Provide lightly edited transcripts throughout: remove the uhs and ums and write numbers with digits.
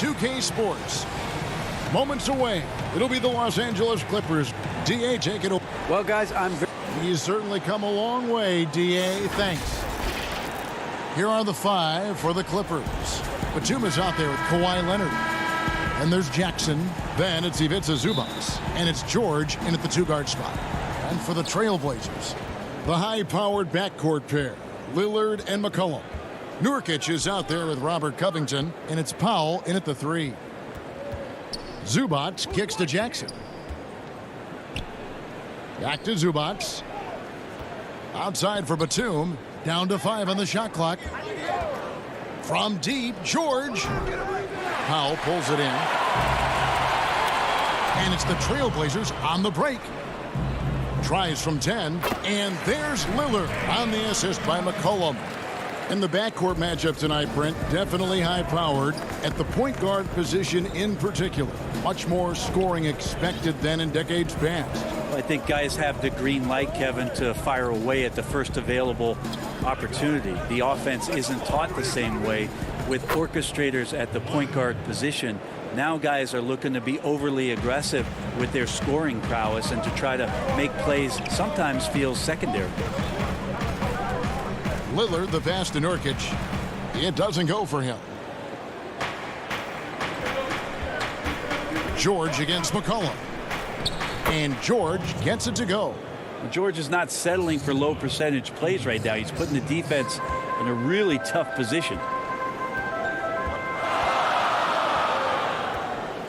2K Sports. Moments away, it'll be the Los Angeles Clippers. D.A., take it over. Well, guys, He's certainly come a long way, D.A. Thanks. Here are the 5 for the Clippers. Batum is out there with Kawhi Leonard. And there's Jackson. Then it's Ivica Zubac. And it's George in at the 2-guard spot. And for the Trailblazers, the high-powered backcourt pair, Lillard and McCollum. Nurkic is out there with Robert Covington. And it's Powell in at the 3. Zubac kicks to Jackson. Back to Zubac. Outside for Batum. Down to 5 on the shot clock. From deep, George. Powell pulls it in. And it's the Trailblazers on the break. Tries from 10. And there's Lillard on the assist by McCollum. In the backcourt matchup tonight, Brent, definitely high-powered at the point guard position in particular. Much more scoring expected than in decades past. I think guys have the green light, Kevin, to fire away at the first available opportunity. The offense isn't taught the same way with orchestrators at the point guard position. Now guys are looking to be overly aggressive with their scoring prowess and to try to make plays sometimes feels secondary. Lillard, the pass to Nurkic. It doesn't go for him. George against McCollum. And George gets it to go. George is not settling for low percentage plays right now. He's putting the defense in a really tough position.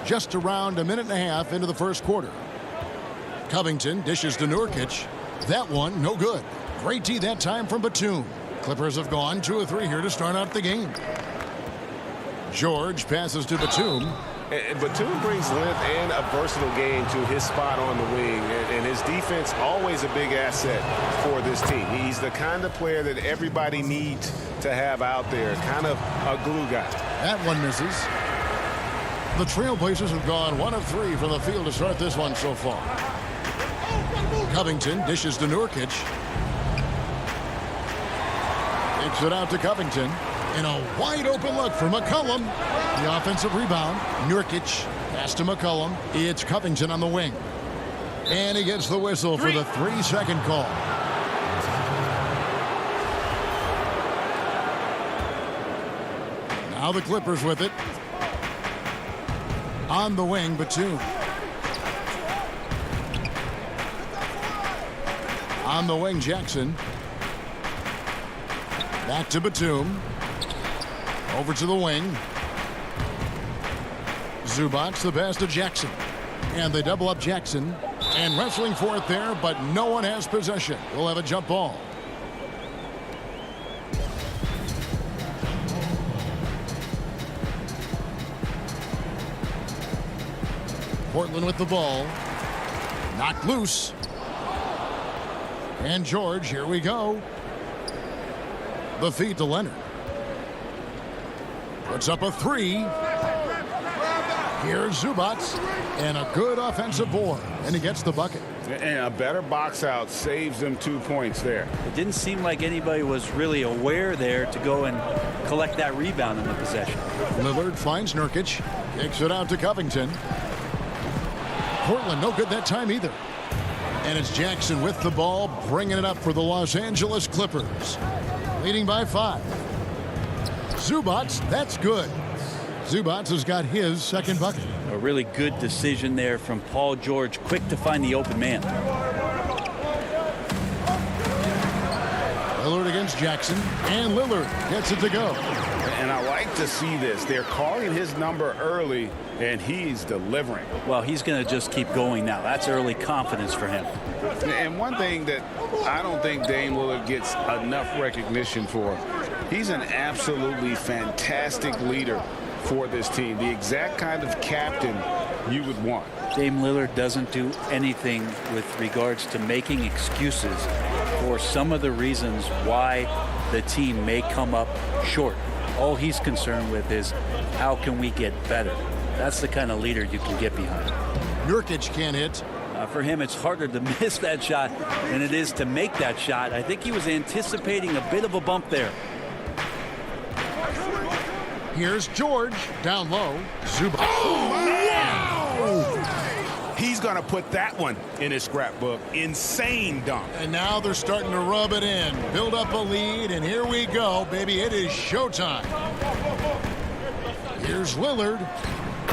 Just around a minute and a half into the first quarter. Covington dishes to Nurkic. That one, no good. Great D that time from Batum. Clippers have gone 2 of 3 here to start out the game. George passes to Batum. And Batum brings length and a versatile game to his spot on the wing. And his defense always a big asset for this team. He's the kind of player that everybody needs to have out there. Kind of a glue guy. That one misses. The Trailblazers have gone 1 of 3 from the field to start this one so far. Covington dishes to Nurkic. Kicks it out to Covington. And a wide open look for McCollum. The offensive rebound. Nurkic. Pass to McCollum. It's Covington on the wing. And he gets the whistle for the 3-second call. Now the Clippers with it. On the wing, Batum. On the wing, Jackson. Back to Batum. Over to the wing. Zubac, the pass to Jackson. And they double up Jackson. And wrestling for it there, but no one has possession. We'll have a jump ball. Portland with the ball. Knocked loose. And George, here we go. The feed to Leonard. Puts up a 3. Here's Zubac. And a good offensive board. And he gets the bucket. And a better box out saves them 2 points there. It didn't seem like anybody was really aware there to go and collect that rebound in the possession. Lillard finds Nurkic. Kicks it out to Covington. Portland no good that time either. And it's Jackson with the ball, bringing it up for the Los Angeles Clippers. Leading by 5. Zubac, that's good. Zubac has got his second bucket. A really good decision there from Paul George, quick to find the open man. Lillard against Jackson, and Lillard gets it to go. And I like to see this. They're calling his number early, and he's delivering. Well, he's going to just keep going now. That's early confidence for him. And one thing that I don't think Dame Lillard gets enough recognition for, he's an absolutely fantastic leader for this team. The exact kind of captain you would want. Dame Lillard doesn't do anything with regards to making excuses for some of the reasons why the team may come up short. All he's concerned with is how can we get better. That's the kind of leader you can get behind. Nurkic can't hit. For him, it's harder to miss that shot than it is to make that shot. I think he was anticipating a bit of a bump there. Here's George down low. Zubac. He's going to put that one in his scrapbook. Insane dunk. And now they're starting to rub it in. Build up a lead, and here we go, baby. It is showtime. Here's Lillard.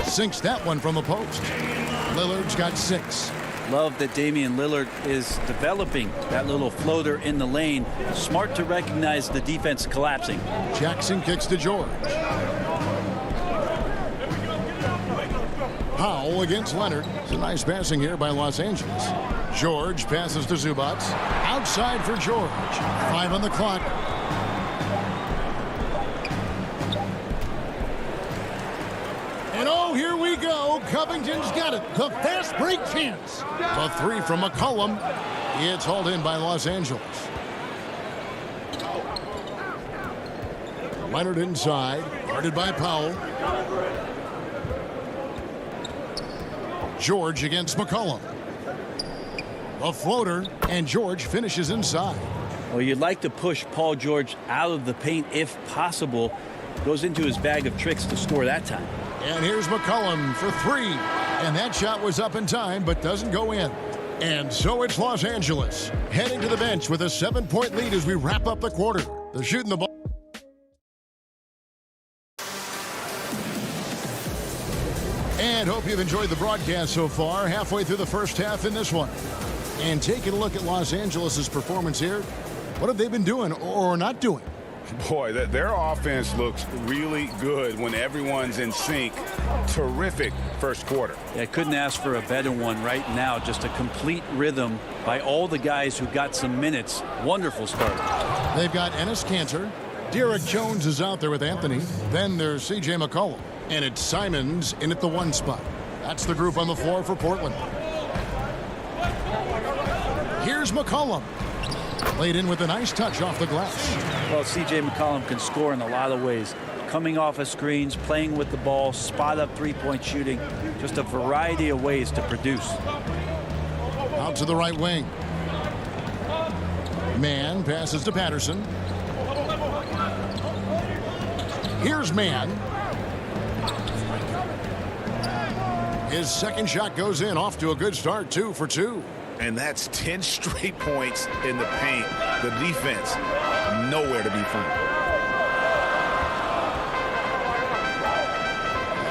Sinks that one from the post. Lillard's got 6. Love that Damian Lillard is developing that little floater in the lane. Smart to recognize the defense collapsing. Jackson kicks to George. Powell against Leonard. It's a nice passing here by Los Angeles. George passes to Zubac. Outside for George. 5 on the clock. And oh, here we go. Covington's got it. The fast break chance. A 3 from McCollum. It's hauled in by Los Angeles. Leonard inside. Guarded by Powell. George against McCollum. A floater, and George finishes inside. Well, you'd like to push Paul George out of the paint if possible. Goes into his bag of tricks to score that time. And here's McCollum for 3. And that shot was up in time, but doesn't go in. And so it's Los Angeles heading to the bench with a 7-point lead as we wrap up the quarter. They're shooting the ball. And hope you've enjoyed the broadcast so far. Halfway through the first half in this one. And taking a look at Los Angeles' performance here. What have they been doing or not doing? Boy, their offense looks really good when everyone's in sync. Terrific first quarter. Yeah, couldn't ask for a better one right now. Just a complete rhythm by all the guys who got some minutes. Wonderful start. They've got Enes Kanter. Derek Jones is out there with Anthony. Then there's C.J. McCollum. And it's Simons in at the 1 spot. That's the group on the floor for Portland. Here's McCollum. Laid in with a nice touch off the glass. Well, C.J. McCollum can score in a lot of ways. Coming off of screens, playing with the ball, spot-up three-point shooting. Just a variety of ways to produce. Out to the right wing. Mann passes to Patterson. Here's Mann. His second shot goes in, off to a good start, 2 for 2. And that's 10 straight points in the paint. The defense, nowhere to be found.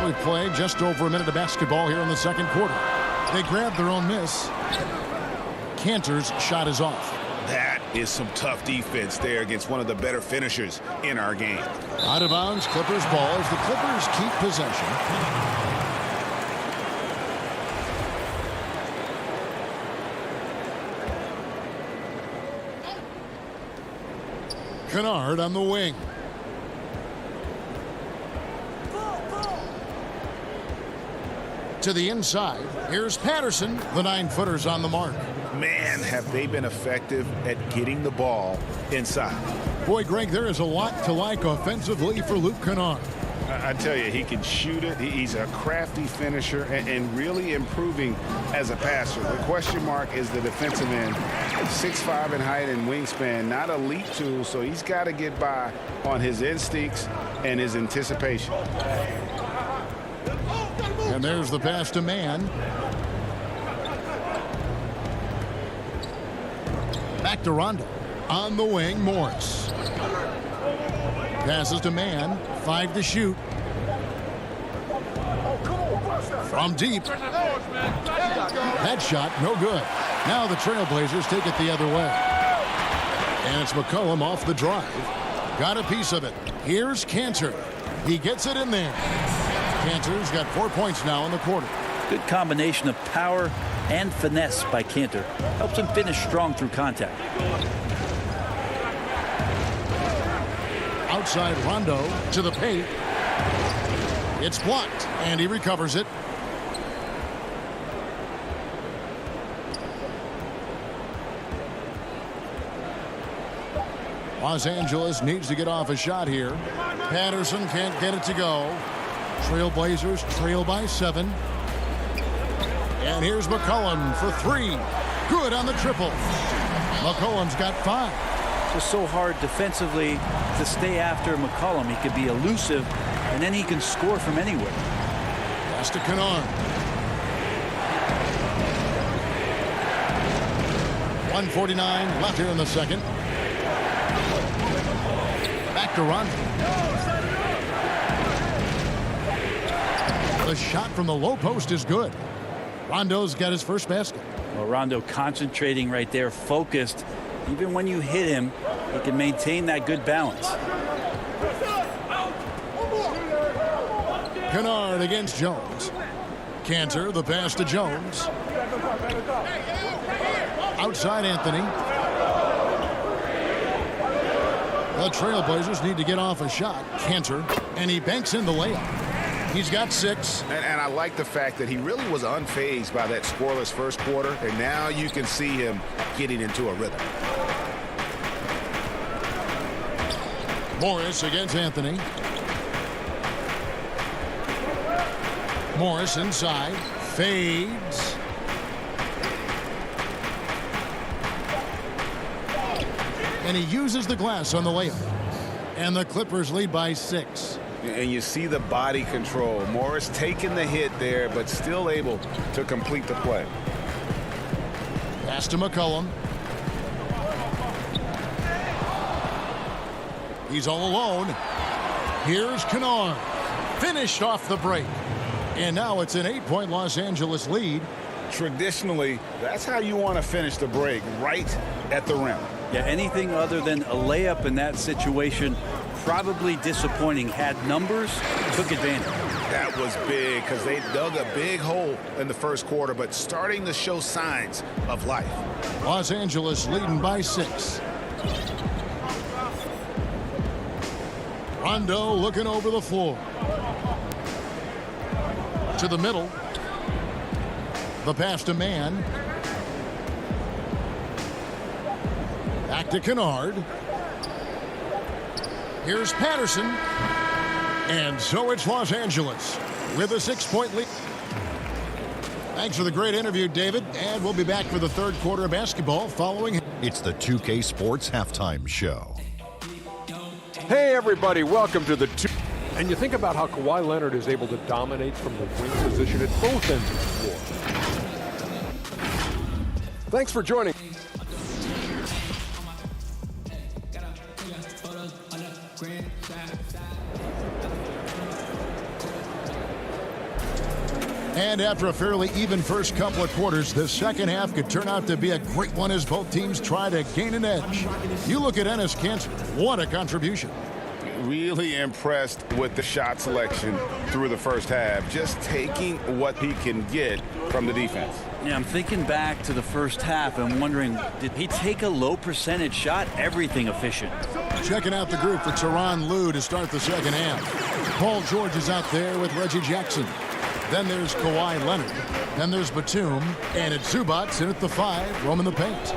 We played just over a minute of basketball here in the second quarter. They grabbed their own miss. Kanter's shot is off. That is some tough defense there against one of the better finishers in our game. Out of bounds, Clippers ball as the Clippers keep possession. Kennard on the wing. To the inside. Here's Patterson. The 9-footer's on the mark. Man, have they been effective at getting the ball inside. Boy, Greg, there is a lot to like offensively for Luke Kennard. I tell you, he can shoot it. He's a crafty finisher and really improving as a passer. The question mark is the defensive end. 6'5" in height and wingspan, not elite tool, so he's got to get by on his instincts and his anticipation. And there's the pass to Mann. Back to Rondo. On the wing, Morris. Passes to Mann. 5 to shoot. From deep. That shot, no good. Now the Trailblazers take it the other way. And it's McCollum off the drive. Got a piece of it. Here's Kanter. He gets it in there. Kanter's got 4 points now in the quarter. Good combination of power and finesse by Kanter. Helps him finish strong through contact. Outside Rondo to the paint. It's blocked, and he recovers it. Los Angeles needs to get off a shot here. Patterson can't get it to go. Trailblazers trail by 7. And here's McCollum for 3. Good on the triple. McCollum's got 5. Just so hard defensively to stay after McCollum. He could be elusive and then he can score from anywhere. Pass to Kennard. 1:49 left here in the second. Back to Rondo. The shot from the low post is good. Rondo's got his first basket. Well, Rondo concentrating right there, focused. Even when you hit him, he can maintain that good balance. Kennard against Jones. Cantor, the pass to Jones. Outside Anthony. The Trailblazers need to get off a shot. Cantor, and he banks in the layup. He's got 6. And I like the fact that he really was unfazed by that scoreless first quarter, and now you can see him getting into a rhythm. Morris against Anthony. Morris inside. Fades. And he uses the glass on the layup. And the Clippers lead by 6. And you see the body control. Morris taking the hit there, but still able to complete the play. Pass to McCollum. He's all alone. Here's Kennard. Finished off the break. And now it's an 8-point Los Angeles lead. Traditionally, that's how you want to finish the break, right at the rim. Yeah, anything other than a layup in that situation, probably disappointing. Had numbers, took advantage. That was big because they dug a big hole in the first quarter, but starting to show signs of life. Los Angeles leading by 6. Rondo looking over the floor. To the middle. The pass to Mann. Back to Kennard. Here's Patterson. And so it's Los Angeles with a 6-point lead. Thanks for the great interview, David. And we'll be back for the third quarter of basketball following. It's the 2K Sports Halftime Show. Hey, everybody. Welcome to the And you think about how Kawhi Leonard is able to dominate from the wing position at both ends of the floor. Thanks for joining. And after a fairly even first couple of quarters, the second half could turn out to be a great one as both teams try to gain an edge. You look at Enes Kanter. What a contribution. Really impressed with the shot selection through the first half, just taking what he can get from the defense. Yeah, I'm thinking back to the first half and wondering, did he take a low percentage shot? Everything efficient. Checking out the group for Tyronn Lue to start the second half. Paul George is out there with Reggie Jackson. Then there's Kawhi Leonard. Then there's Batum. And it's Zubac in at the 5, roaming the paint.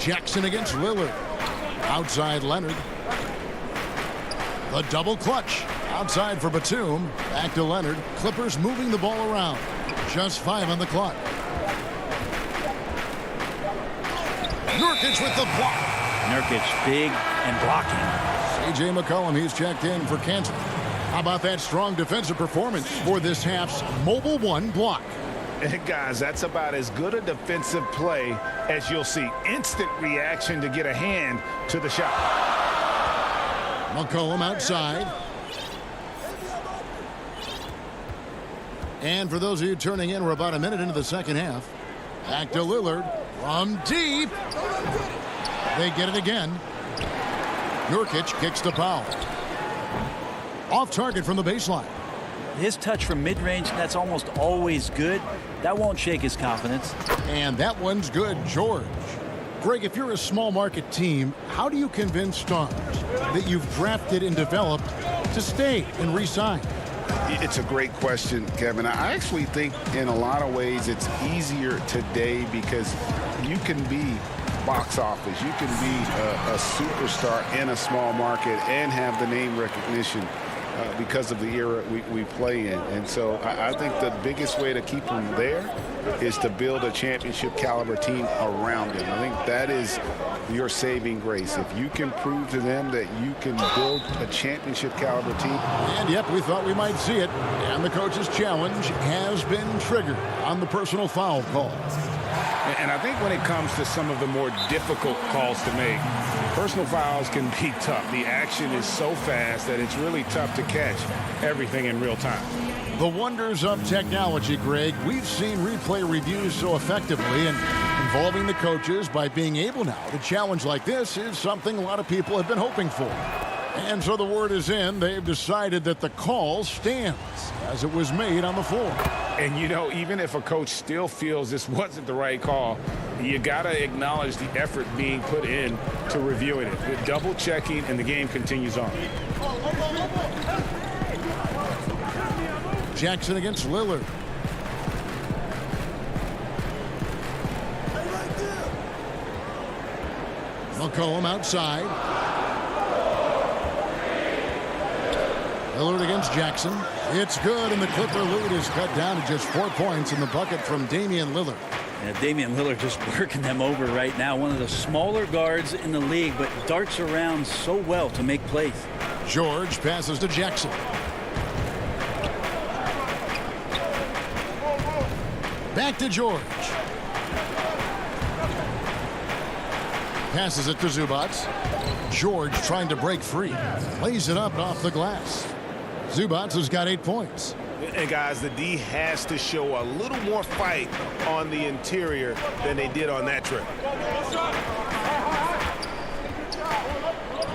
Jackson against Lillard. Outside Leonard. The double clutch. Outside for Batum. Back to Leonard. Clippers moving the ball around. Just 5 on the clock. Nurkic with the block. Nurkic big and blocking. C.J. McCollum, he's checked in for Cantor. How about that strong defensive performance for this half's mobile 1 block? And guys, that's about as good a defensive play as you'll see. Instant reaction to get a hand to the shot. McCollum outside. And for those of you turning in, we're about a minute into the second half. Back to Lillard from deep. They get it again. Nurkic kicks to Powell. Off target from the baseline. His touch from mid-range, that's almost always good. That won't shake his confidence. And that one's good, George. Greg, if you're a small market team, how do you convince stars that you've drafted and developed to stay and re-sign? It's a great question, Kevin. I actually think in a lot of ways it's easier today because you can be box office. You can be a superstar in a small market and have the name recognition because of the era we play in. And so I think the biggest way to keep him there is to build a championship caliber team around him. I think that is your saving grace. If you can prove to them that you can build a championship caliber team. And yep, we thought we might see it. And the coach's challenge has been triggered on the personal foul call. And I think when it comes to some of the more difficult calls to make, personal fouls can be tough. The action is so fast that it's really tough to catch everything in real time. The wonders of technology, Greg. We've seen replay reviews so effectively, and involving the coaches by being able now to challenge like this is something a lot of people have been hoping for. And so the word is in. They've decided that the call stands as it was made on the floor. And, you know, even if a coach still feels this wasn't the right call, you got to acknowledge the effort being put in to reviewing it. With double checking, and the game continues on. Jackson against Lillard. McCollum outside. Lillard against Jackson. It's good, and the Clipper lead is cut down to just 4 points in the bucket from Damian Lillard. Yeah, Damian Lillard just working them over right now. One of the smaller guards in the league, but darts around so well to make plays. George passes to Jackson. Back to George. Passes it to Zubats. George trying to break free. Lays it up and off the glass. Zubats has got 8 points. And guys, the D has to show a little more fight on the interior than they did on that trip.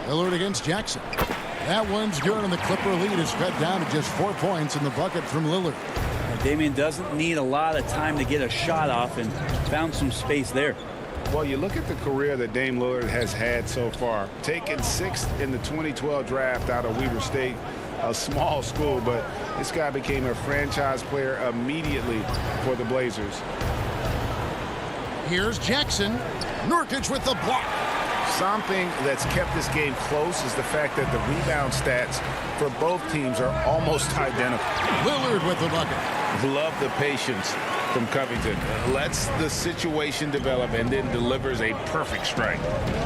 Lillard against Jackson. That one's good, and the Clipper lead is cut down to just 4 points in the bucket from Lillard. Damian doesn't need a lot of time to get a shot off, and found some space there. Well, you look at the career that Dame Lillard has had so far. Taken 6th in the 2012 draft out of Weber State, a small school, but this guy became a franchise player immediately for the Blazers. Here's Jackson. Nurkic with the block. Something that's kept this game close is the fact that the rebound stats for both teams are almost identical. Lillard with the bucket. Love the patience from Covington. Lets the situation develop and then delivers a perfect strike.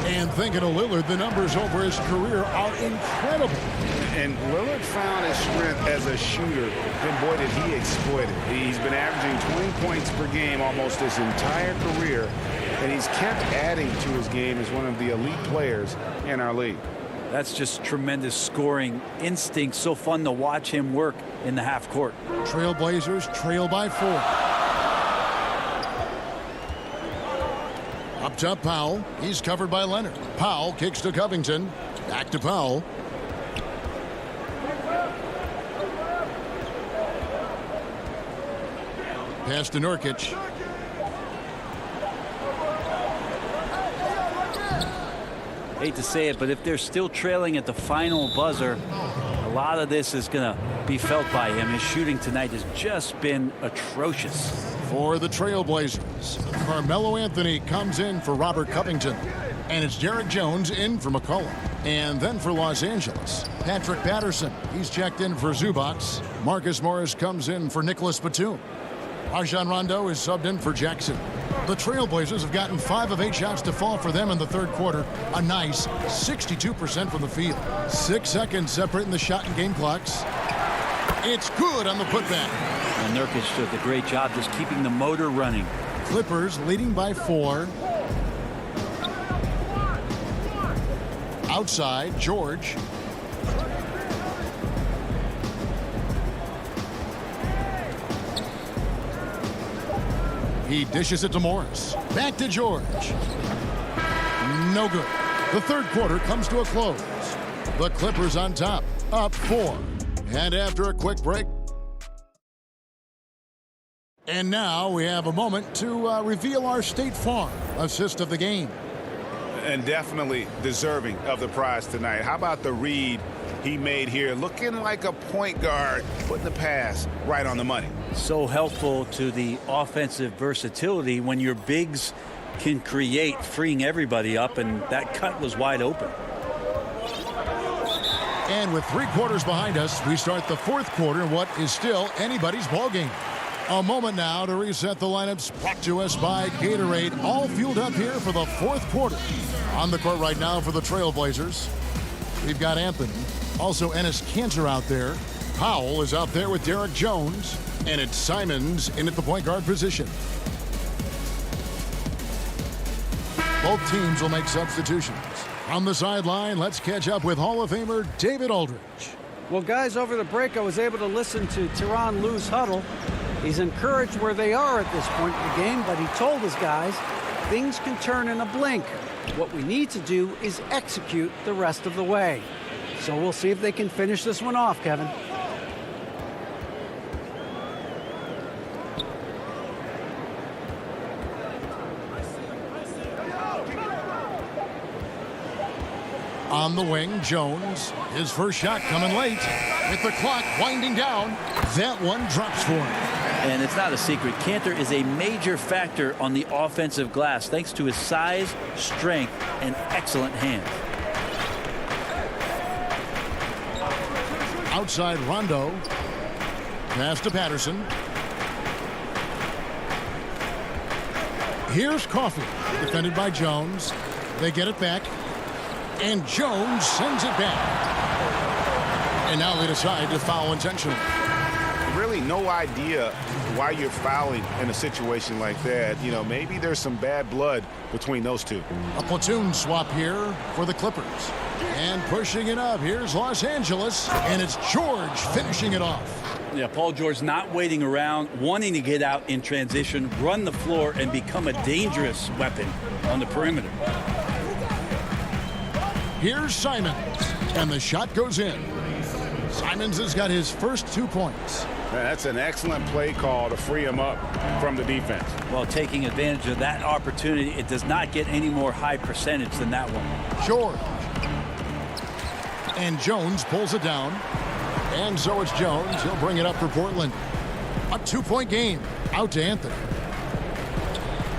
And thinking of Lillard, the numbers over his career are incredible. And Lillard found his strength as a shooter, and boy, did he exploit it. He's been averaging 20 points per game almost his entire career, and he's kept adding to his game as one of the elite players in our league. That's just tremendous scoring instinct. So fun to watch him work in the half court. Trailblazers trail by 4. Up top, Powell. He's covered by Leonard. Powell kicks to Covington. Back to Powell. Pass to Nurkic. Hate to say it, but if they're still trailing at the final buzzer, a lot of this is going to be felt by him. His shooting tonight has just been atrocious. For the Trailblazers, Carmelo Anthony comes in for Robert Covington. And it's Derek Jones in for McCollum. And then for Los Angeles, Patrick Patterson. He's checked in for Zubats. Marcus Morris comes in for Nicholas Batum. Rajon Rondo is subbed in for Jackson. The Trailblazers have gotten 5 of 8 shots to fall for them in the third quarter. A nice 62% from the field. 6 seconds separating the shot and game clocks. It's good on the putback. And Nurkic did a great job just keeping the motor running. Clippers leading by 4. Outside, George. He dishes it to Morris. Back to George. No good. The third quarter comes to a close. The Clippers on top, up 4. And after a quick break. And now we have a moment to reveal our State Farm assist of the game. And definitely deserving of the prize tonight. How about the read he made here? Looking like a point guard, putting the pass right on the money. So helpful to the offensive versatility when your bigs can create, freeing everybody up, and that cut was wide open. And with 3 quarters behind us, we start the fourth quarter in what is still anybody's ball game. A moment now to reset the lineups. Brought to us by Gatorade. All fueled up here for the fourth quarter On the court right now for the Trailblazers, we've got Anthony. Also, Enes Kanter out there. Powell is out there with Derek Jones. And it's Simons in at the point guard position. Both teams will make substitutions. On the sideline, let's catch up with Hall of Famer David Aldridge. Well, guys, over the break, I was able to listen to Tyronn Lue's huddle. He's encouraged where they are at this point in the game, but he told his guys things can turn in a blink. What we need to do is execute the rest of the way. So we'll see if they can finish this one off, Kevin. On the wing, Jones. His first shot coming late. With the clock winding down, that one drops for him. And it's not a secret. Kanter is a major factor on the offensive glass thanks to his size, strength, and excellent hands. Outside Rondo. Pass to Patterson. Here's Coffey. Defended by Jones. They get it back. And Jones sends it back. And now they decide to foul intentionally. Really no idea why you're fouling in a situation like that. You know, maybe there's some bad blood between those two. A platoon swap here for the Clippers. And pushing it up, here's Los Angeles. And it's George finishing it off. Yeah, Paul George not waiting around, wanting to get out in transition, run the floor, and become a dangerous weapon on the perimeter. Here's Simons, and the shot goes in. Simons has got his first 2 points. That's an excellent play call to free him up from the defense. Well, taking advantage of that opportunity, it does not get any more high percentage than that one. George. And Jones pulls it down. And so it's Jones. He'll bring it up for Portland. A 2-point game. Out to Anthony.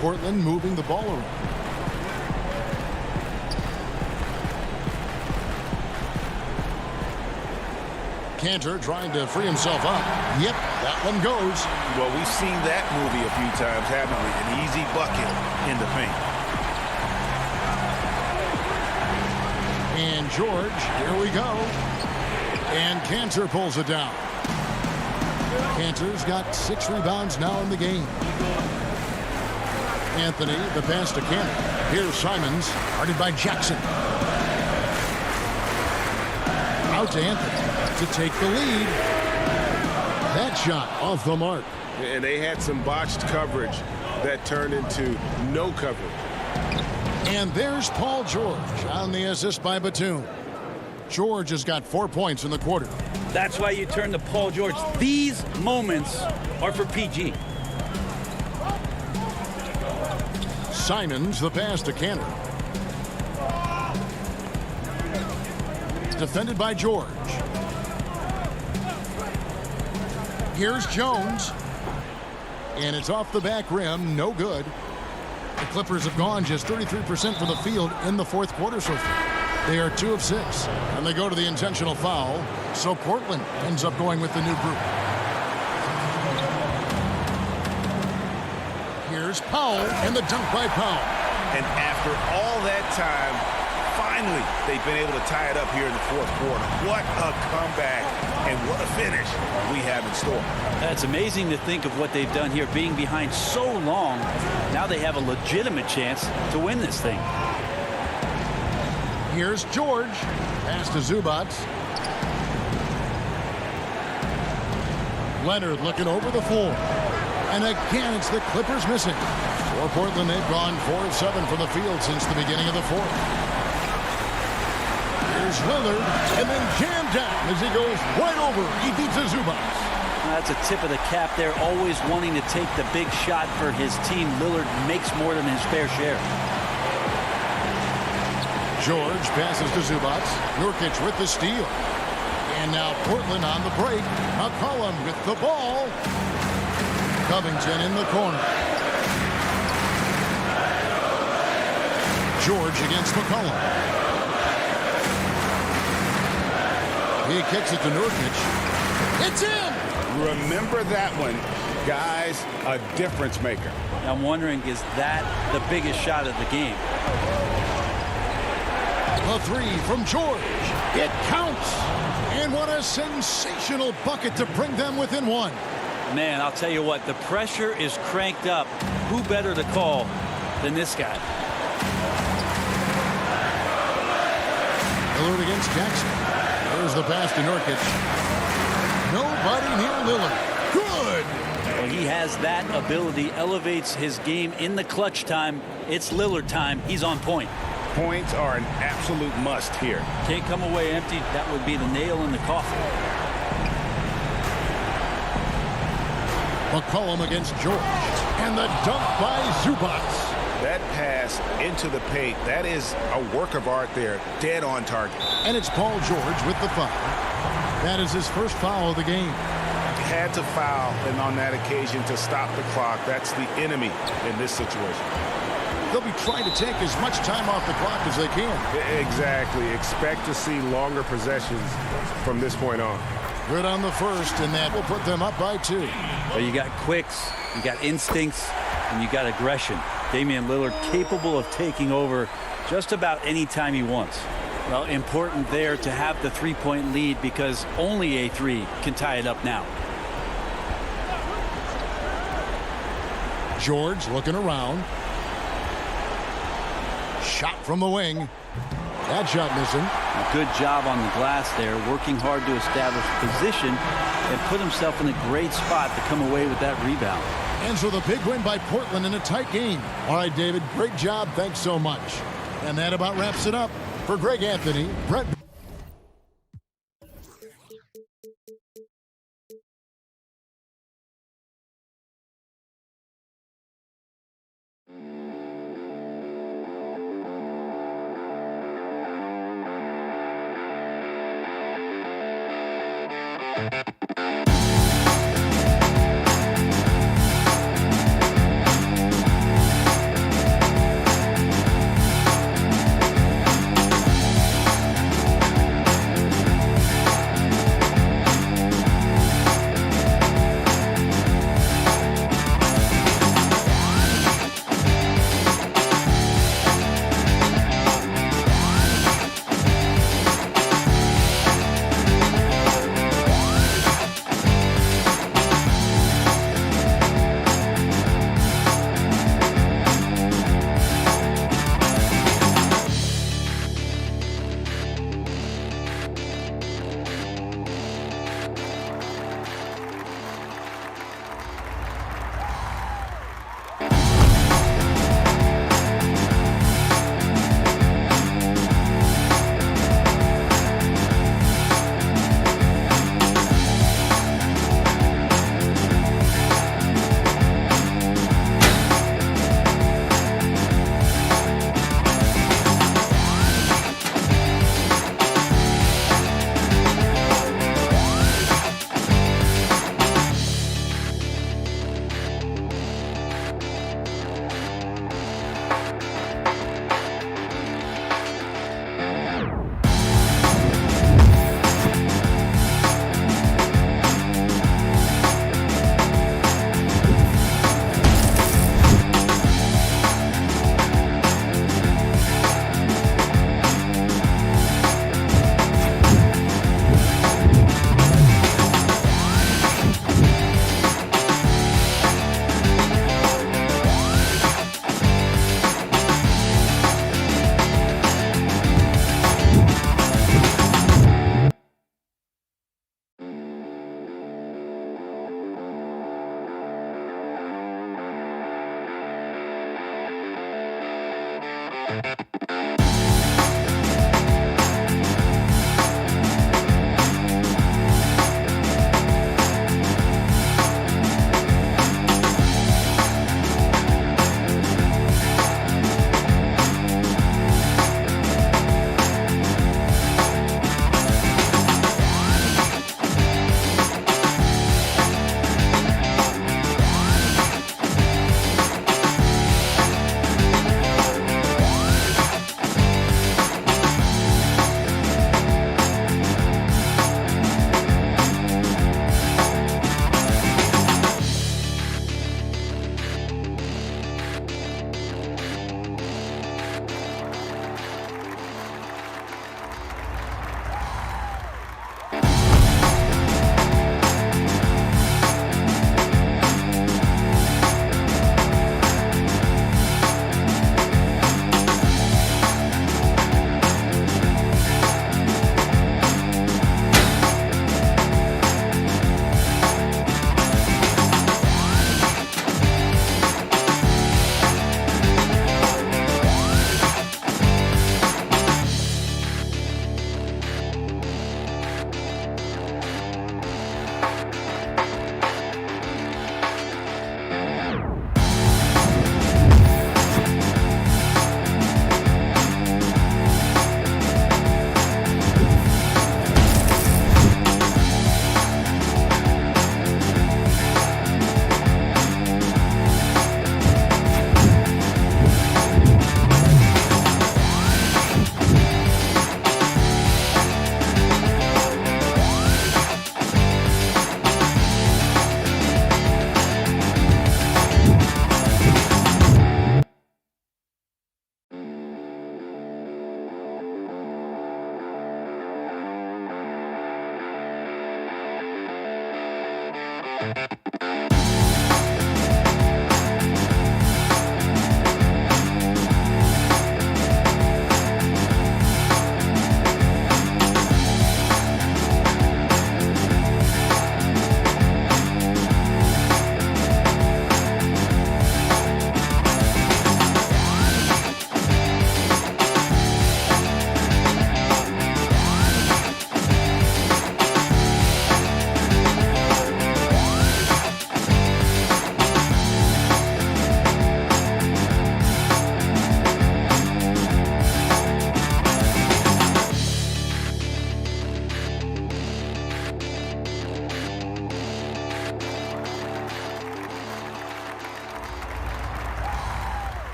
Portland moving the ball around. Kanter trying to free himself up. Yep, that one goes. Well, we've seen that movie a few times, haven't we? An easy bucket in the paint. And George, here we go. And Kanter pulls it down. Kanter's got 6 rebounds now in the game. Anthony, the pass to Kanter. Here's Simons, guarded by Jackson. Out to Anthony to take the lead. That shot off the mark. And they had some botched coverage that turned into no coverage. And there's Paul George on the assist by Batum. George has got 4 points in the quarter. That's why you turn to Paul George. These moments are for PG. Simons, the pass to Kanter. Defended by George. Here's Jones. And it's off the back rim. No good. The Clippers have gone just 33% from the field in the fourth quarter so far. They are 2 of 6. And they go to the intentional foul. So Portland ends up going with the new group. Here's Powell and the dunk by Powell. And after all that time, finally, they've been able to tie it up here in the fourth quarter. What a comeback and what a finish we have in store. It's amazing to think of what they've done here, being behind so long. Now they have a legitimate chance to win this thing. Here's George. Pass to Zubac. Leonard looking over the floor. And again, it's the Clippers missing. For Portland, they've gone 4 of 7 from the field since the beginning of the fourth. Here's Lillard, and then jammed down as he goes right over. He beats a Zubac. That's a tip of the cap there, always wanting to take the big shot for his team. Lillard makes more than his fair share. George passes to Zubac. Nurkic with the steal. And now Portland on the break. McCollum with the ball. Covington in the corner. George against McCollum. He kicks it to Nurkic. It's in! Remember that one, guys, a difference maker. I'm wondering, is that the biggest shot of the game? A three from George. It counts. And what a sensational bucket to bring them within one. Man, I'll tell you what, the pressure is cranked up. Who better to call than this guy? Lillard against Jackson. There's the pass to Nurkic. Nobody near Lillard. Good. Well, he has that ability, elevates his game in the clutch time. It's Lillard time. He's on point. Points are an absolute must here. Can't come away empty. That would be the nail in the coffin. McCollum against George. And the dunk by Zubac. That pass into the paint, that is a work of art there. Dead on target. And it's Paul George with the foul. That is his first foul of the game. Had to foul, and on that occasion to stop the clock. That's the enemy in this situation. They'll be trying to take as much time off the clock as they can. Exactly. Expect to see longer possessions from this point on. Good on the first, and that will put them up by 2. Well, you got quicks, you got instincts, and you got aggression. Damian Lillard capable of taking over just about any time he wants. Well, important there to have the three-point lead because only a three can tie it up now. George looking around. Shot from the wing. That shot missing. A good job on the glass there, working hard to establish position and put himself in a great spot to come away with that rebound. And so the big win by Portland in a tight game. All right, David, great job. Thanks so much. And that about wraps it up. For Greg Anthony, Brett.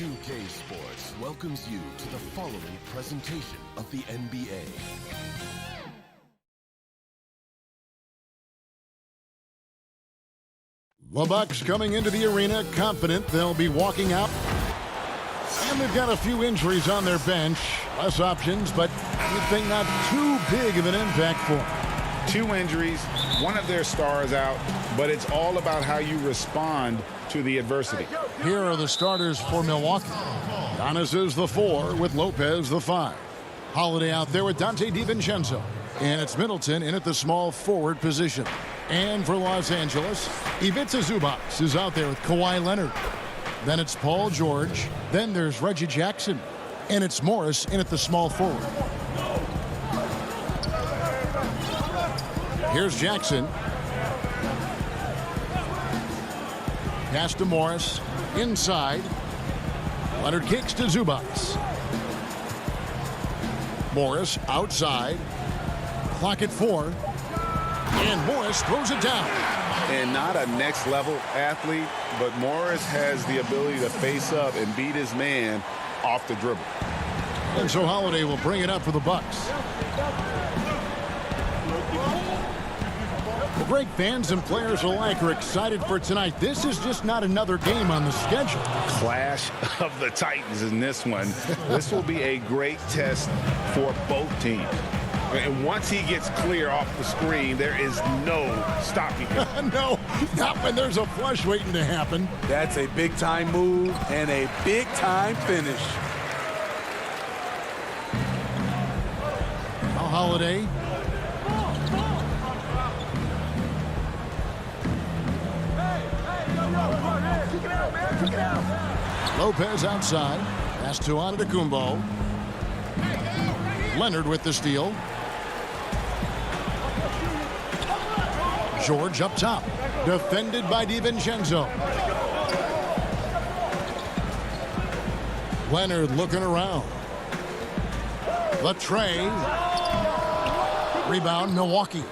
2K Sports welcomes you to the following presentation of the NBA. The Bucks coming into the arena confident they'll be walking out. And they've got a few injuries on their bench. Less options, but you'd think not too big of an impact for them. 2 injuries, one of their stars out, but it's all about how you respond to the adversity. Here are the starters for Milwaukee. Giannis is the 4 with Lopez the 5. Holiday out there with Dante DiVincenzo. And it's Middleton in at the small forward position. And for Los Angeles, Ivica Zubac is out there with Kawhi Leonard. Then it's Paul George. Then there's Reggie Jackson. And it's Morris in at the small forward. Here's Jackson. Pass to Morris. Inside. Leonard kicks to Zubac. Morris outside. Clock at 4. And Morris throws it down. And not a next-level athlete, but Morris has the ability to face up and beat his man off the dribble. And so Holiday will bring it up for the Bucks. Well, Greg, fans and players alike are excited for tonight. This is just not another game on the schedule. Clash of the Titans in this one. This will be a great test for both teams. And once he gets clear off the screen, there is no stopping him. No, not when there's a flush waiting to happen. That's a big-time move and a big-time finish. Now Holiday. Lopez outside. Pass to Antetokounmpo. Leonard with the steal. George up top. Defended by DiVincenzo. Leonard looking around. The tray. Rebound, Milwaukee.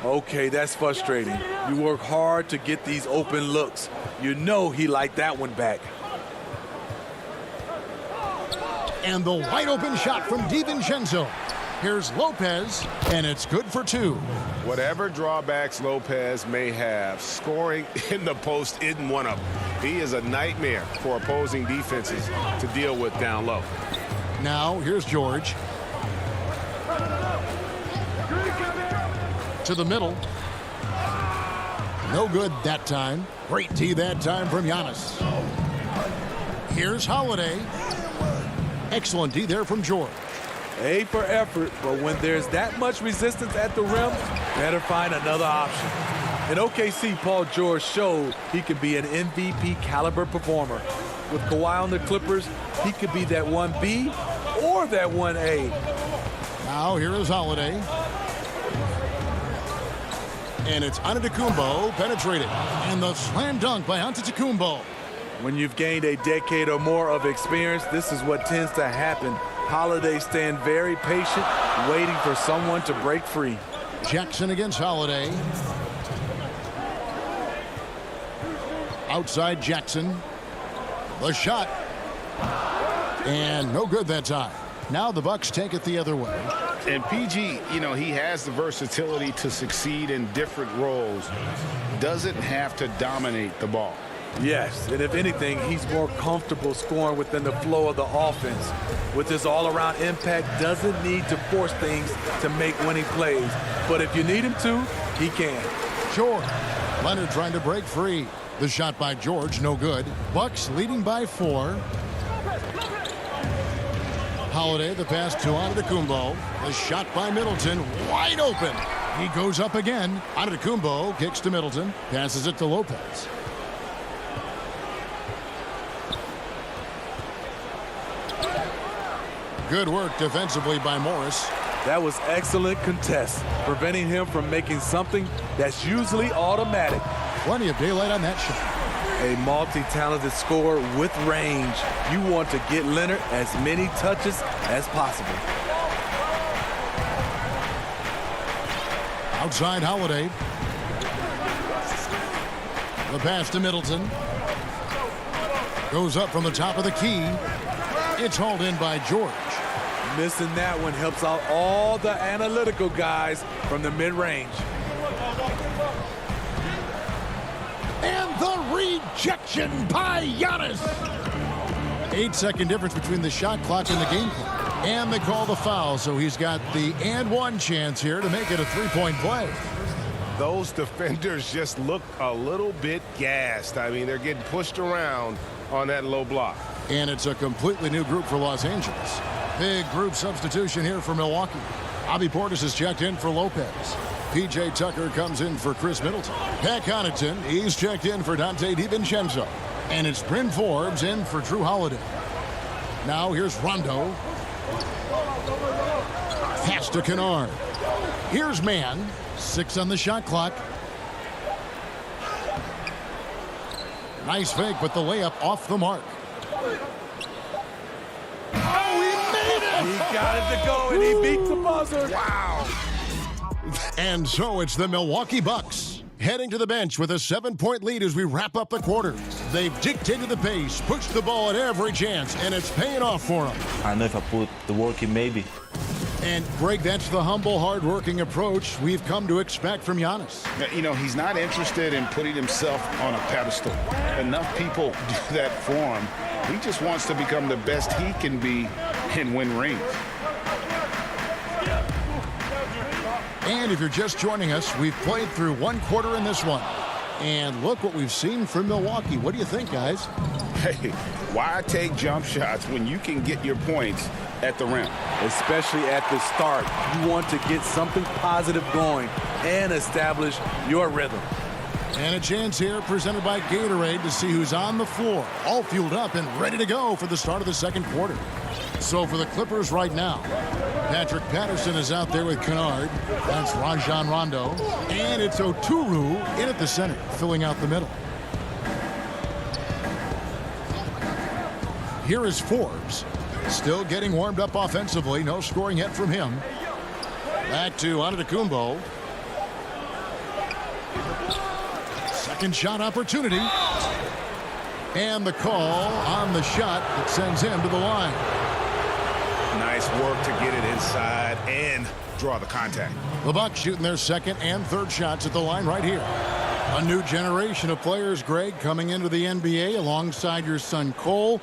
Okay, that's frustrating. You work hard to get these open looks. You know he liked that one back. And the wide open shot from DiVincenzo. Here's Lopez, and it's good for two. Whatever drawbacks Lopez may have, scoring in the post isn't one of them. He is a nightmare for opposing defenses to deal with down low. Now, here's George. To the middle. No good that time. Great D that time from Giannis. Here's Holiday. Excellent D there from George. A for effort, but when there's that much resistance at the rim, better find another option. In OKC, Paul George showed he could be an MVP caliber performer. With Kawhi on the Clippers, he could be that 1B or that 1A. Now here is Holiday. And it's Antetokounmpo penetrated. And the slam dunk by Antetokounmpo. When you've gained a decade or more of experience, this is what tends to happen. Holiday staying very patient, waiting for someone to break free. Jackson against Holiday. Outside Jackson. The shot. And no good that time. Now the Bucks take it the other way. And PG, you know, he has the versatility to succeed in different roles. Doesn't have to dominate the ball. Yes, and if anything, he's more comfortable scoring within the flow of the offense. With his all-around impact, doesn't need to force things to make winning plays. But if you need him to, he can. George. Leonard trying to break free. The shot by George, no good. Bucks leading by 4. Holiday, the pass to Antetokounmpo. The shot by Middleton, wide open. He goes up again. Antetokounmpo kicks to Middleton, passes it to Lopez. Good work defensively by Morris. That was excellent contest, preventing him from making something that's usually automatic. Plenty of daylight on that shot. A multi-talented scorer with range. You want to get Leonard as many touches as possible. Outside Holiday. The pass to Middleton. Goes up from the top of the key. It's hauled in by George. Missing that one helps out all the analytical guys from the mid-range. And the rejection by Giannis. 8-second difference between the shot clock and the game clock. And they call the foul, so he's got the and one chance here to make it a three-point play. Those defenders just look a little bit gassed. I mean, they're getting pushed around on that low block. And it's a completely new group for Los Angeles. Big group substitution here for Milwaukee. Bobby Portis is checked in for Lopez. P.J. Tucker comes in for Chris Middleton. Pat Connaughton, he's checked in for Dante DiVincenzo. And it's Bryn Forbes in for Drew Holiday. Now here's Rondo. Pass to Kennard. Here's Mann. 6 on the shot clock. Nice fake, but the layup off the mark. He got it to go, and he beat the buzzer. Wow. And so it's the Milwaukee Bucks heading to the bench with a 7-point lead as we wrap up the quarter. They've dictated the pace, pushed the ball at every chance, and it's paying off for them. I know if I put the work in, maybe. And, Greg, that's the humble, hard-working approach we've come to expect from Giannis. You know, he's not interested in putting himself on a pedestal. Enough people do that for him. He just wants to become the best he can be and win rings. And if you're just joining us, we've played through one quarter in this one. And look what we've seen from Milwaukee. What do you think, guys? Hey, why take jump shots when you can get your points at the rim? Especially at the start. You want to get something positive going and establish your rhythm. And a chance here presented by Gatorade to see who's on the floor. All fueled up and ready to go for the start of the second quarter. So for the Clippers right now, Patrick Patterson is out there with Kennard. That's Rajon Rondo. And it's Oturu in at the center, filling out the middle. Here is Forbes. Still getting warmed up offensively. No scoring yet from him. Back to Antetokounmpo. Second shot opportunity. And the call on the shot that sends him to the line. Nice work to get it inside and draw the contact. The Bucks shooting their second and third shots at the line right here. A new generation of players, Greg, coming into the NBA alongside your son Cole.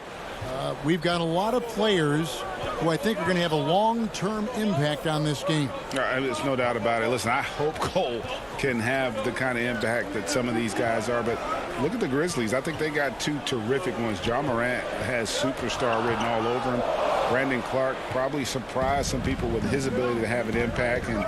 We've got a lot of players who I think are going to have a long-term impact on this game. There's no doubt about it. Listen, I hope Cole can have the kind of impact that some of these guys are, but look at the Grizzlies. I think they got two terrific ones. Ja Morant has superstar written all over him. Brandon Clark probably surprised some people with his ability to have an impact. And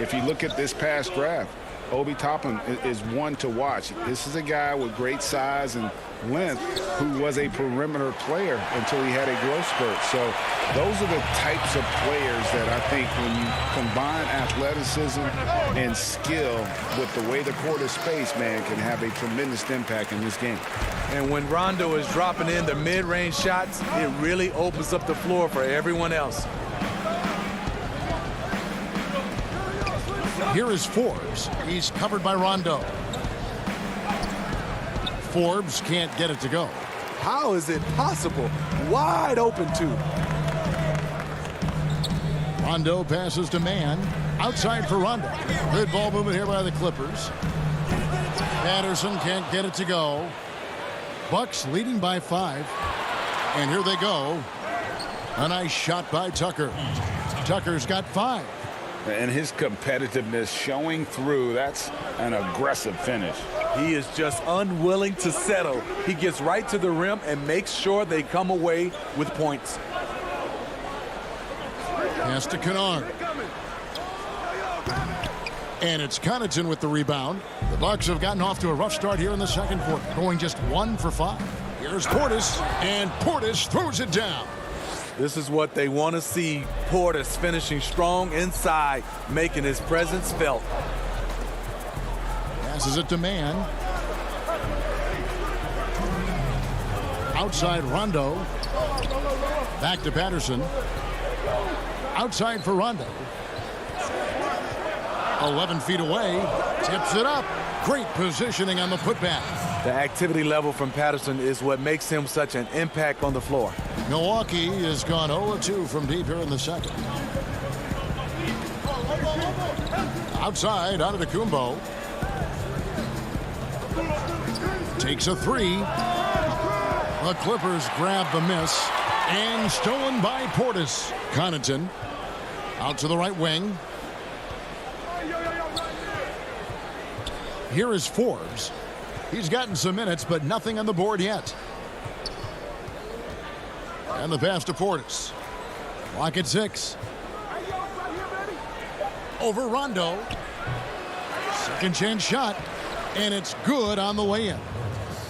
if you look at this past draft, Obi Toppin is one to watch. This is a guy with great size and length who was a perimeter player until he had a growth spurt. So those are the types of players that I think when you combine athleticism and skill with the way the court is spaced, man, can have a tremendous impact in this game. And when Rondo is dropping in the mid-range shots, it really opens up the floor for everyone else. Here is Forbes. He's covered by Rondo. Forbes can't get it to go. How is it possible? Wide open, too. Rondo passes to Mann. Outside for Rondo. Good ball movement here by the Clippers. Patterson can't get it to go. Bucks leading by 5. And here they go. A nice shot by Tucker. Tucker's got 5. And his competitiveness showing through. That's an aggressive finish. He is just unwilling to settle. He gets right to the rim and makes sure they come away with points. Pass to Kennard. And it's Connaughton with the rebound. The Bucks have gotten off to a rough start here in the second quarter, going just 1 for 5. Here's Portis, and Portis throws it down. This is what they want to see. Portis finishing strong inside, making his presence felt. Passes it to Mann. Outside Rondo. Back to Patterson. Outside for Rondo. 11 feet away. Tips it up. Great positioning on the putback. The activity level from Patterson is what makes him such an impact on the floor. Milwaukee has gone 0-2 from deep here in the second. Outside, Antetokounmpo. Takes a 3. The Clippers grab the miss. And stolen by Portis. Connaughton out to the right wing. Here is Forbes. He's gotten some minutes, but nothing on the board yet. And the pass to Portis. Clock at 6. Over Rondo. Second chance shot. And it's good on the way in.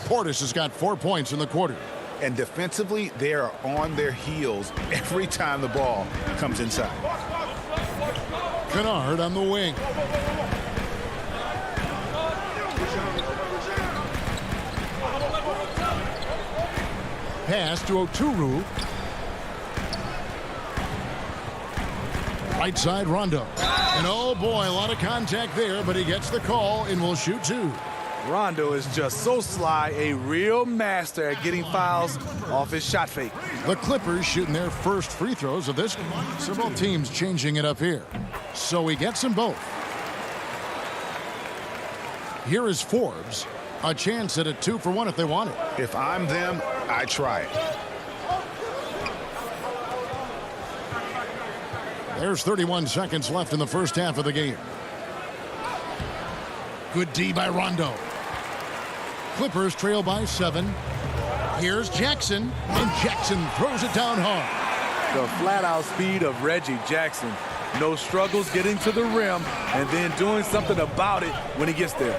Portis has got 4 points in the quarter. And defensively, they are on their heels every time the ball comes inside. Kennard on the wing. Pass to Oturu. Right side, Rondo. And oh boy, a lot of contact there, but he gets the call and will shoot 2. Rondo is just so sly, a real master at getting fouls off his shot fake. The Clippers shooting their first free throws of this game. Several teams changing it up here. So he gets them both. Here is Forbes. A chance at a 2 for 1 if they want it. If I'm them, I try it. There's 31 seconds left in the first half of the game. Good D by Rondo. Clippers trail by 7. Here's Jackson, and Jackson throws it down hard. The flat-out speed of Reggie Jackson. No struggles getting to the rim, and then doing something about it when he gets there.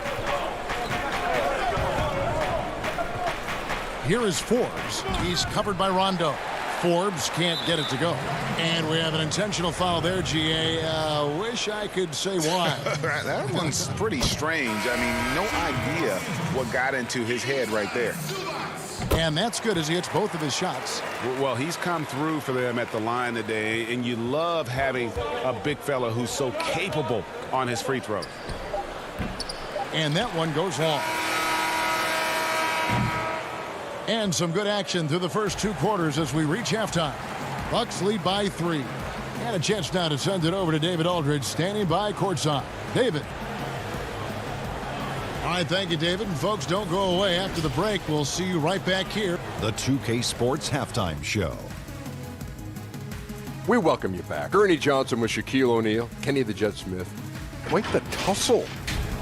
Here is Forbes. He's covered by Rondo. Forbes can't get it to go. And we have an intentional foul there, GA. Wish I could say why. That one's pretty strange. I mean, no idea what got into his head right there. And that's good as he hits both of his shots. Well, he's come through for them at the line today, and you love having a big fella who's so capable on his free throws. And that one goes long. And some good action through the first 2 quarters as we reach halftime. Bucks lead by 3. And a chance now to send it over to David Aldridge, standing by courtside. David. All right, thank you, David. And folks, don't go away. After the break, we'll see you right back here. The 2K Sports Halftime Show. We welcome you back. Ernie Johnson with Shaquille O'Neal, Kenny the Jet Smith. Quite the tussle.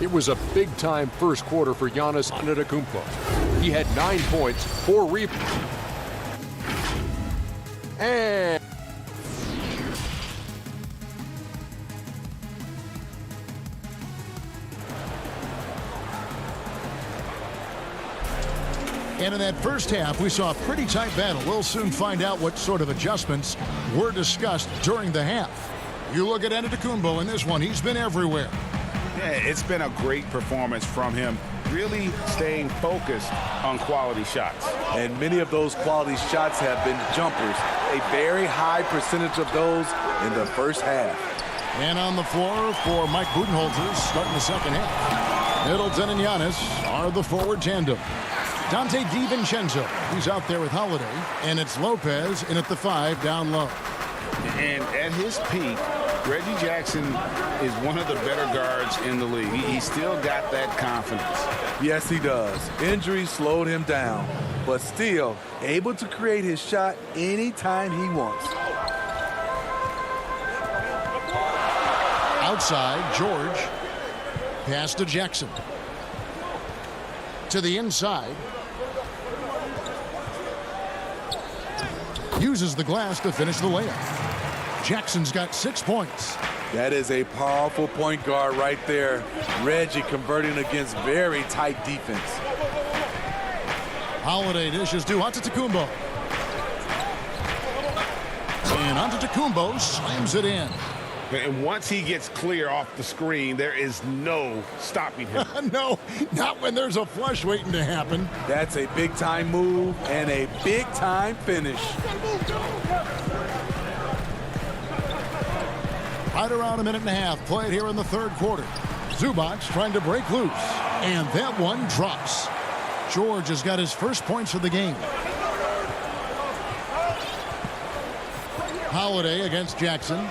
It was a big-time first quarter for Giannis Antetokounmpo. He had 9 points, 4 rebounds. And in that first half, we saw a pretty tight battle. We'll soon find out what sort of adjustments were discussed during the half. You look at Antetokounmpo in this one. He's been everywhere. Yeah, it's been a great performance from him, really staying focused on quality shots. And many of those quality shots have been jumpers. A very high percentage of those in the first half. And on the floor for Mike Budenholzer starting the second half. Middleton and Giannis are the forward tandem. Dante DiVincenzo, he's out there with Holiday. And it's Lopez in at the 5 down low. And at his peak, Reggie Jackson is one of the better guards in the league. He's still got that confidence. Yes, he does. Injury slowed him down, but still able to create his shot anytime he wants. Outside, George. Pass to Jackson. To the inside. Uses the glass to finish the layup. Jackson's got 6 points. That is a powerful point guard right there. Reggie converting against very tight defense. Holiday dishes to Antetokounmpo. And Antetokounmpo slams it in. And once he gets clear off the screen, there is no stopping him. No, not when there's a flush waiting to happen. That's a big-time move and a big-time finish. Right around a minute and a half played here in the third quarter. Zubac trying to break loose. And that one drops. George has got his first points of the game. Holiday against Jackson.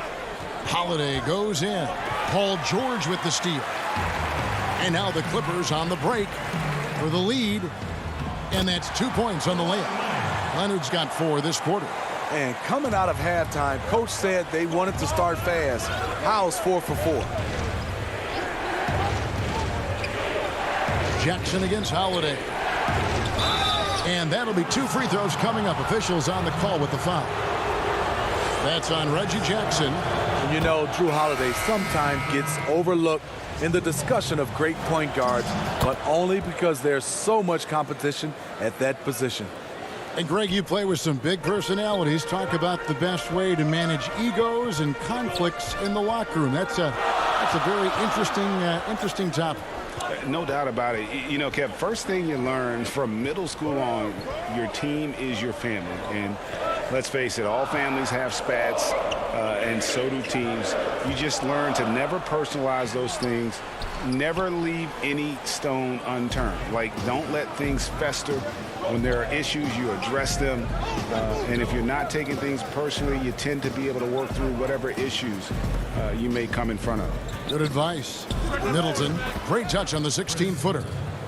Holiday goes in. Paul George with the steal. And now the Clippers on the break for the lead. And that's 2 points on the layup. Leonard's got 4 this quarter. And coming out of halftime, coach said they wanted to start fast. How's 4 for 4? Jackson against Holiday. And that'll be 2 free throws coming up. Officials on the call with the foul. That's on Reggie Jackson. And you know, Drew Holiday sometimes gets overlooked in the discussion of great point guards, but only because there's so much competition at that position. And Greg, you play with some big personalities. Talk about the best way to manage egos and conflicts in the locker room. That's a very interesting topic. No doubt about it. You know, Kev, first thing you learn from middle school on, your team is your family. And let's face it, all families have spats, and so do teams. You just learn to never personalize those things. Never leave any stone unturned. Like, don't let things fester. When there are issues, you address them. And if you're not taking things personally, you tend to be able to work through whatever issues you may come in front of. Good advice. Middleton, great touch on the 16-footer.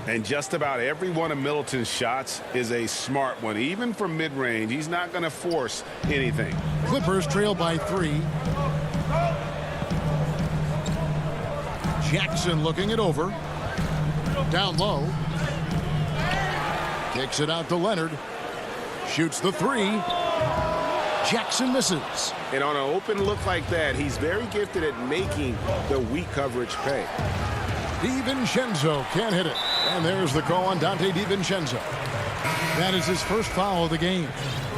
And just about every one of Middleton's shots is a smart one. Even from mid-range, he's not going to force anything. Clippers trail by 3. Jackson looking it over. Down low. Kicks it out to Leonard. Shoots the 3. Jackson misses. And on an open look like that, he's very gifted at making the weak coverage pay. DiVincenzo can't hit it. And there's the call on Dante DiVincenzo. That is his first foul of the game.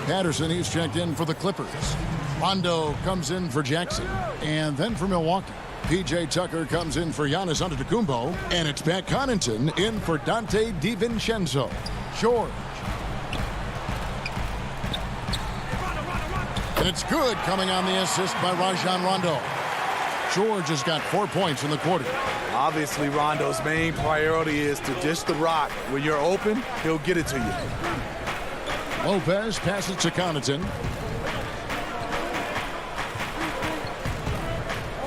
Patterson, he's checked in for the Clippers. Rondo comes in for Jackson. And then for Milwaukee, P.J. Tucker comes in for Giannis Antetokounmpo. And it's Pat Connaughton in for Dante DiVincenzo. George. And it's good coming on the assist by Rajon Rondo. George has got 4 points in the quarter. Obviously, Rondo's main priority is to dish the rock. When you're open, he'll get it to you. Lopez passes to Connaughton.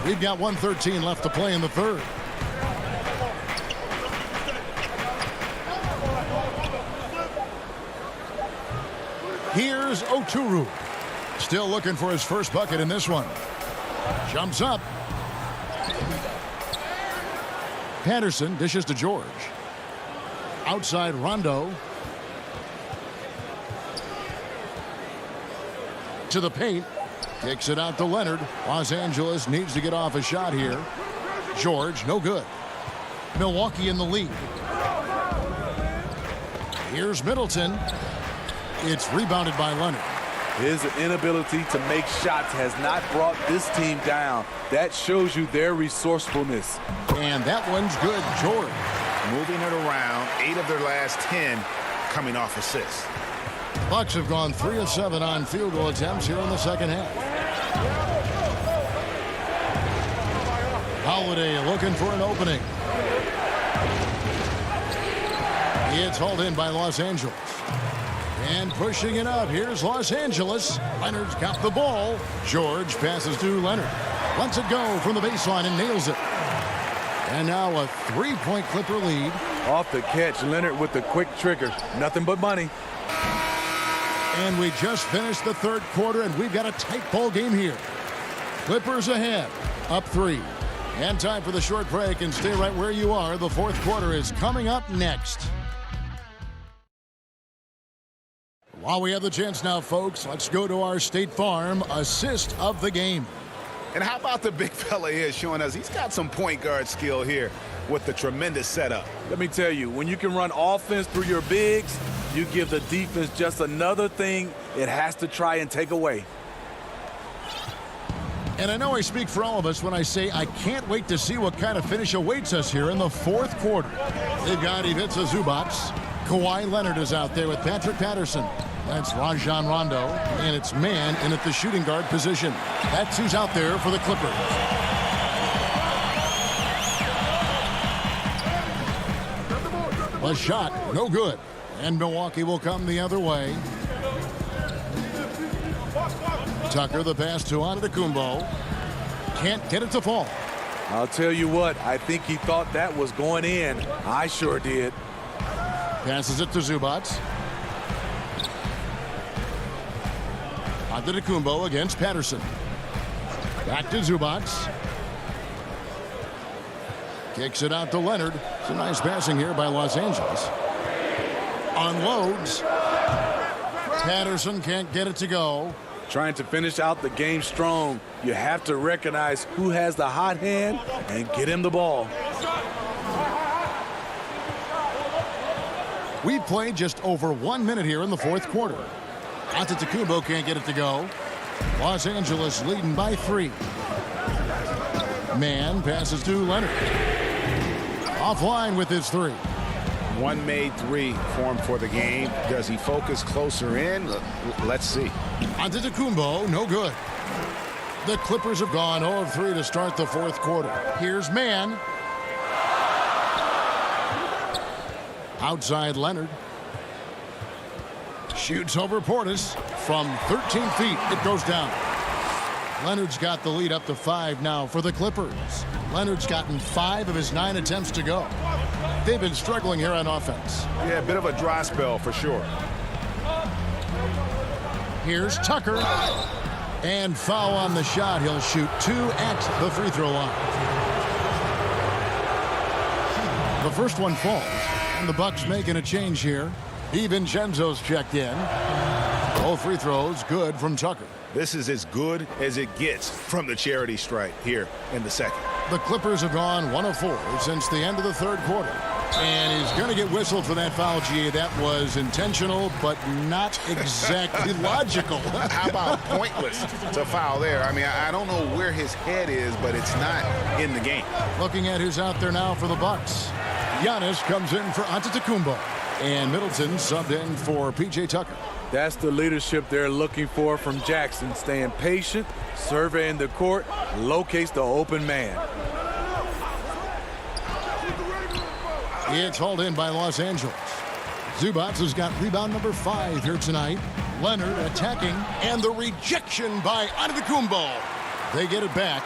We've got 1:13 left to play in the third. Here's Oturu. Still looking for his first bucket in this one. Jumps up. Patterson dishes to George. Outside Rondo. To the paint. Kicks it out to Leonard. Los Angeles needs to get off a shot here. George, no good. Milwaukee in the lead. Here's Middleton. It's rebounded by Leonard. His inability to make shots has not brought this team down. That shows you their resourcefulness. And that one's good. George. Moving it around, 8 of their last 10 coming off assists. Bucks have gone 3 of 7 on field goal attempts here in the second half. Holiday looking for an opening. It's hauled in by Los Angeles. And pushing it up. Here's Los Angeles. Leonard's got the ball. George passes to Leonard. Lets it go from the baseline and nails it. And now a 3-point Clipper lead. Off the catch, Leonard with the quick trigger. Nothing but money. And we just finished the third quarter, and we've got a tight ball game here. Clippers ahead, up 3. And time for the short break, and stay right where you are. The fourth quarter is coming up next. While we have the chance now, folks, let's go to our State Farm assist of the game. And how about the big fella here showing us he's got some point guard skill here with the tremendous setup. Let me tell you, when you can run offense through your bigs, you give the defense just another thing it has to try and take away. And I know I speak for all of us when I say I can't wait to see what kind of finish awaits us here in the fourth quarter. They've got Ivica Zubac. Kawhi Leonard is out there with Patrick Patterson. That's Rajon Rondo, and it's man in at the shooting guard position. That's who's out there for the Clippers. A shot, no good. And Milwaukee will come the other way. Tucker, the pass to Antetokounmpo. Can't get it to fall. I'll tell you what, I think he thought that was going in. I sure did. Passes it to Zubac. Antetokounmpo against Patterson. Back to Zubac. Kicks it out to Leonard. Some nice passing here by Los Angeles. Unloads. Patterson can't get it to go. Trying to finish out the game strong, you have to recognize who has the hot hand and get him the ball. We've played just over 1 minute here in the fourth quarter. Antetokounmpo can't get it to go. Los Angeles leading by 3. Man passes to Leonard. Offline with his 3. One made 3 for him for the game. Does he focus closer in? Let's see. Antetokounmpo, no good. The Clippers have gone 0 of 3 to start the fourth quarter. Here's Man. Outside Leonard. Shoots over Portis from 13 feet. It goes down. Leonard's got the lead up to 5 now for the Clippers. Leonard's gotten 5 of his 9 attempts to go. They've been struggling here on offense. Yeah, a bit of a dry spell for sure. Here's Tucker. And foul on the shot. He'll shoot 2 at the free throw line. The first one falls. And the Bucks making a change here. DiVincenzo's checked in. Both free throws good from Tucker. This is as good as it gets from the charity stripe here in the second. The Clippers have gone 1 of 4 since the end of the third quarter. And he's going to get whistled for that foul, GA. That was intentional, but not exactly logical. How about pointless to foul there? I mean, I don't know where his head is, but it's not in the game. Looking at who's out there now for the Bucks. Giannis comes in for Antetokounmpo. And Middleton subbed in for P.J. Tucker. That's the leadership they're looking for from Jackson. Staying patient, surveying the court, locates the open man. It's hauled in by Los Angeles. Zubac has got rebound number 5 here tonight. Leonard attacking, and the rejection by Antetokounmpo. They get it back.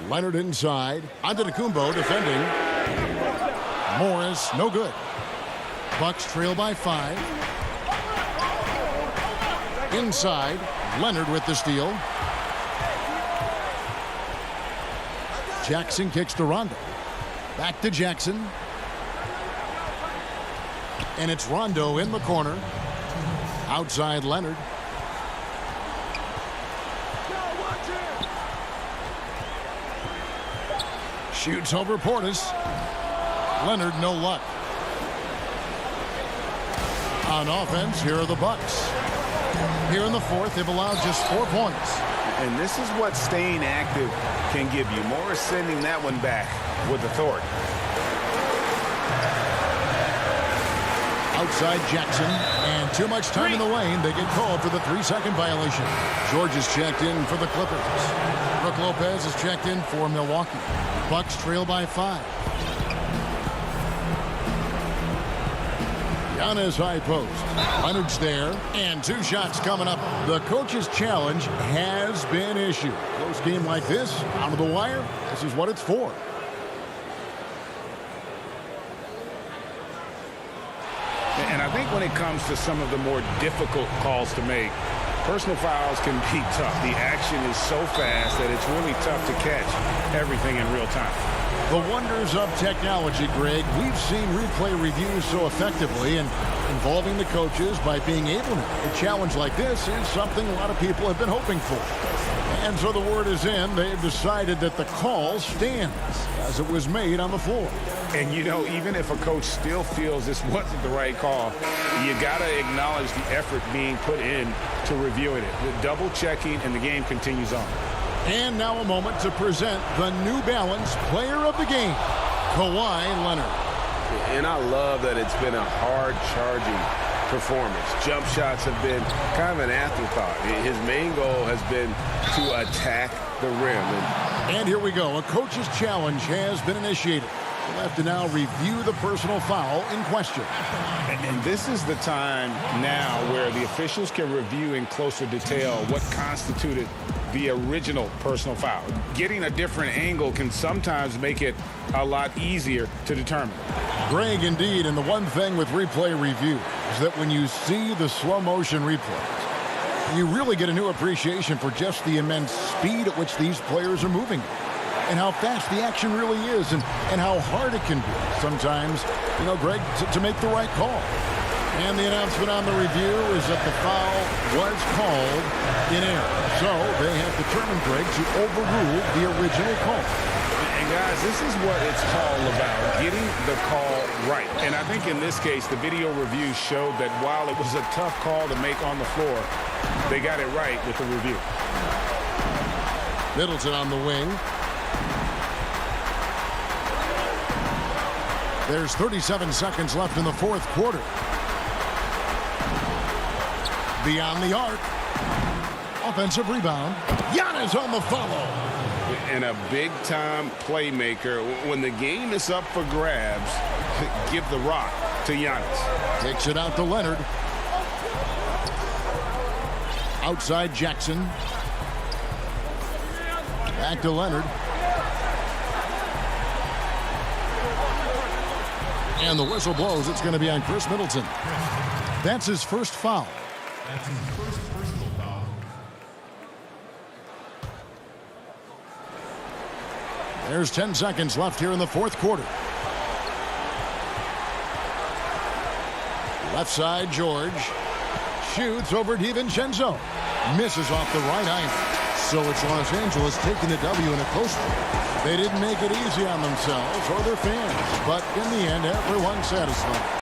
Leonard inside. Antetokounmpo defending. Morris, no good. Bucks trail by 5. Inside, Leonard with the steal. Jackson kicks to Rondo. Back to Jackson. And it's Rondo in the corner. Outside Leonard. Shoots over Portis. Leonard, no luck. On offense, here are the Bucks. Here in the fourth, they've allowed just 4 points. And this is what staying active can give you. Morris sending that one back with authority. Outside Jackson, and too much time in the lane. They get called for the 3-second violation. George is checked in for the Clippers. Brook Lopez is checked in for Milwaukee. Bucks trail by 5. Giannis high post. Leonard's there, and 2 shots coming up. The coach's challenge has been issued. Close game like this, out of the wire, this is what it's for. And I think when it comes to some of the more difficult calls to make, personal fouls can be tough. The action is so fast that it's really tough to catch everything in real time. The wonders of technology, Greg. We've seen replay reviews so effectively, and involving the coaches by being able to. A challenge like this is something a lot of people have been hoping for. And so the word is in. They've decided that the call stands as it was made on the floor. And, you know, even if a coach still feels this wasn't the right call, you got to acknowledge the effort being put in to reviewing it. The double checking, and the game continues on. And now a moment to present the New Balance Player of the Game, Kawhi Leonard. And I love that it's been a hard-charging performance. Jump shots have been kind of an afterthought. His main goal has been to attack the rim. And here we go. A coach's challenge has been initiated. We'll have to now review the personal foul in question. And this is the time now where the officials can review in closer detail what constituted the original personal foul. Getting a different angle can sometimes make it a lot easier to determine. Greg, indeed, and the one thing with replay review is that when you see the slow motion replays, you really get a new appreciation for just the immense speed at which these players are moving, and how fast the action really is, and how hard it can be sometimes, you know, Greg, to make the right call. And the announcement on the review is that the foul was called in error. So they have determined, Greg, to overrule the original call. And guys, this is what it's all about, getting the call right. And I think in this case, the video review showed that while it was a tough call to make on the floor, they got it right with the review. Middleton on the wing. There's 37 seconds left in the fourth quarter. Beyond the arc. Offensive rebound. Giannis on the follow. And a big-time playmaker. When the game is up for grabs, give the rock to Giannis. Takes it out to Leonard. Outside Jackson. Back to Leonard. And the whistle blows. It's going to be on Chris Middleton. That's his first foul. That's his first personal foul. There's 10 seconds left here in the fourth quarter. Left side, George. Shoots over DiVincenzo. Misses off the right iron. So it's Los Angeles taking the W in a close one. They didn't make it easy on themselves or their fans, but in the end, everyone's satisfied.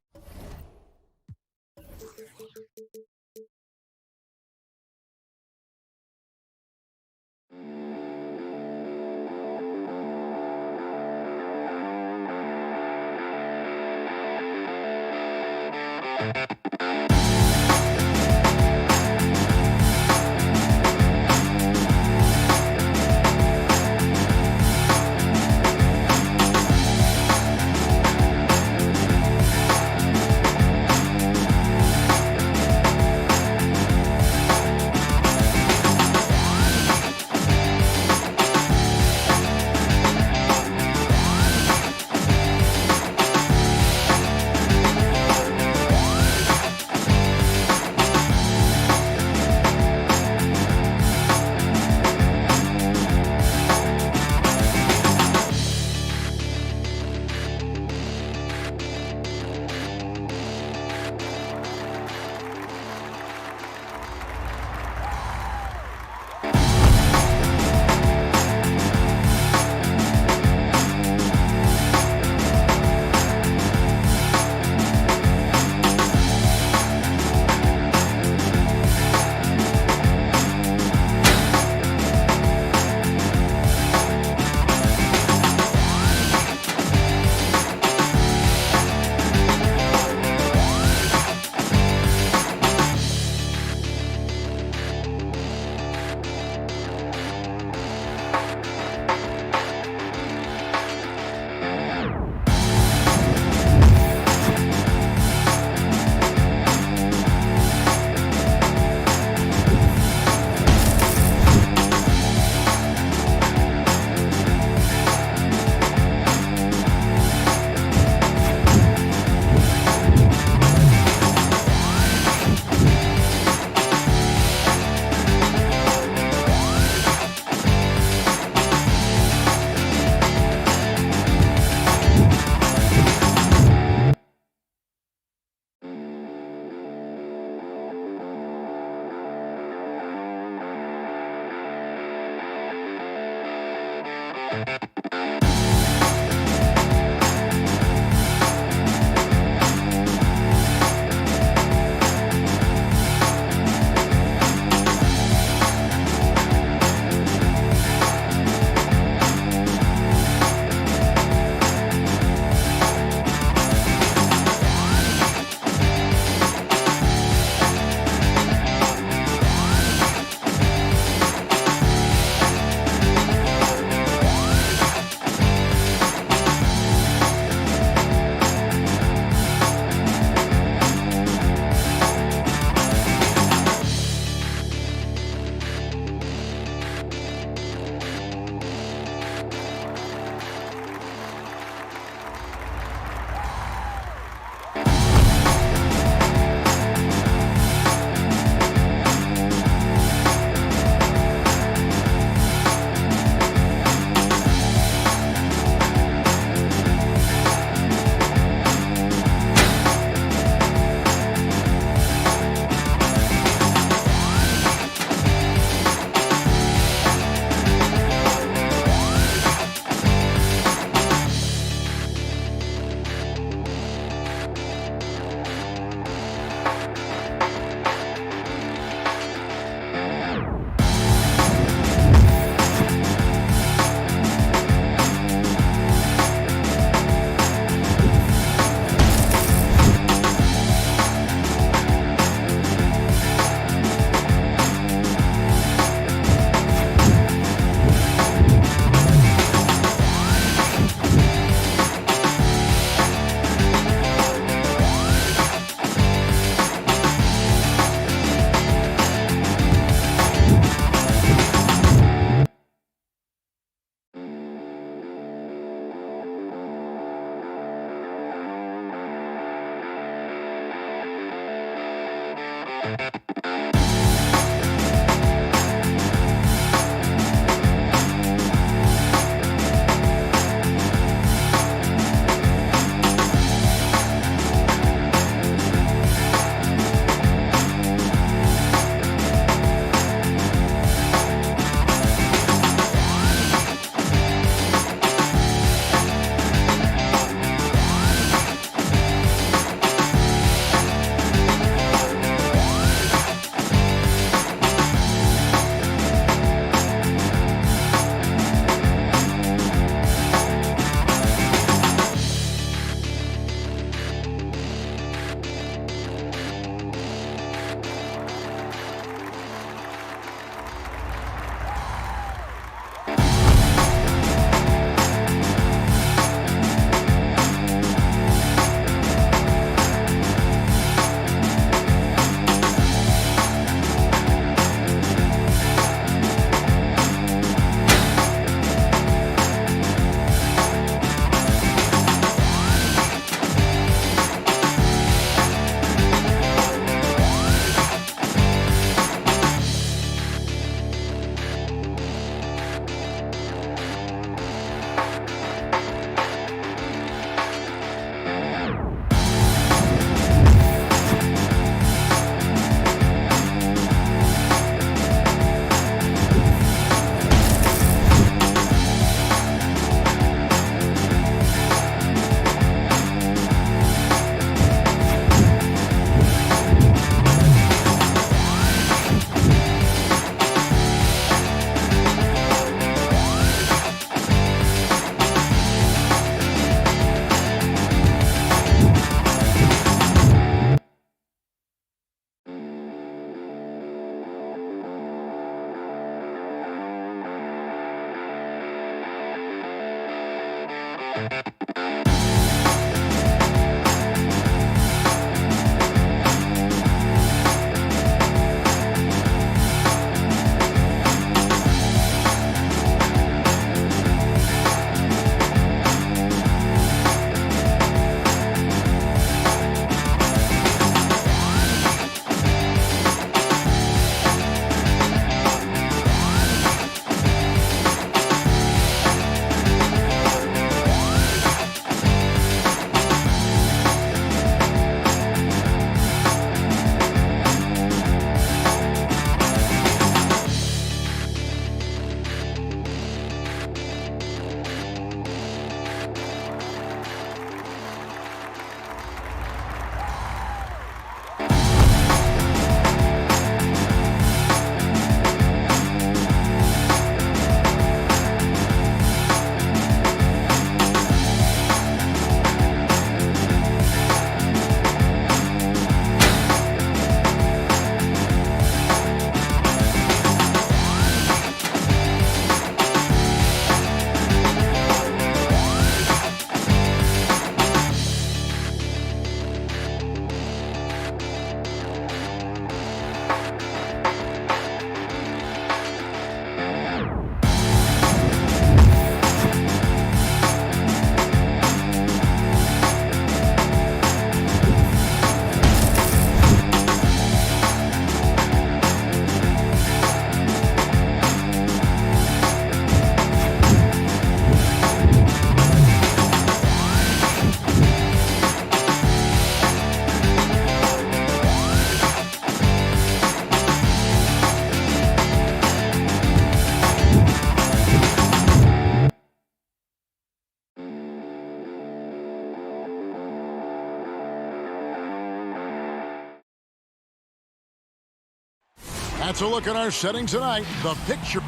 That's a look at our setting tonight. The picture.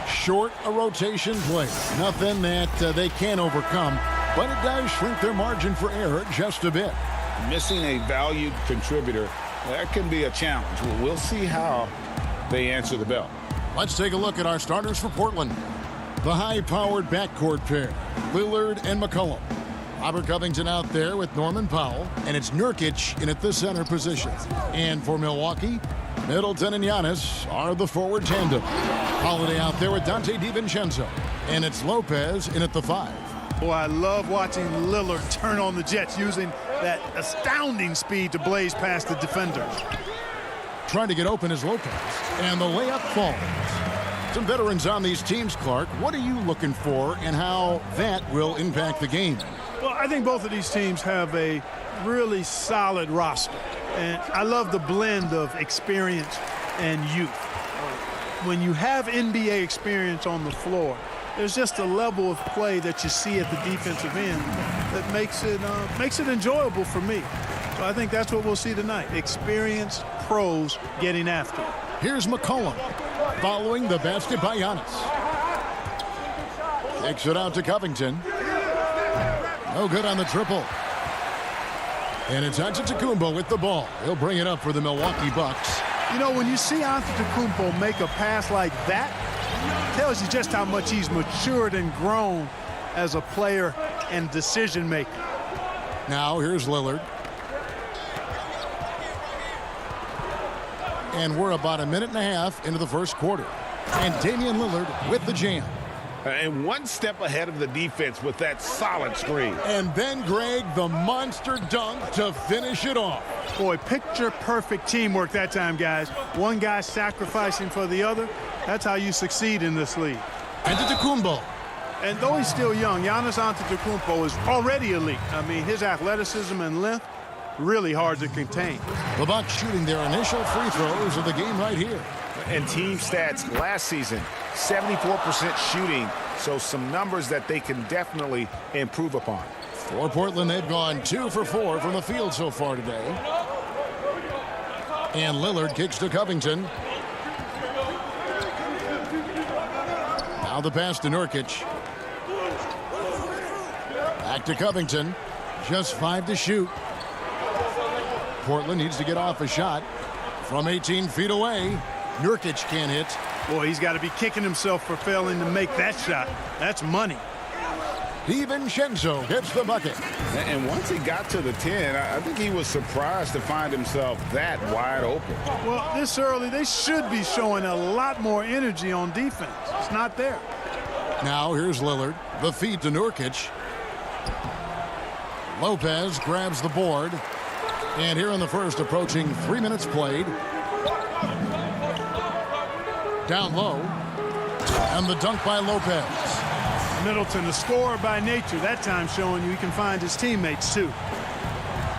Short a rotation play. Nothing that they can't overcome, but it does shrink their margin for error just a bit. Missing a valued contributor, that can be a challenge. We'll see how they answer the bell. Let's take a look at our starters for Portland. The high-powered backcourt pair, Lillard and McCollum. Robert Covington out there with Norman Powell, and it's Nurkic in at the center position. And for Milwaukee, Middleton and Giannis are the forward tandem. Holiday out there with Dante DiVincenzo, and it's Lopez in at the 5. Boy, I love watching Lillard turn on the Jets using that astounding speed to blaze past the defenders. Trying to get open is Lopez, and the layup falls. Some veterans on these teams, Clark. What are you looking for and how that will impact the game? Well, I think both of these teams have a really solid roster. And I love the blend of experience and youth. When you have NBA experience on the floor, there's just a level of play that you see at the defensive end that makes it enjoyable for me. So I think that's what we'll see tonight. Experienced pros getting after it. Here's McCollum following the basket by Giannis. Takes it out to Covington. No good on the triple. And it's Antetokounmpo with the ball. He'll bring it up for the Milwaukee Bucks. You know, when you see Antetokounmpo make a pass like that, it tells you just how much he's matured and grown as a player and decision maker. Now here's Lillard. And we're about a minute and a half into the first quarter. And Damian Lillard with the jam. And one step ahead of the defense with that solid screen. And then, Greg, the monster dunk to finish it off. Boy, picture-perfect teamwork that time, guys. One guy sacrificing for the other. That's how you succeed in this league. Antetokounmpo. And though he's still young, Giannis Antetokounmpo is already elite. I mean, his athleticism and length, really hard to contain. The Bucks shooting their initial free throws of the game right here. And team stats last season, 74% shooting, so some numbers that they can definitely improve upon. For Portland, they've gone 2 for 4 from the field so far today. And Lillard kicks to Covington. Now the pass to Nurkic. Back to Covington. Just 5 to shoot. Portland needs to get off a shot from 18 feet away. Nurkic can't hit. Boy, he's got to be kicking himself for failing to make that shot. That's money. DiVincenzo gets the bucket. And once he got to the 10, I think he was surprised to find himself that wide open. Well, this early, they should be showing a lot more energy on defense. It's not there. Now here's Lillard. The feed to Nurkic. Lopez grabs the board. And here in the first, approaching 3 minutes played. Down low. And the dunk by Lopez. Middleton, a scorer by nature, that time showing you he can find his teammates too.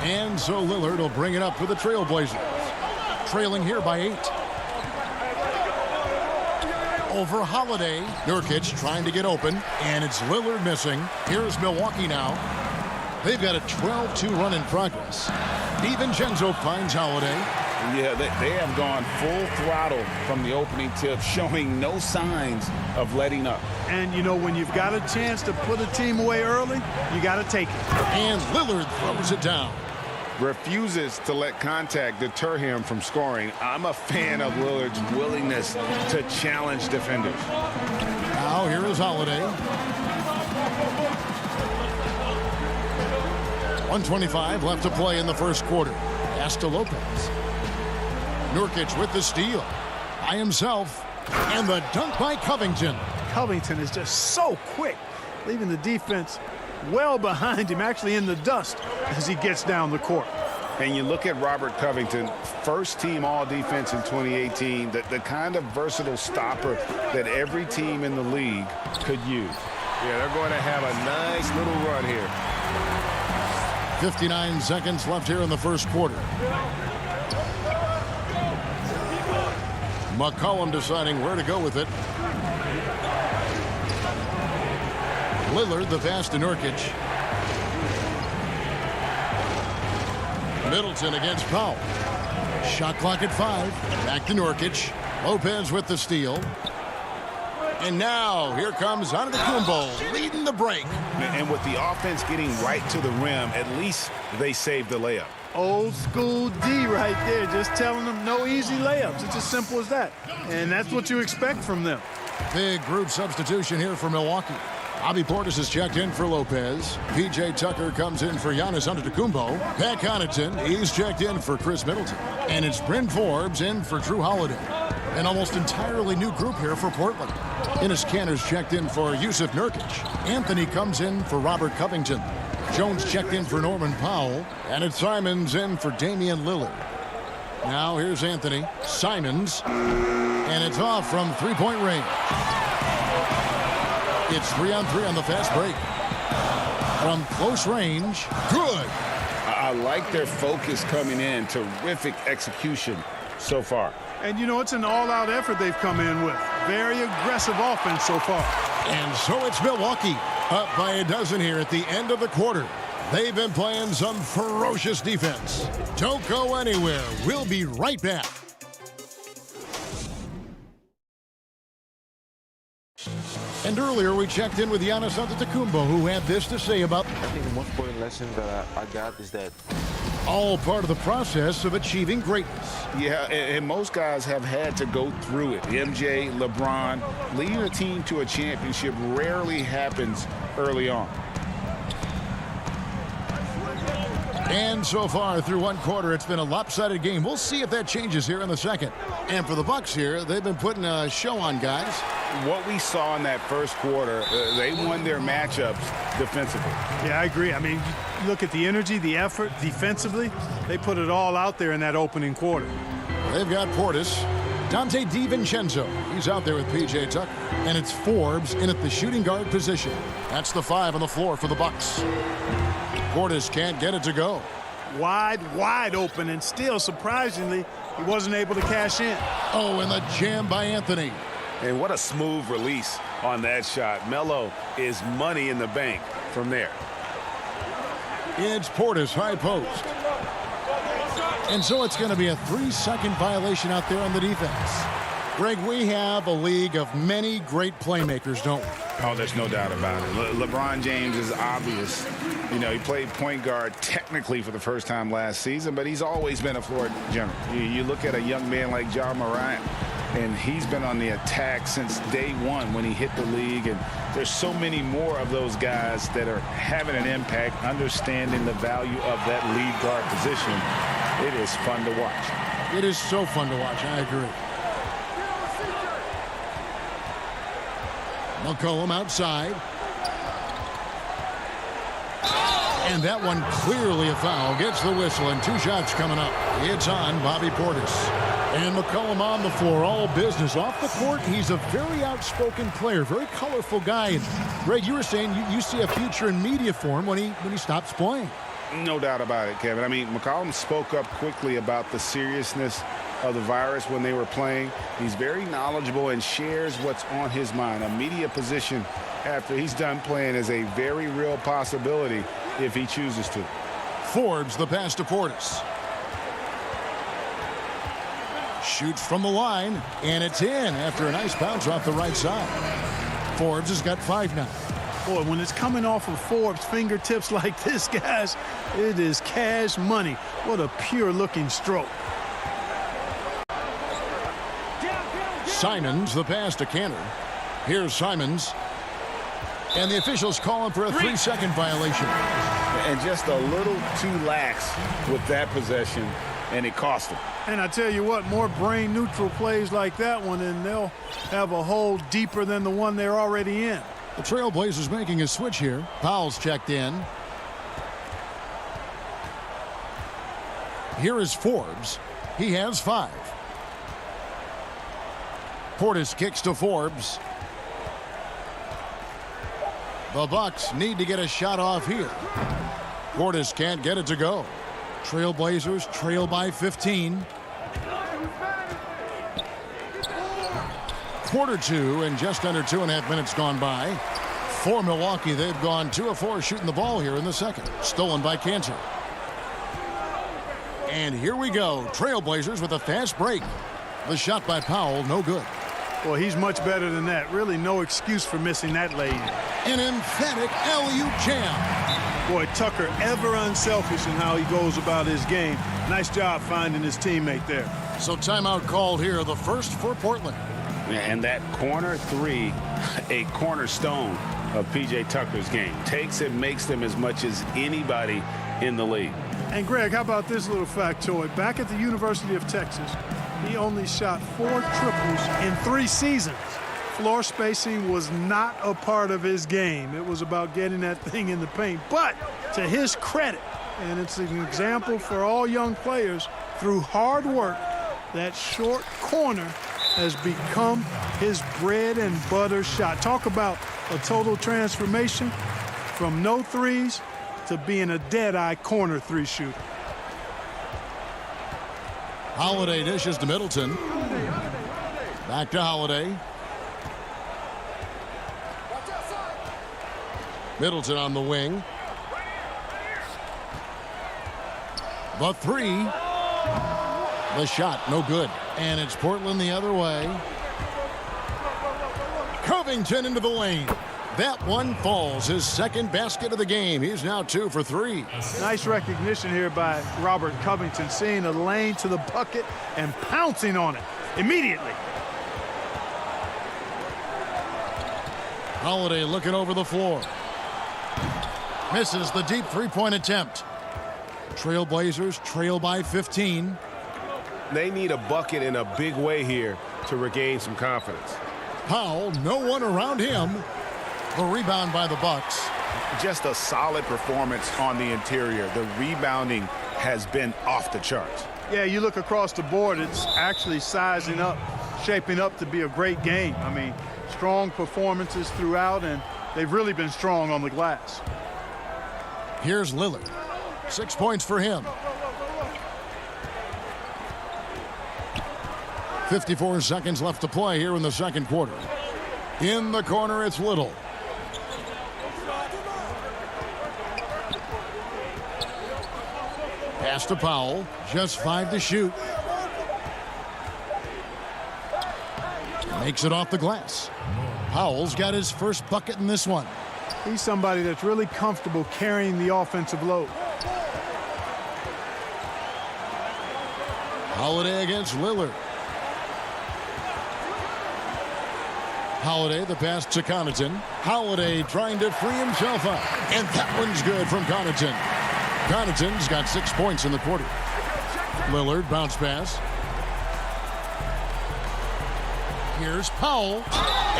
And so Lillard will bring it up for the Trailblazers. Trailing here by 8. Over Holiday. Nurkic trying to get open. And it's Lillard missing. Here's Milwaukee now. They've got a 12-2 run in progress. DiVincenzo finds Holiday. Yeah, they have gone full throttle from the opening tip, showing no signs of letting up. And, you know, when you've got a chance to put a team away early, you got to take it. And Lillard throws it down. Refuses to let contact deter him from scoring. I'm a fan of Lillard's willingness to challenge defenders. Now here is Holiday. 1:25 left to play in the first quarter. Pass to Lopez. Nurkic with the steal by himself. And the dunk by Covington. Covington is just so quick, leaving the defense well behind him, actually in the dust as he gets down the court. And you look at Robert Covington, first team all defense in 2018, the kind of versatile stopper that every team in the league could use. Yeah, they're going to have a nice little run here. 59 seconds left here in the first quarter. McCollum deciding where to go with it. Lillard, the pass to Nurkic. Middleton against Powell. Shot clock at 5. Back to Nurkic. Lopez with the steal. And now here comes Antetokounmpo leading the break. And with the offense getting right to the rim, at least they saved the layup. Old school D right there, just telling them no easy layups. It's as simple as that. And that's what you expect from them. Big group substitution here for Milwaukee. Bobby Portis is checked in for Lopez. P.J. Tucker comes in for Giannis Antetokounmpo. Pat Connaughton, he's checked in for Chris Middleton. And it's Bryn Forbes in for Drew Holiday. An almost entirely new group here for Portland. Enes Kanter's checked in for Yusuf Nurkic. Anthony comes in for Robert Covington. Jones checked in for Norman Powell. And it's Simons in for Damian Lillard. Now here's Anthony. Simons. And it's off from three-point range. It's 3-on-3 on the fast break. From close range, good. I like their focus coming in. Terrific execution so far. And, you know, it's an all-out effort they've come in with. Very aggressive offense so far. And so it's Milwaukee up by a dozen here at the end of the quarter. They've been playing some ferocious defense. Don't go anywhere. We'll be right back. And earlier we checked in with Giannis Antetokounmpo, who had this to say about... I think the most important lesson that I got is that all part of the process of achieving greatness. Yeah, and most guys have had to go through it. MJ, LeBron, leading a team to a championship rarely happens early on. And so far through one quarter, it's been a lopsided game. We'll see if that changes here in the second. And for the Bucks here, they've been putting a show on, guys. What we saw in that first quarter, they won their matchups defensively. Yeah, I agree. I mean, you look at the energy, the effort defensively. They put it all out there in that opening quarter. They've got Portis. Dante DiVincenzo, he's out there with P.J. Tucker. And it's Forbes in at the shooting guard position. That's the 5 on the floor for the Bucks. Portis can't get it to go. Wide open, and still, surprisingly, he wasn't able to cash in. Oh, and the jam by Anthony. And what a smooth release on that shot. Melo is money in the bank from there. It's Portis, high post. And so it's going to be a 3-second violation out there on the defense. Greg, we have a league of many great playmakers, don't we? Oh, there's no doubt about it. LeBron James is obvious. You know, he played point guard technically for the first time last season, but he's always been a floor general. You look at a young man like Ja Morant, and he's been on the attack since day one when he hit the league. And there's so many more of those guys that are having an impact, understanding the value of that lead guard position. It is fun to watch. It is so fun to watch. I agree. McCollum outside. And that one clearly a foul. Gets the whistle, and 2 shots coming up. It's on Bobby Portis. And McCollum on the floor, all business. Off the court, he's a very outspoken player, very colorful guy. And Greg, you were saying you see a future in media for him when he stops playing. No doubt about it, Kevin. I mean, McCollum spoke up quickly about the seriousness of the virus when they were playing. He's very knowledgeable and shares what's on his mind. A media position after he's done playing is a very real possibility if he chooses to. Forbes the pass to Portis. Shoots from the line, and it's in after a nice bounce off the right side. Forbes has got 5 now. Boy, when it's coming off of Forbes' fingertips like this, guys, it is cash money. What a pure-looking stroke. Simons the pass to Kanter. Here's Simons. And the officials calling for a 3-second violation. And just a little too lax with that possession, and it cost them. And I tell you what, more brain-neutral plays like that one, and they'll have a hole deeper than the one they're already in. The Trailblazers making a switch here. Powell's checked in. Here is Forbes. He has 5. Portis kicks to Forbes. The Bucks need to get a shot off here. Portis can't get it to go. Trailblazers trail by 15. Quarter 2 and just under 2.5 minutes gone by. For Milwaukee, they've gone 2 of 4 shooting the ball here in the second. Stolen by Kanter. And here we go. Trailblazers with a fast break. The shot by Powell, no good. Well, he's much better than that. Really no excuse for missing that lane. An emphatic alley-oop jam. Boy, Tucker ever unselfish in how he goes about his game. Nice job finding his teammate there. So timeout called here, the first for Portland. And that corner three, a cornerstone of P.J. Tucker's game. Takes and makes them as much as anybody in the league. And Greg, how about this little factoid? Back at the University of Texas, he only shot 4 triples in 3 seasons. Floor spacing was not a part of his game. It was about getting that thing in the paint. But to his credit, and it's an example for all young players, through hard work, that short corner has become his bread and butter shot. Talk about a total transformation from no threes to being a dead-eye corner 3 shooter. Holiday dishes to Middleton. Back to Holiday. Middleton on the wing. The three. The shot, no good. And it's Portland the other way. Covington into the lane. That one falls. His second basket of the game. He's now 2 for 3. Nice recognition here by Robert Covington, seeing a lane to the bucket and pouncing on it immediately. Holiday looking over the floor. Misses the deep three-point attempt. Trailblazers trail by 15. They need a bucket in a big way here to regain some confidence. Powell, no one around him. The rebound by the Bucks. Just a solid performance on the interior. The rebounding has been off the charts. Yeah, you look across the board, it's actually sizing up, shaping up to be a great game. I mean, strong performances throughout, and they've really been strong on the glass. Here's Lillard. 6 points for him. 54 seconds left to play here in the second quarter. In the corner, it's Little. Pass to Powell. Just 5 to shoot. Makes it off the glass. Powell's got his first bucket in this one. He's somebody that's really comfortable carrying the offensive load. Holiday against Lillard. Holiday, the pass to Connaughton. Holiday trying to free himself up. And that one's good from Connaughton. Connaughton's got 6 points in the quarter. Lillard, bounce pass. Here's Powell.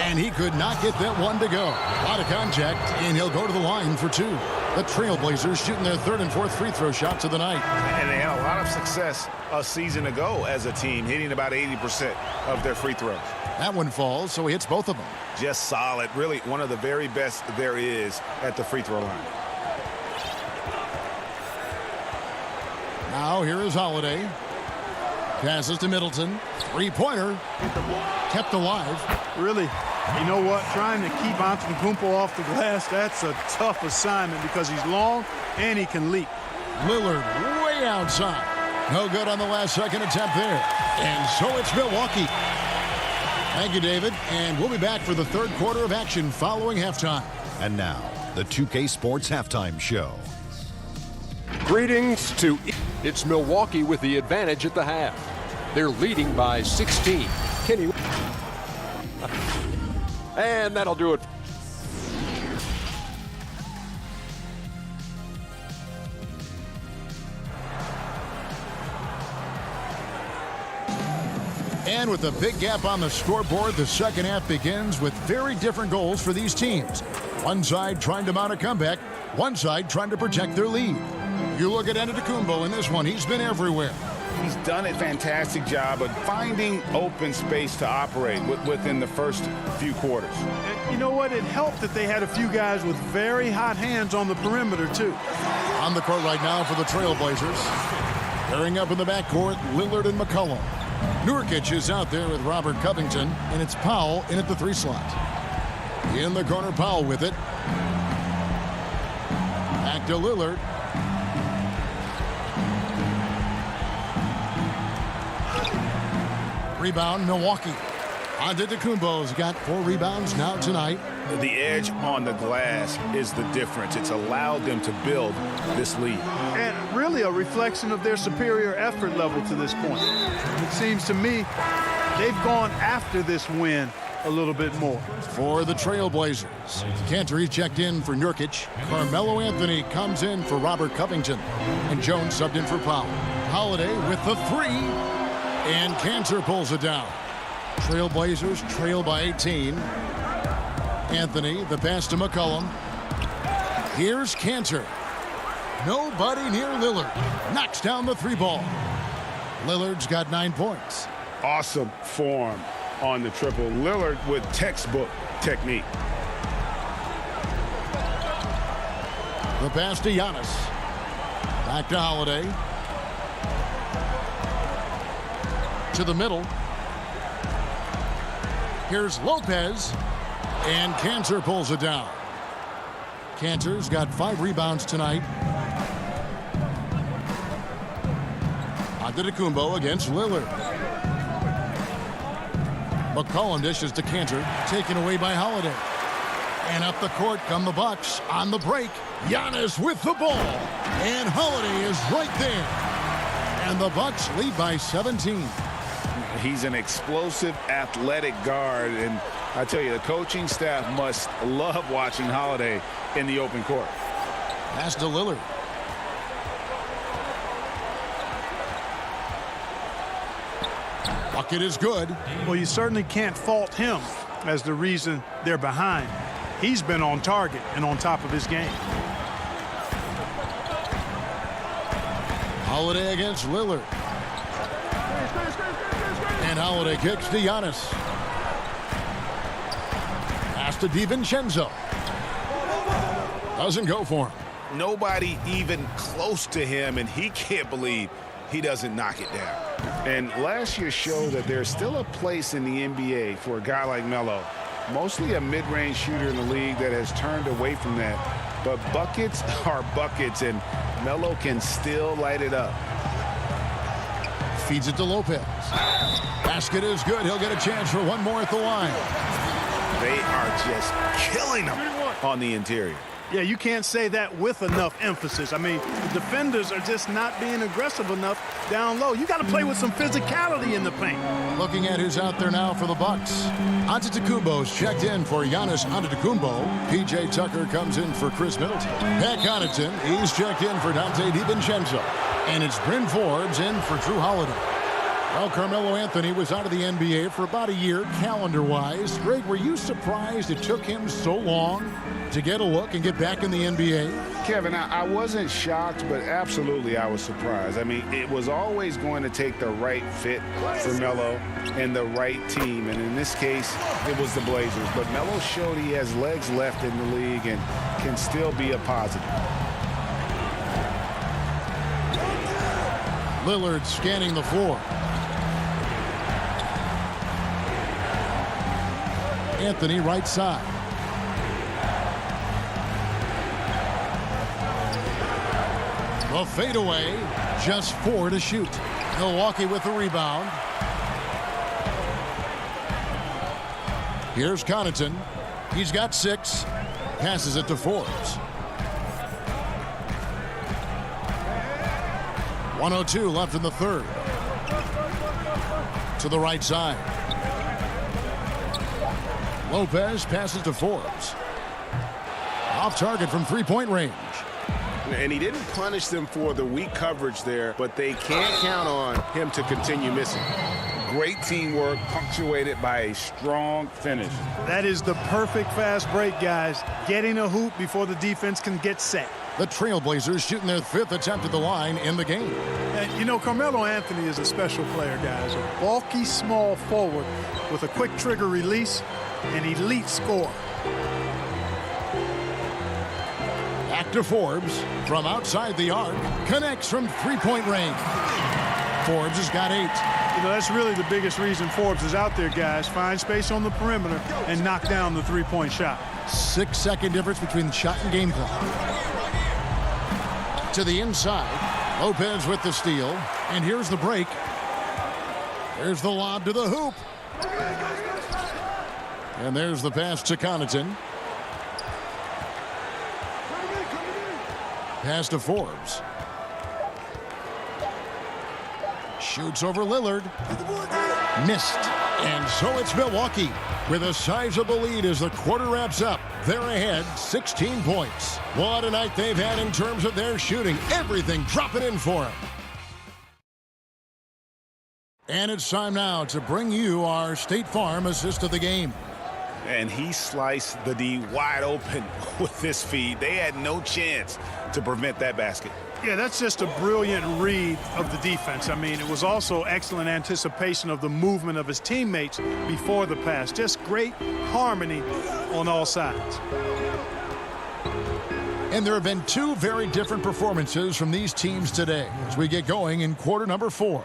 And he could not get that one to go. A lot of contact, and he'll go to the line for 2. The Trailblazers shooting their 3rd and 4th free throw shots of the night. And they had a lot of success a season ago as a team, hitting about 80% of their free throws. That one falls, so he hits both of them. Just solid. Really one of the very best there is at the free throw line. Now here is Holiday. Passes to Middleton. Three-pointer. Kept alive. Really, you know what? Trying to keep Antetokounmpo off the glass, that's a tough assignment because he's long and he can leap. Lillard way outside. No good on the last second attempt there. And so it's Milwaukee. Thank you, David. And we'll be back for the third quarter of action following halftime. And now, the 2K Sports Halftime Show. Greetings to... It's Milwaukee with the advantage at the half. They're leading by 16. Kenny... And that'll do it. And with a big gap on the scoreboard, the second half begins with very different goals for these teams. One side trying to mount a comeback, one side trying to protect their lead. You look at Antetokounmpo in this one, he's been everywhere. He's done a fantastic job of finding open space to operate within the first few quarters. And you know what? It helped that they had a few guys with very hot hands on the perimeter, too. On the court right now for the Trailblazers. Pairing up in the backcourt, Lillard and McCollum. Nurkic is out there with Robert Covington, and it's Powell in at the 3 slot. In the corner, Powell with it. Back to Lillard. Rebound, Milwaukee. Antetokounmpo's got 4 rebounds now tonight. The edge on the glass is the difference. It's allowed them to build this lead. And really a reflection of their superior effort level to this point. It seems to me they've gone after this win a little bit more. For the Trailblazers, Cantor checked in for Nurkic. Carmelo Anthony comes in for Robert Covington. And Jones subbed in for Powell. Holiday with the 3. And Cantor pulls it down. Trailblazers trail by 18. Anthony, the pass to McCollum. Here's Cantor. Nobody near Lillard. Knocks down the 3 ball. Lillard's got 9 points. Awesome form on the triple. Lillard with textbook technique. The pass to Giannis. Back to Holiday. To the middle. Here's Lopez, and Cantor pulls it down. Cantor's got 5 rebounds tonight. Antetokounmpo against Lillard. McCollum dishes to Cantor, taken away by Holiday. And up the court come the Bucks on the break. Giannis with the ball, and Holiday is right there. And the Bucks lead by 17. He's an explosive, athletic guard, and I tell you, the coaching staff must love watching Holiday in the open court. Pass to Lillard. Bucket is good. Well, you certainly can't fault him as the reason they're behind. He's been on target and on top of his game. Holiday against Lillard. And Holiday kicks to Giannis. Pass to DiVincenzo. Doesn't go for him. Nobody even close to him, and he can't believe he doesn't knock it down. And last year showed that there's still a place in the NBA for a guy like Melo. Mostly a mid-range shooter in the league that has turned away from that. But buckets are buckets, and Melo can still light it up. Feeds it to Lopez. Basket is good. He'll get a chance for one more at the line. They are just killing them on the interior. Yeah, you can't say that with enough emphasis. I mean, the defenders are just not being aggressive enough down low. You got to play with some physicality in the paint. Looking at who's out there now for the Bucks. Antetokounmpo's checked in for Giannis Antetokounmpo. P.J. Tucker comes in for Chris Middleton. Pat Connaughton, he's checked in for Dante DiVincenzo. And it's Bryn Forbes in for Drew Holiday. Well, Carmelo Anthony was out of the NBA for about a year, calendar-wise. Greg, were you surprised it took him so long to get a look and get back in the NBA? Kevin, I wasn't shocked, but absolutely I was surprised. I mean, it was always going to take the right fit for Melo and the right team. And in this case, it was the Blazers. But Melo showed he has legs left in the league and can still be a positive. Lillard scanning the floor. Anthony right side. The fadeaway, just 4 to shoot. Milwaukee with the rebound. Here's Connaughton. He's got 6. Passes it to Forbes. 1:02 left in the third. To the right side. Lopez passes to Forbes. Off target from three-point range. And he didn't punish them for the weak coverage there, but they can't count on him to continue missing. Great teamwork punctuated by a strong finish. That is the perfect fast break, guys. Getting a hoop before the defense can get set. The Trailblazers shooting their 5th attempt at the line in the game. And, you know, Carmelo Anthony is a special player, guys. A bulky, small forward with a quick trigger release, an elite scorer. Back to Forbes from outside the arc. Connects from three-point range. Forbes has got 8. You know, that's really the biggest reason Forbes is out there, guys. Find space on the perimeter and knock down the three-point shot. 6-second difference between the shot and game clock. To the inside. Lopez with the steal. And here's the break. There's the lob to the hoop. And there's the pass to Connaughton. Pass to Forbes. Shoots over Lillard. Missed. And so it's Milwaukee with a sizable lead as the quarter wraps up. They're ahead 16 points. What a night they've had in terms of their shooting. Everything dropping in for them. And it's time now to bring you our State Farm assist of the game. And he sliced the D wide open with this feed. They had no chance to prevent that basket. Yeah, that's just a brilliant read of the defense. I mean, it was also excellent anticipation of the movement of his teammates before the pass. Just great harmony on all sides. And there have been two very different performances from these teams today as we get going in quarter number 4.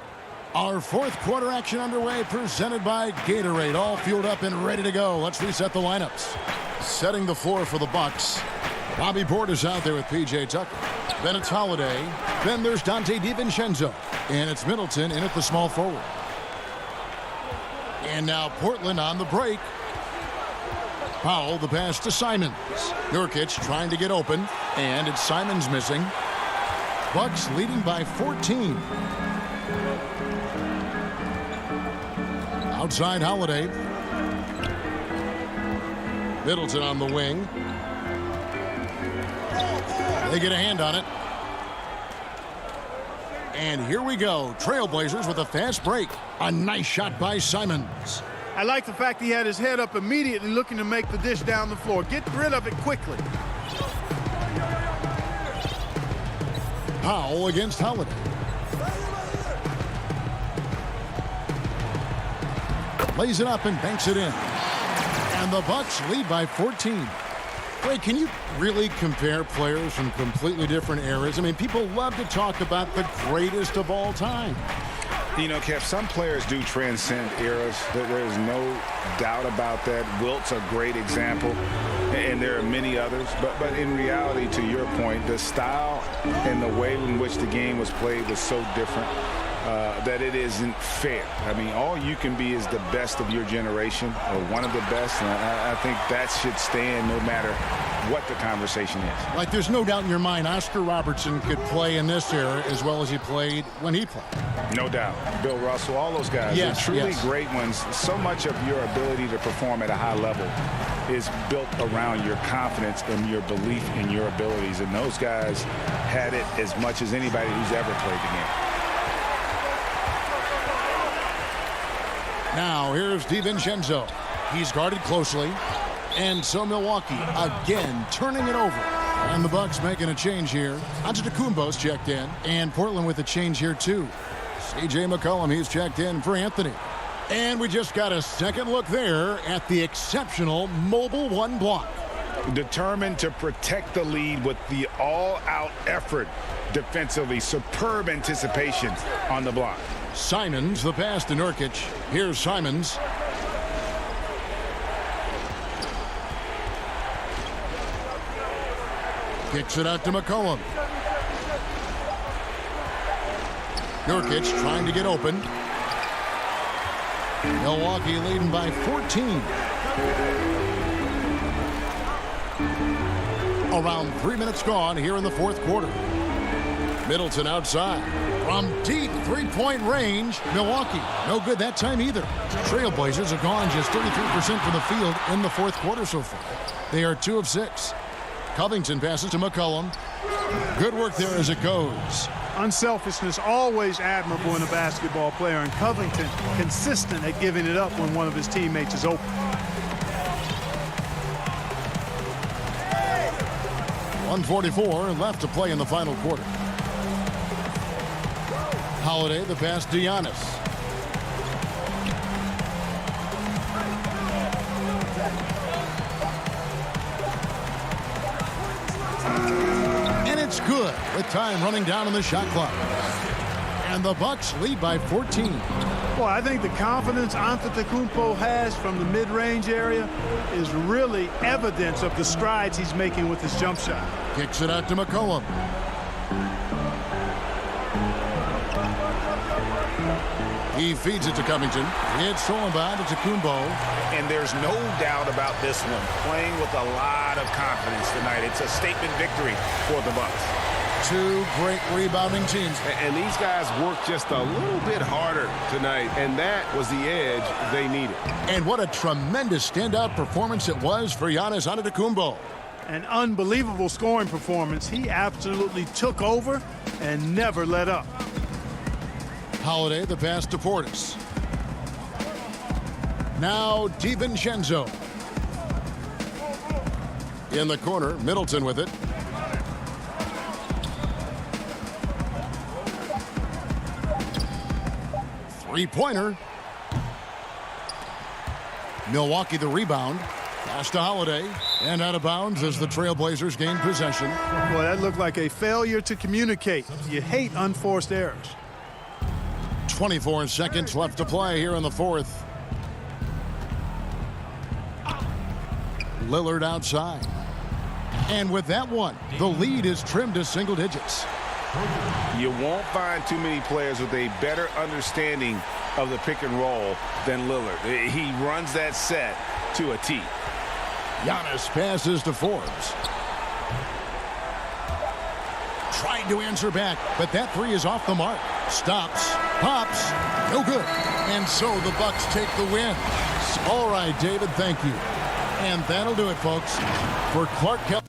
Our fourth quarter action underway, presented by Gatorade, all fueled up and ready to go. Let's reset the lineups. Setting the floor for the Bucks. Bobby Portis out there with P.J. Tucker. Then it's Holiday. Then there's Dante DiVincenzo. And it's Middleton in at the small forward. And now Portland on the break. Powell, the pass to Simons. Nurkic trying to get open. And it's Simons missing. Bucks leading by 14. Outside Holiday. Middleton on the wing. They get a hand on it. And here we go. Trailblazers with a fast break. A nice shot by Simons. I like the fact he had his head up immediately looking to make the dish down the floor. Get rid of it quickly. Powell against Holiday. Lays it up and banks it in. And the Bucks lead by 14. Ray, can you really compare players from completely different eras? I mean, people love to talk about the greatest of all time. You know, Kev, some players do transcend eras. There's no doubt about that. Wilt's a great example, and there are many others. But in reality, to your point, the style and the way in which the game was played was so different that it isn't fair. I mean, all you can be is the best of your generation, or one of the best, and I think that should stand no matter what the conversation is. Like, there's no doubt in your mind Oscar Robertson could play in this era as well as he played when he played. No doubt. Bill Russell, all those guys, yes, they're truly yes. great ones. So much of your ability to perform at a high level is built around your confidence and your belief in your abilities, and those guys had it as much as anybody who's ever played the game. Now, here's DiVincenzo. He's guarded closely. And so Milwaukee again turning it over. And the Bucks making a change here. Antetokounmpo's checked in. And Portland with a change here, too. C.J. McCollum, he's checked in for Anthony. And we just got a second look there at the exceptional mobile one block. Determined to protect the lead with the all-out effort defensively. Superb anticipation on the block. Simons, the pass to Nurkic. Here's Simons. Kicks it out to McCollum. Nurkic trying to get open. Milwaukee leading by 14. Around 3 minutes gone here in the fourth quarter. Middleton outside. From deep three-point range, Milwaukee. No good that time either. Trailblazers have gone just 33% from the field in the fourth quarter so far. They are 2 of 6. Covington passes to McCollum. Good work there as it goes. Unselfishness always admirable in a basketball player, and Covington consistent at giving it up when one of his teammates is open. 1:44 left to play in the final quarter. Holiday, the pass to Giannis. And it's good with time running down on the shot clock. And the Bucks lead by 14. Well, I think the confidence Antetokounmpo has from the mid-range area is really evidence of the strides he's making with his jump shot. Kicks it out to McCollum. He feeds it to Covington. It's stolen by Kumbo. And there's no doubt about this one. Playing with a lot of confidence tonight. It's a statement victory for the Bucks. Two great rebounding teams. And these guys worked just a little bit harder tonight, and that was the edge they needed. And what a tremendous standout performance it was for Giannis Antetokounmpo. An unbelievable scoring performance. He absolutely took over and never let up. Holiday, the pass to Portis. Now DiVincenzo. In the corner, Middleton with it. Three-pointer. Milwaukee the rebound. Pass to Holiday. And out of bounds as the Trailblazers gain possession. Boy, that looked like a failure to communicate. You hate unforced errors. 24 seconds left to play here in the fourth. Lillard outside. And with that one, the lead is trimmed to single digits. You won't find too many players with a better understanding of the pick and roll than Lillard. He runs that set to a T. Giannis passes to Forbes. Trying to answer back, but that three is off the mark. Stops, pops, no good. And so the Bucks take the win. All right, David, thank you. And that'll do it, folks. For Clark Kelly.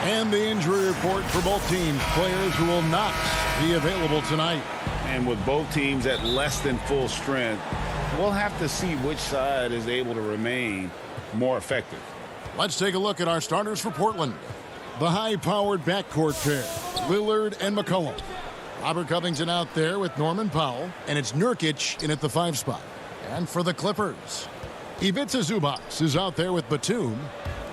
And the injury report for both teams. Players who will not be available tonight. And with both teams at less than full strength, we'll have to see which side is able to remain more effective. Let's take a look at our starters for Portland. The high-powered backcourt pair, Lillard and McCollum. Robert Covington out there with Norman Powell, and it's Nurkic in at the 5 spot. And for the Clippers, Ivica Zubac is out there with Batum.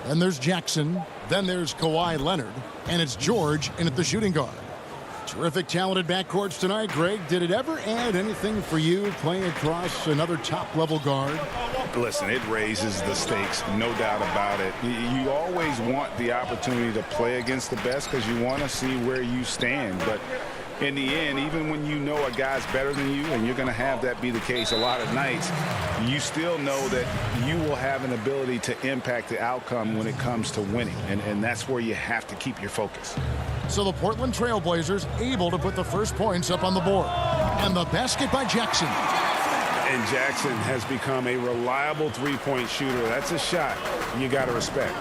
Then there's Jackson. Then there's Kawhi Leonard. And it's George in at the shooting guard. Terrific, talented backcourts tonight. Greg, did it ever add anything for you playing across another top-level guard? Listen, it raises the stakes, no doubt about it. You always want the opportunity to play against the best because you want to see where you stand. But in the end, even when you know a guy's better than you, and you're going to have that be the case a lot of nights, you still know that you will have an ability to impact the outcome when it comes to winning. And that's where you have to keep your focus. So the Portland Trail Blazers able to put the first points up on the board. And the basket by Jackson. And Jackson has become a reliable three-point shooter. That's a shot you got to respect.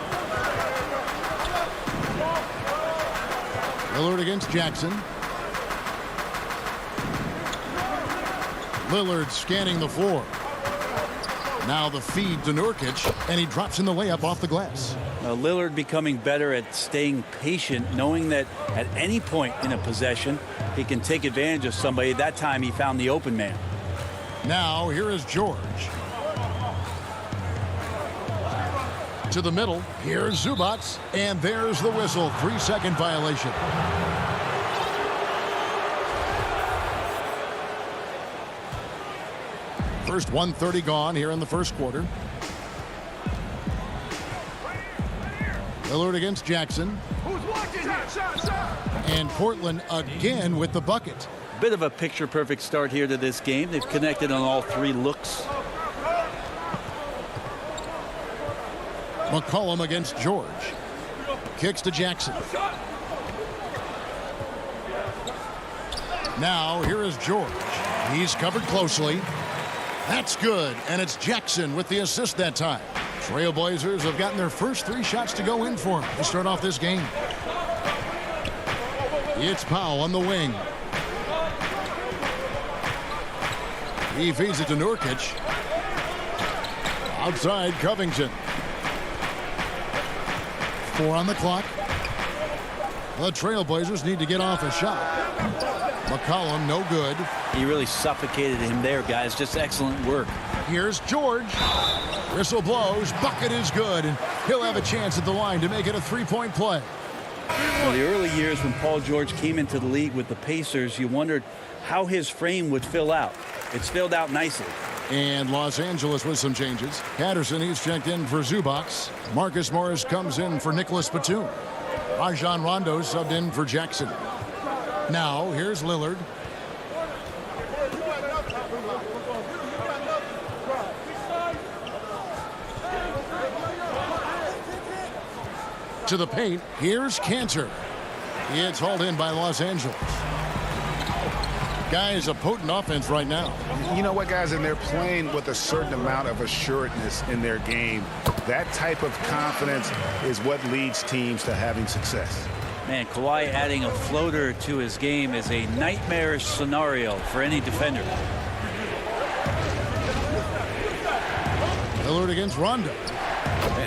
Lillard against Jackson. Lillard scanning the floor. Now the feed to Nurkic, and he drops in the layup off the glass. Lillard becoming better at staying patient, knowing that at any point in a possession, he can take advantage of somebody. That time he found the open man. Now here is George. To the middle, here's Zubac, and there's the whistle. 3-second violation. First 1:30 gone here in the first quarter. Lillard against Jackson. And Portland again with the bucket. Bit of a picture-perfect start here to this game. They've connected on all 3 looks. McCollum against George. Kicks to Jackson. Now here is George. He's covered closely. That's good, and it's Jackson with the assist that time. Trailblazers have gotten their first 3 shots to go in for him to start off this game. It's Powell on the wing. He feeds it to Nurkic. Outside Covington. 4 on the clock. The Trailblazers need to get off a shot. McCollum, no good. He really suffocated him there, guys. Just excellent work. Here's George. Whistle blows. Bucket is good, and he'll have a chance at the line to make it a 3-point play. Well, the early years when Paul George came into the league with the Pacers, you wondered how his frame would fill out. It's filled out nicely. And Los Angeles with some changes. Patterson, he's checked in for Zubac. Marcus Morris comes in for Nicholas Batum. Rajon Rondo subbed in for Jackson. Now, here's Lillard. To the paint, here's Cantor. It's hauled in by Los Angeles. Guys, a potent offense right now. You know what, guys, and they're playing with a certain amount of assuredness in their game. That type of confidence is what leads teams to having success. Man, Kawhi adding a floater to his game is a nightmarish scenario for any defender. Lillard against Rondo.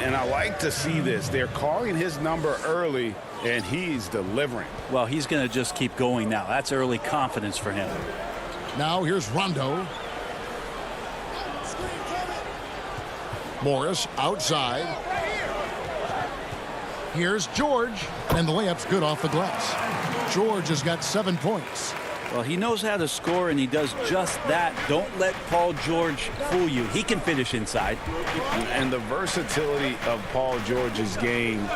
And I like to see this. They're calling his number early, and he's delivering. Well, he's going to just keep going now. That's early confidence for him. Now here's Rondo. Morris outside. Here's George, and the layup's good off the glass. George has got 7 points. Well, he knows how to score, and he does just that. Don't let Paul George fool you. He can finish inside. And the versatility of Paul George's game,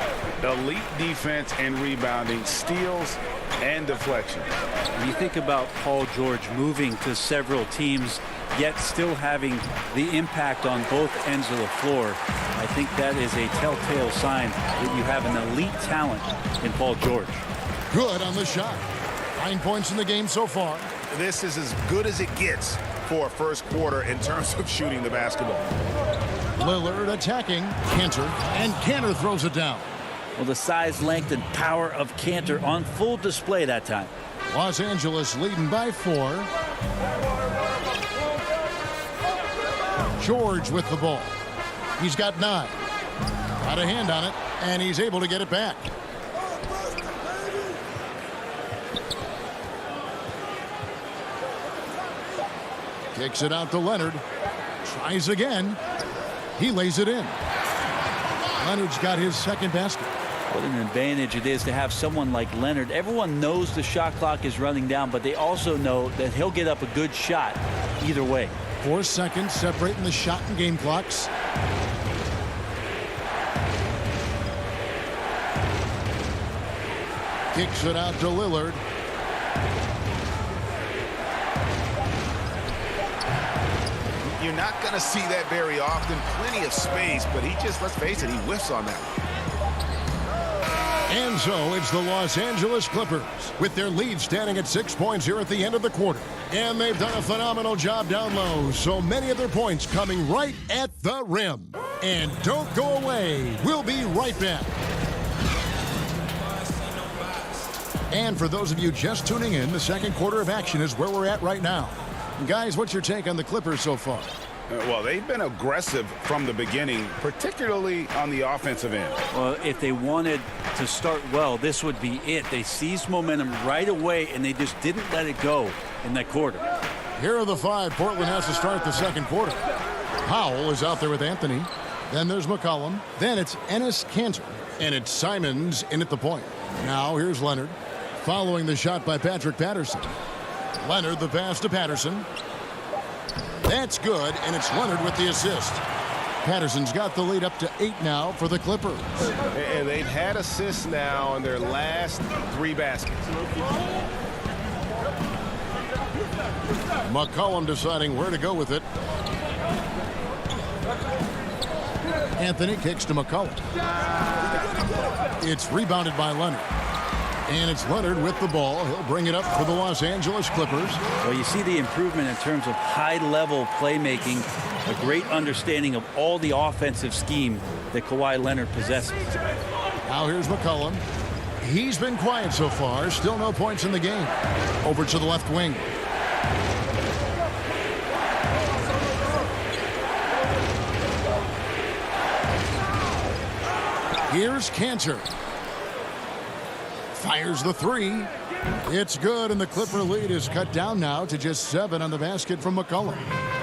elite defense and rebounding, steals and deflections. When you think about Paul George moving to several teams, yet still having the impact on both ends of the floor, I think that is a telltale sign that you have an elite talent in Paul George. Good on the shot. 9 points in the game so far. This is as good as it gets for a first quarter in terms of shooting the basketball. Lillard attacking Cantor, and Cantor throws it down. Well, the size, length, and power of Cantor on full display that time. Los Angeles leading by 4. George with the ball. He's got 9. Got a hand on it, and he's able to get it back. Kicks it out to Leonard. Tries again. He lays it in. Leonard's got his second basket. What an advantage it is to have someone like Leonard. Everyone knows the shot clock is running down, but they also know that he'll get up a good shot either way. 4 seconds separating the shot and game clocks. Kicks it out to Lillard. You're not going to see that very often. Plenty of space, but he just, let's face it, he whiffs on that. And so it's the Los Angeles Clippers with their lead standing at 6 points here at the end of the quarter. And they've done a phenomenal job down low. So many of their points coming right at the rim. And don't go away. We'll be right back. And for those of you just tuning in, the second quarter of action is where we're at right now. Guys, what's your take on the Clippers so far? Well, they've been aggressive from the beginning, particularly on the offensive end. Well, if they wanted to start well, this would be it. They seized momentum right away, and they just didn't let it go in that quarter. Here are the 5 Portland has to start the second quarter. Powell is out there with Anthony. Then there's McCollum. Then it's Enes Kanter. And it's Simons in at the point. Now here's Leonard. Following the shot by Patrick Patterson. Leonard the pass to Patterson. That's good, and it's Leonard with the assist. Patterson's got the lead up to 8 now for the Clippers. And they've had assists now on their last 3 baskets. McCollum deciding where to go with it. Anthony kicks to McCullough. It's rebounded by Leonard. And it's Leonard with the ball. He'll bring it up for the Los Angeles Clippers. Well, you see the improvement in terms of high-level playmaking, a great understanding of all the offensive scheme that Kawhi Leonard possesses. Now here's McCollum. He's been quiet so far. Still no points in the game. Over to the left wing. Here's Cantor. Fires the three. It's good, and the Clipper lead is cut down now to just 7 on the basket from McCollum.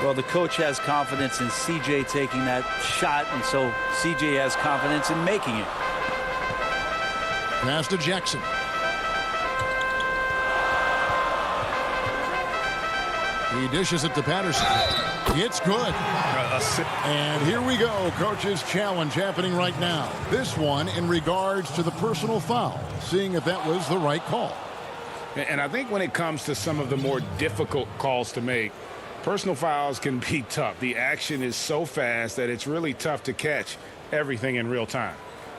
Well, the coach has confidence in CJ taking that shot, and so CJ has confidence in making it. Pass to Jackson. He dishes it to Patterson. It's good. And here we go. Coach's challenge happening right now. This one in regards to the personal foul, seeing if that was the right call. And I think when it comes to some of the more difficult calls to make, personal fouls can be tough. The action is so fast that it's really tough to catch everything in real time.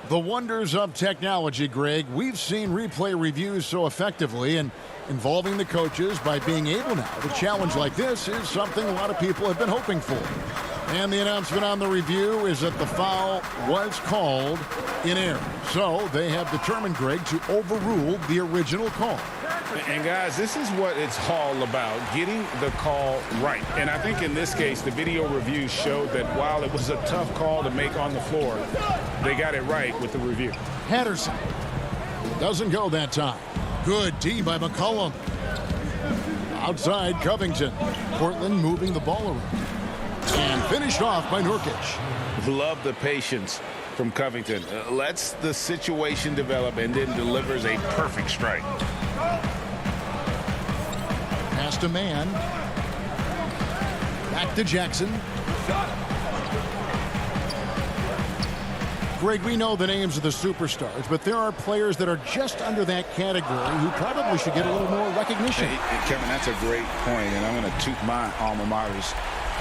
The wonders of technology, Greg. We've seen replay reviews so effectively, and involving the coaches by being able now to challenge like this is something a lot of people have been hoping for. And the announcement on the review is that the foul was called in error. So they have determined, Greg, to overrule the original call. And guys, this is what it's all about, getting the call right. And I think in this case, the video review showed that while it was a tough call to make on the floor, they got it right with the review. Patterson doesn't go that time. Good D by McCollum. Outside Covington. Portland moving the ball around. And finished off by Nurkic. Love the patience from Covington. Lets the situation develop and then delivers a perfect strike. Pass to Mann. Back to Jackson. Greg, we know the names of the superstars, but there are players that are just under that category who probably should get a little more recognition. Hey, Kevin, that's a great point, and I'm going to toot my alma mater's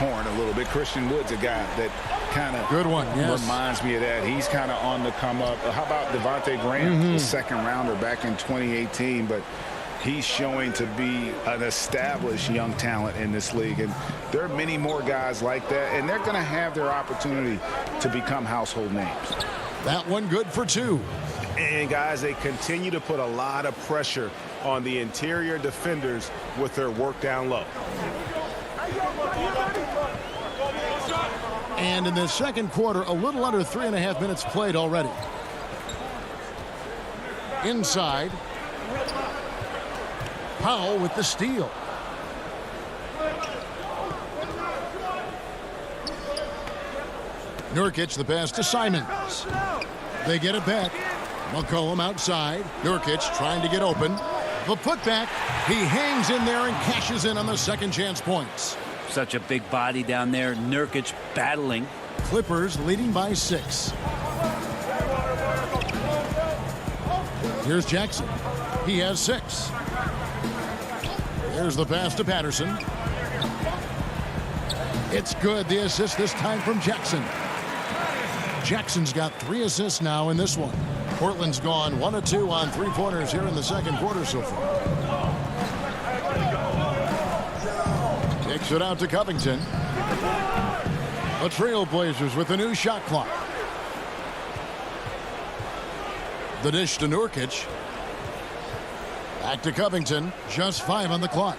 horn a little bit. Christian Wood's a guy that kind of reminds me of that. He's kind of on the come up. How about Devontae Graham, the second rounder back in 2018, but he's showing to be an established young talent in this league, and there are many more guys like that, and they're going to have their opportunity to become household names. That one good for 2. And guys, they continue to put a lot of pressure on the interior defenders with their work down low. And in the second quarter, a little under 3.5 minutes played already. Inside. Powell with the steal. Nurkic the pass to Simons. They get it back. McCollum outside. Nurkic trying to get open. The putback. He hangs in there and cashes in on the second chance points. Such a big body down there. Nurkic battling. Clippers leading by 6. Here's Jackson. He has 6. There's the pass to Patterson. It's good. The assist this time from Jackson. Jackson's got 3 assists now in this one. Portland's gone 1 of 2 on 3-pointers here in the second quarter so far. Takes it out to Covington. The Trailblazers with a new shot clock. The dish to Nurkic. Back to Covington. Just 5 on the clock.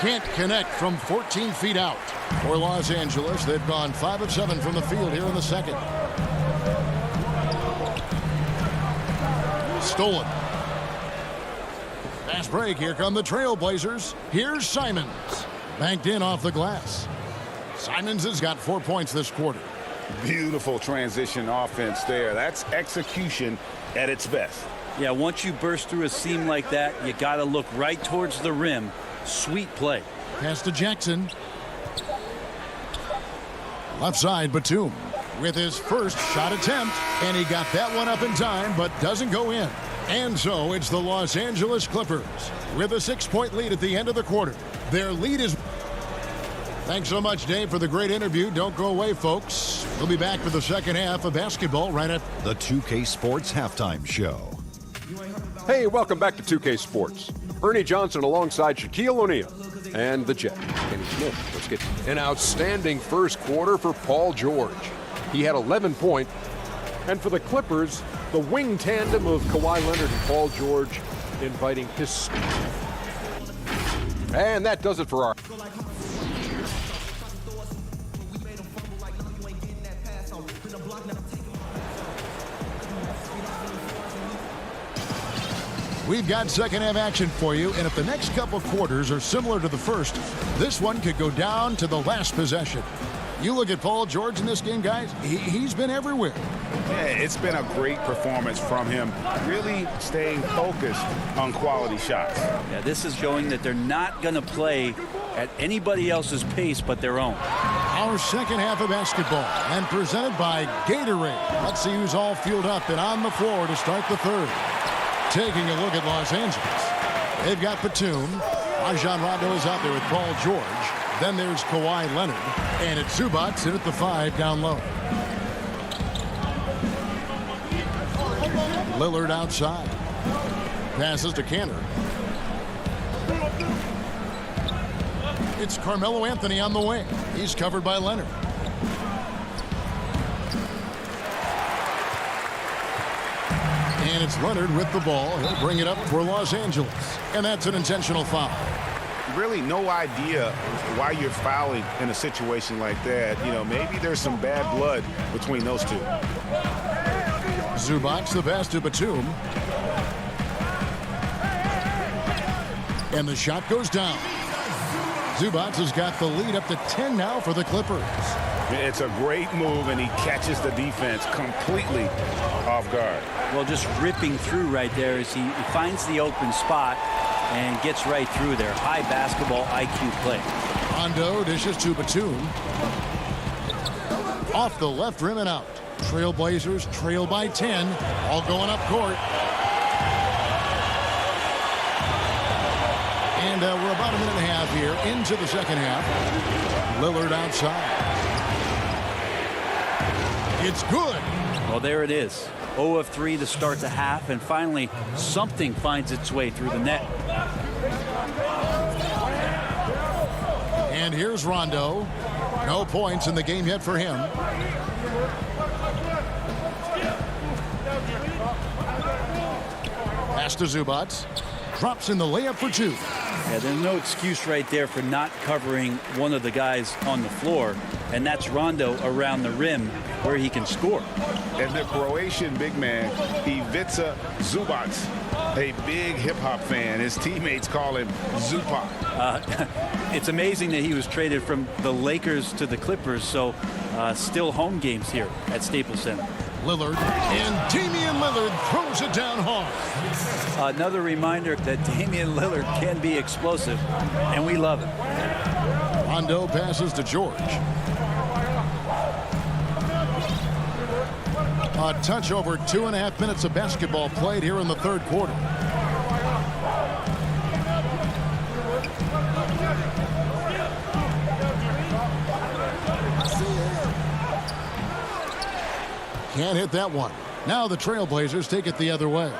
Can't connect from 14 feet out. For Los Angeles, they've gone 5 of 7 from the field here in the second. Stolen. Fast break. Here come the Trailblazers. Here's Simons. Banked in off the glass. Simons has got 4 points this quarter. Beautiful transition offense there. That's execution at its best. Yeah, once you burst through a seam like that, you got to look right towards the rim. Sweet play. Pass to Jackson. Left side, Batum with his first shot attempt, and he got that one up in time, but doesn't go in. And so it's the Los Angeles Clippers with a 6-point lead at the end of the quarter. Their lead is... Thanks so much, Dave, for the great interview. Don't go away, folks. We'll be back for the second half of basketball right at the 2K Sports Halftime Show. Hey, welcome back to 2K Sports. Ernie Johnson alongside Shaquille O'Neal and the Jet, Kenny Smith. Let's get an outstanding first quarter for Paul George. He had 11 points. And for the Clippers, the wing tandem of Kawhi Leonard and Paul George inviting his... And that does it for our... We've got second half action for you, and if the next couple quarters are similar to the first, this one could go down to the last possession. You look at Paul George in this game, guys, he's been everywhere. Yeah, it's been a great performance from him, really staying focused on quality shots. Yeah, this is showing that they're not going to play at anybody else's pace but their own. Our second half of basketball, and presented by Gatorade. Let's see who's all fueled up and on the floor to start the third. Taking a look at Los Angeles. They've got Batum. Rajon Rondo is out there with Paul George. Then there's Kawhi Leonard. And it's Zubac in at the 5 down low. Lillard outside. Passes to Cantor. It's Carmelo Anthony on the wing. He's covered by Leonard. And it's Leonard with the ball. He'll bring it up for Los Angeles. And that's an intentional foul. Really no idea why you're fouling in a situation like that. You know, maybe there's some bad blood between those two. Zubac, the pass to Batum. And the shot goes down. Zubac has got the lead up to 10 now for the Clippers. It's a great move, and he catches the defense completely off guard. Well, just ripping through right there as he finds the open spot and gets right through there. High basketball IQ play. Rondo dishes to Batum. Off the left rim and out. Trailblazers trail by 10. All going up court. And we're about a minute and a half here into the second half. Lillard outside. It's good. Well, there it is. 0 of 3 to start the half, and finally something finds its way through the net. And here's Rondo. No points in the game yet for him. Pass to Zubac. Drops in the layup for 2. Yeah, there's no excuse right there for not covering one of the guys on the floor, and that's Rondo around the rim where he can score. And the Croatian big man, Ivica Zubac, a big hip-hop fan. His teammates call him Zupac. It's amazing that he was traded from the Lakers to the Clippers, so still home games here at Staples Center. Lillard, and Damian Lillard throws it down hard. Another reminder that Damian Lillard can be explosive, and we love it. Rondo passes to George. A touch over 2.5 minutes of basketball played here in the third quarter. Can't hit that one. Now the Trailblazers take it the other way.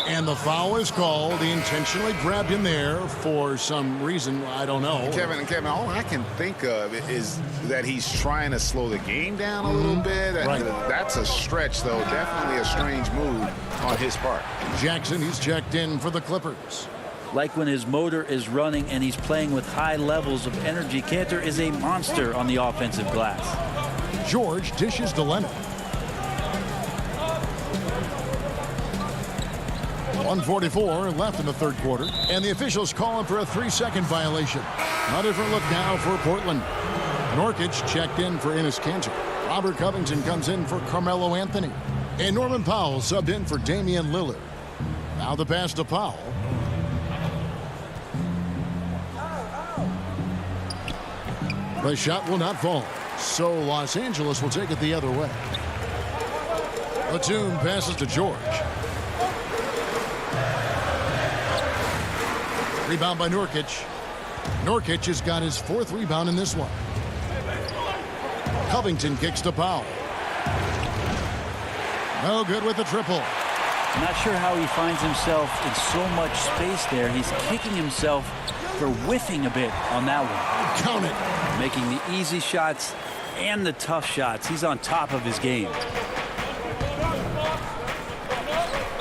And the foul is called. He intentionally grabbed him there for some reason. I don't know. Kevin, all I can think of is that he's trying to slow the game down a little bit. Right. That's a stretch, though. Definitely a strange move on his part. Jackson, he's checked in for the Clippers. Like when his motor is running and he's playing with high levels of energy, Cantor is a monster on the offensive glass. George dishes to Leonard. 1:44 left in the third quarter, and the officials calling for a 3-second violation. A different look now for Portland. Nurkic checked in for Enes Kanter. Robert Covington comes in for Carmelo Anthony. And Norman Powell subbed in for Damian Lillard. Now the pass to Powell. The shot will not fall, so Los Angeles will take it the other way. Batum passes to George. Rebound by Nurkic. Nurkic has got his 4th rebound in this one. Covington kicks to Powell. No good with the triple. I'm not sure how he finds himself in so much space there. He's kicking himself for whiffing a bit on that one. Count it. Making the easy shots and the tough shots. He's on top of his game.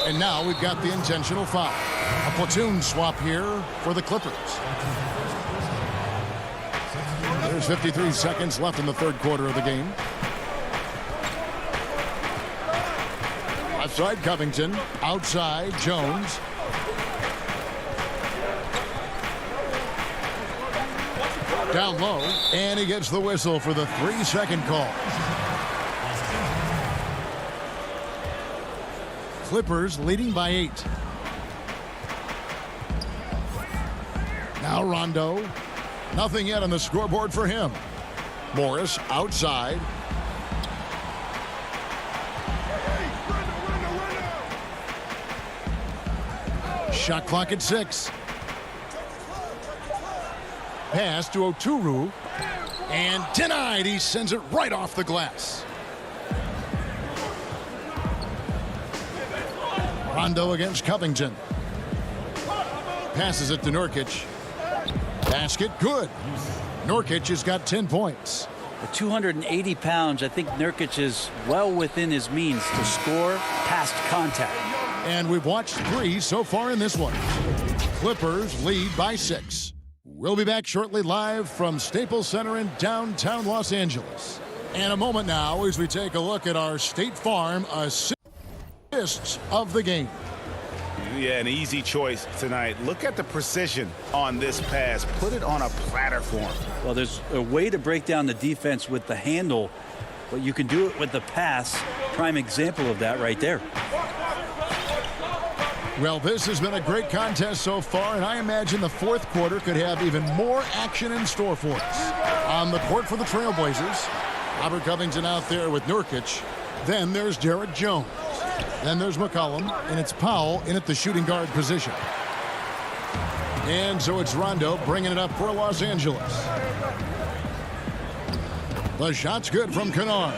And now we've got the intentional foul. A platoon swap here for the Clippers. There's 53 seconds left in the third quarter of the game. Left side Covington. Outside Jones. Down low. And he gets the whistle for the 3-second call. Clippers leading by 8. Now Rondo. Nothing yet on the scoreboard for him. Morris outside. Shot clock at 6. Pass to Oturu. And denied. He sends it right off the glass. Rondo against Covington. Passes it to Nurkic. Basket good. Nurkic has got 10 points. At 280 pounds, I think Nurkic is well within his means to score past contact. And we've watched 3 so far in this one. Clippers lead by 6. We'll be back shortly live from Staples Center in downtown Los Angeles. And a moment now as we take a look at our State Farm assists of the game. Yeah, an easy choice tonight. Look at the precision on this pass. Put it on a platter for him. Well, there's a way to break down the defense with the handle, but you can do it with the pass. Prime example of that right there. Well, this has been a great contest so far, and I imagine the fourth quarter could have even more action in store for us. On the court for the Trailblazers, Robert Covington out there with Nurkic. Then there's Derek Jones. Then there's McCollum, and it's Powell in at the shooting guard position. And so it's Rondo bringing it up for Los Angeles. The shot's good from Kennard.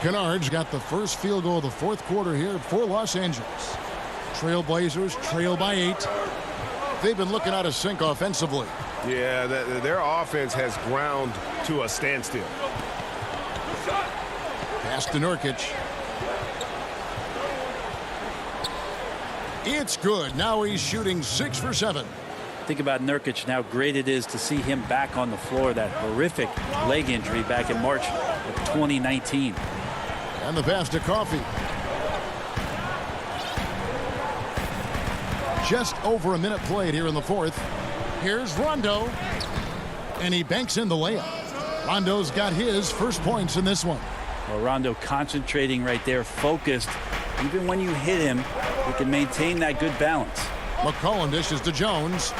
Kennard's got the first field goal of the fourth quarter here for Los Angeles. Trailblazers trail by 8. They've been looking out of sync offensively. Yeah, their offense has ground to a standstill. Pass to Nurkic. It's good. Now he's shooting 6 for 7. Think about Nurkic, and how great it is to see him back on the floor. That horrific leg injury back in March of 2019. And the pass to Coffey. Just over a minute played here in the fourth. Here's Rondo. And he banks in the layup. Rondo's got his first points in this one. Well, Rondo concentrating right there, focused. Even when you hit him, he can maintain that good balance. McCollum dishes to Jones.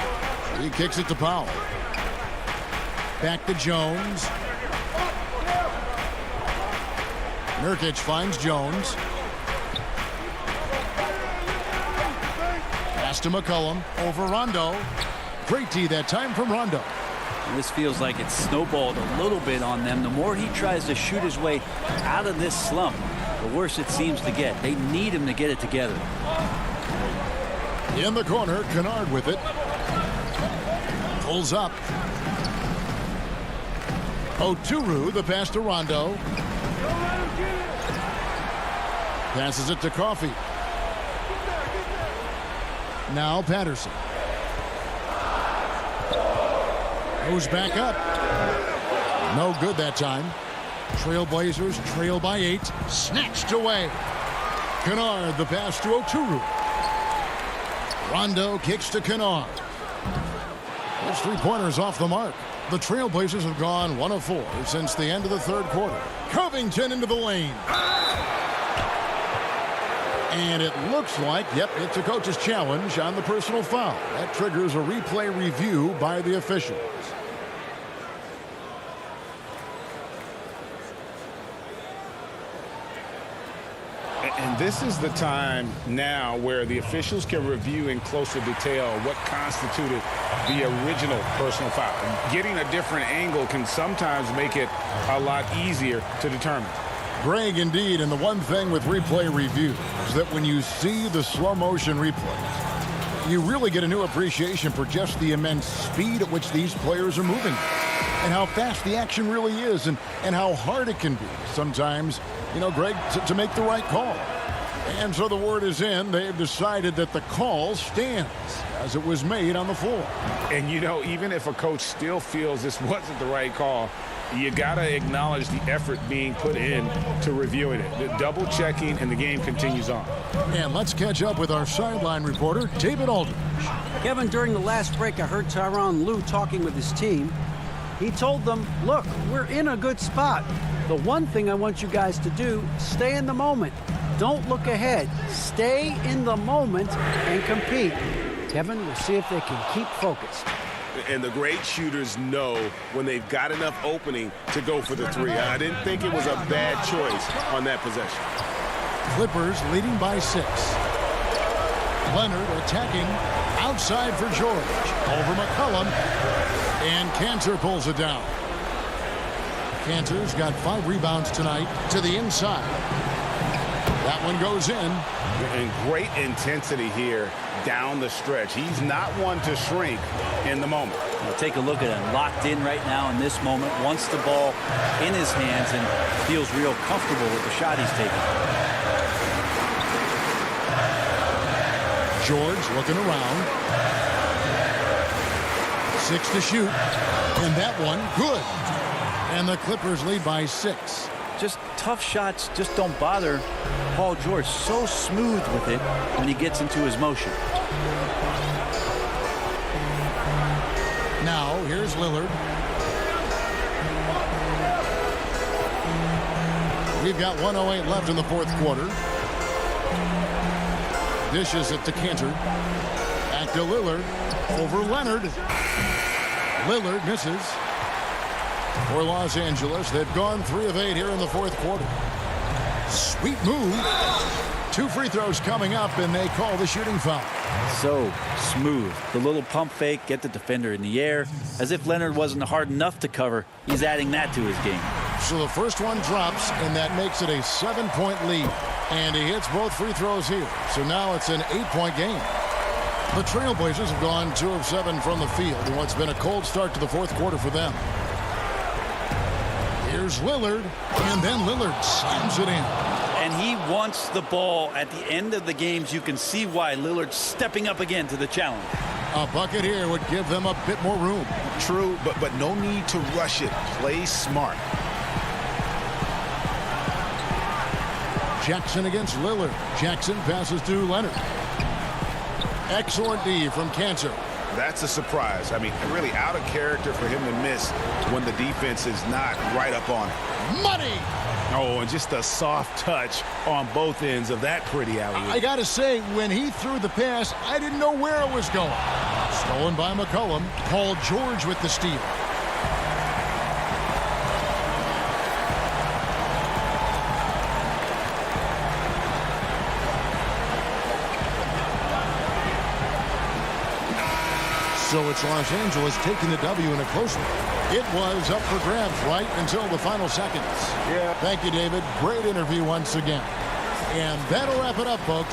He kicks it to Powell. Back to Jones. Nurkic finds Jones. Pass to McCollum over Rondo. Great D that time from Rondo. And this feels like it's snowballed a little bit on them. The more he tries to shoot his way out of this slump, the worse it seems to get. They need him to get it together. In the corner, Kennard with it. Pulls up. Oturu, the pass to Rondo. Passes it to Coffey. Now Patterson. Goes back up. No good that time. Trailblazers trail by 8. Snatched away. Kennard, the pass to Oturu. Rondo kicks to Kennard. Those 3-pointers off the mark. The Trailblazers have gone 1 of 4 since the end of the third quarter. Covington into the lane. And it looks like, yep, it's a coach's challenge on the personal foul. That triggers a replay review by the officials. And this is the time now where the officials can review in closer detail what constituted the original personal foul. Getting a different angle can sometimes make it a lot easier to determine. Greg, indeed, and the one thing with replay review is that when you see the slow motion replays, you really get a new appreciation for just the immense speed at which these players are moving and how fast the action really is and how hard it can be sometimes, Greg, to make the right call. And so the word is in. They've decided that the call stands as it was made on the floor. And, even if a coach still feels this wasn't the right call, you got to acknowledge the effort being put in to reviewing it. The double checking, and the game continues on. And let's catch up with our sideline reporter, David Aldridge. Kevin, during the last break, I heard Tyronn Lue talking with his team. He told them, look, we're in a good spot. The one thing I want you guys to do, stay in the moment. Don't look ahead. Stay in the moment and compete. Kevin, we'll see if they can keep focused. And the great shooters know when they've got enough opening to go for the three. I didn't think it was a bad choice on that possession. Clippers leading by 6. Leonard attacking outside for George. Over McCollum. And Cantor pulls it down. Cantor's got 5 rebounds tonight to the inside. That one goes in. And great intensity here down the stretch. He's not one to shrink in the moment. Now take a look at him, locked in right now in this moment, wants the ball in his hands and feels real comfortable with the shot he's taking. George looking around. 6 to shoot. And that one, good. And the Clippers lead by 6. Just tough shots just don't bother Paul George. So smooth with it when he gets into his motion. Now, here's Lillard. We've got 1:08 left in the fourth quarter. Dishes it to Cantor. Back to Lillard. Over Leonard. Lillard misses. For Los Angeles, they've gone 3 of 8 here in the fourth quarter. Sweet move. 2 free throws coming up, and they call the shooting foul. So smooth. The little pump fake, get the defender in the air. As if Leonard wasn't hard enough to cover, he's adding that to his game. So the first one drops, and that makes it a 7-point lead. And he hits both free throws here. So now it's an 8-point game. The Trailblazers have gone 2 of 7 from the field in what's been a cold start to the fourth quarter for them. Here's Lillard, and then Lillard slams it in. And he wants the ball at the end of the games. You can see why Lillard's stepping up again to the challenge. A bucket here would give them a bit more room. True, but no need to rush it. Play smart. Jackson against Lillard. Jackson passes to Leonard. Excellent D from Cantor. That's a surprise. I mean, really out of character for him to miss when the defense is not right up on it. Money! Oh, and just a soft touch on both ends of that pretty alley-oop. I got to say, when he threw the pass, I didn't know where it was going. Stolen by McCollum. Paul George with the steal. So it's Los Angeles taking the W in a close one. It was up for grabs right until the final seconds. Yeah. Thank you, David. Great interview once again. And that'll wrap it up, folks.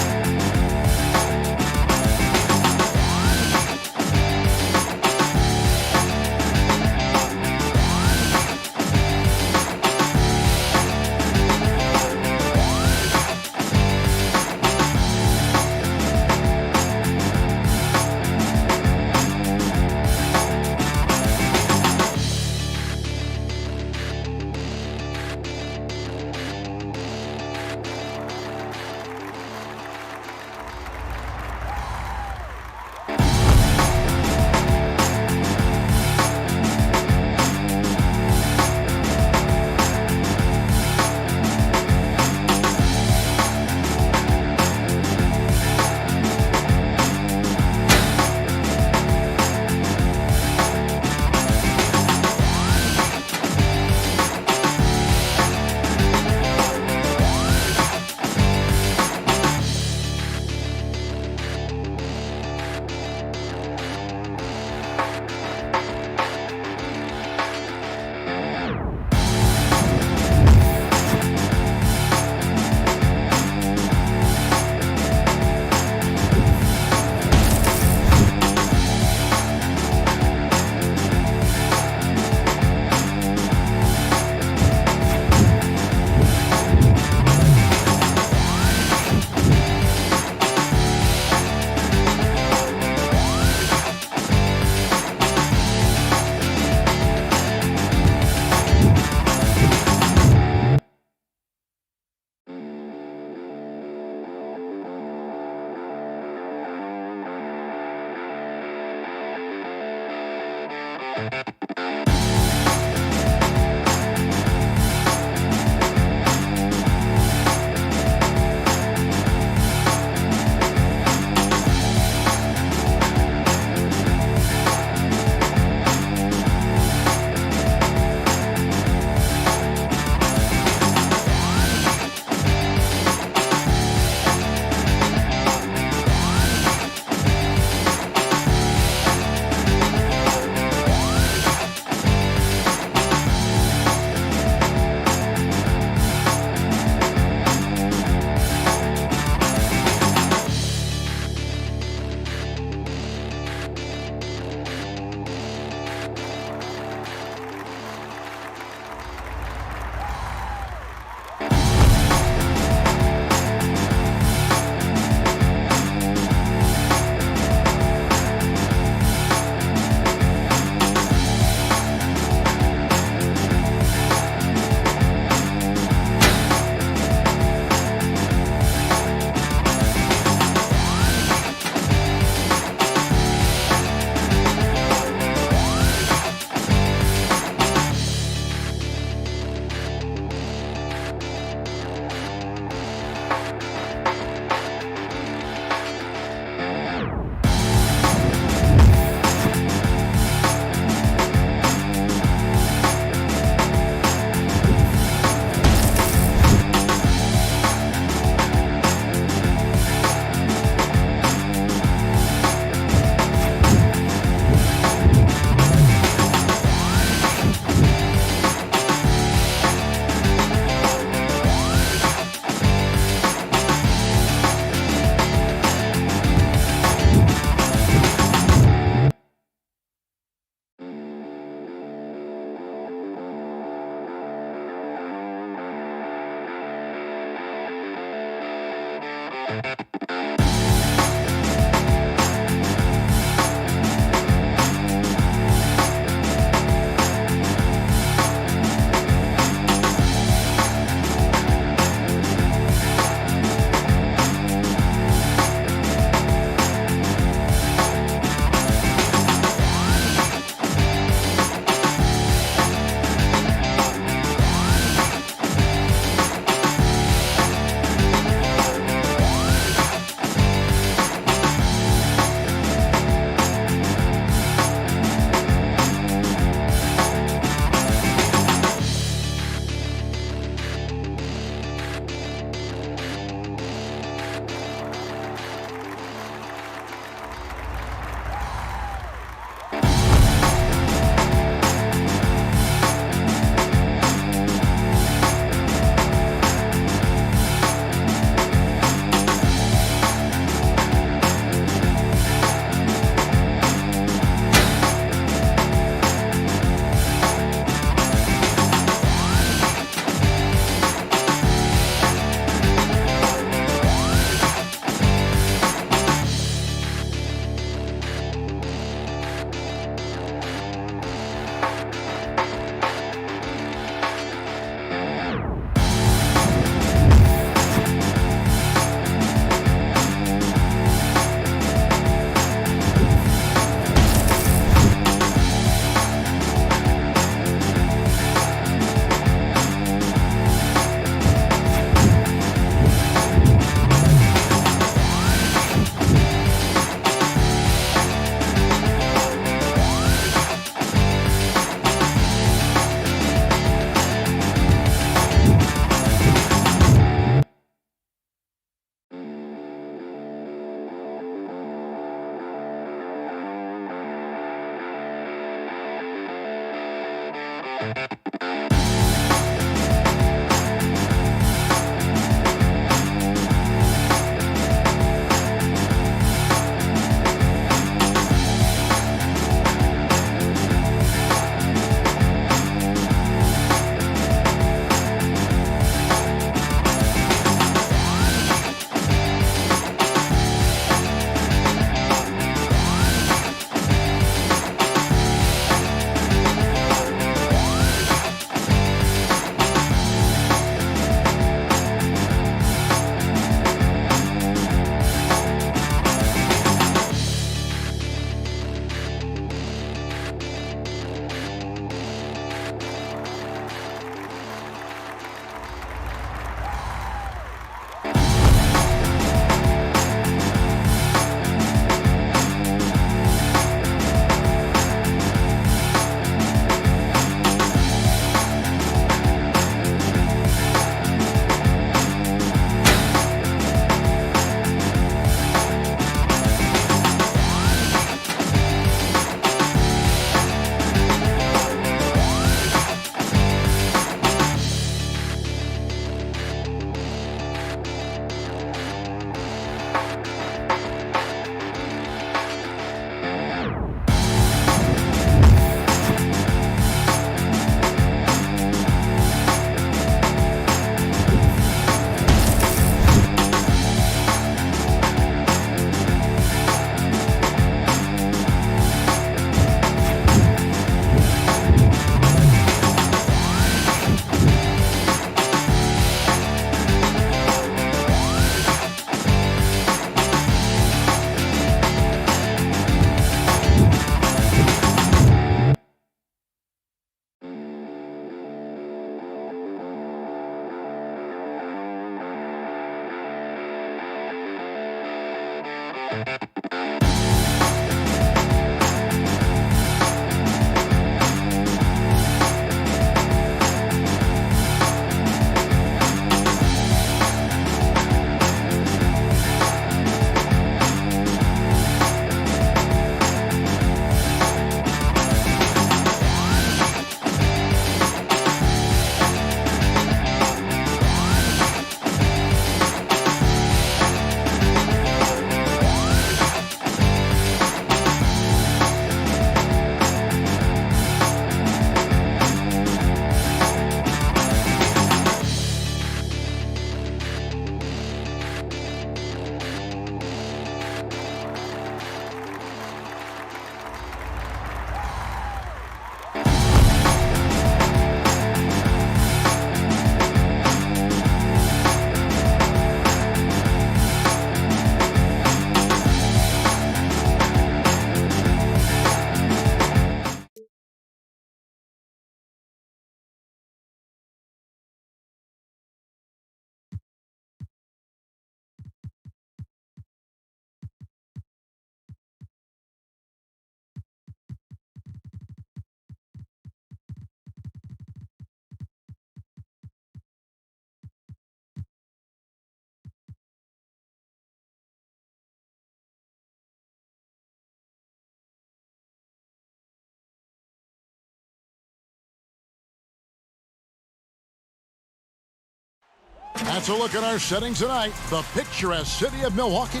That's a look at our setting tonight. The picturesque city of Milwaukee.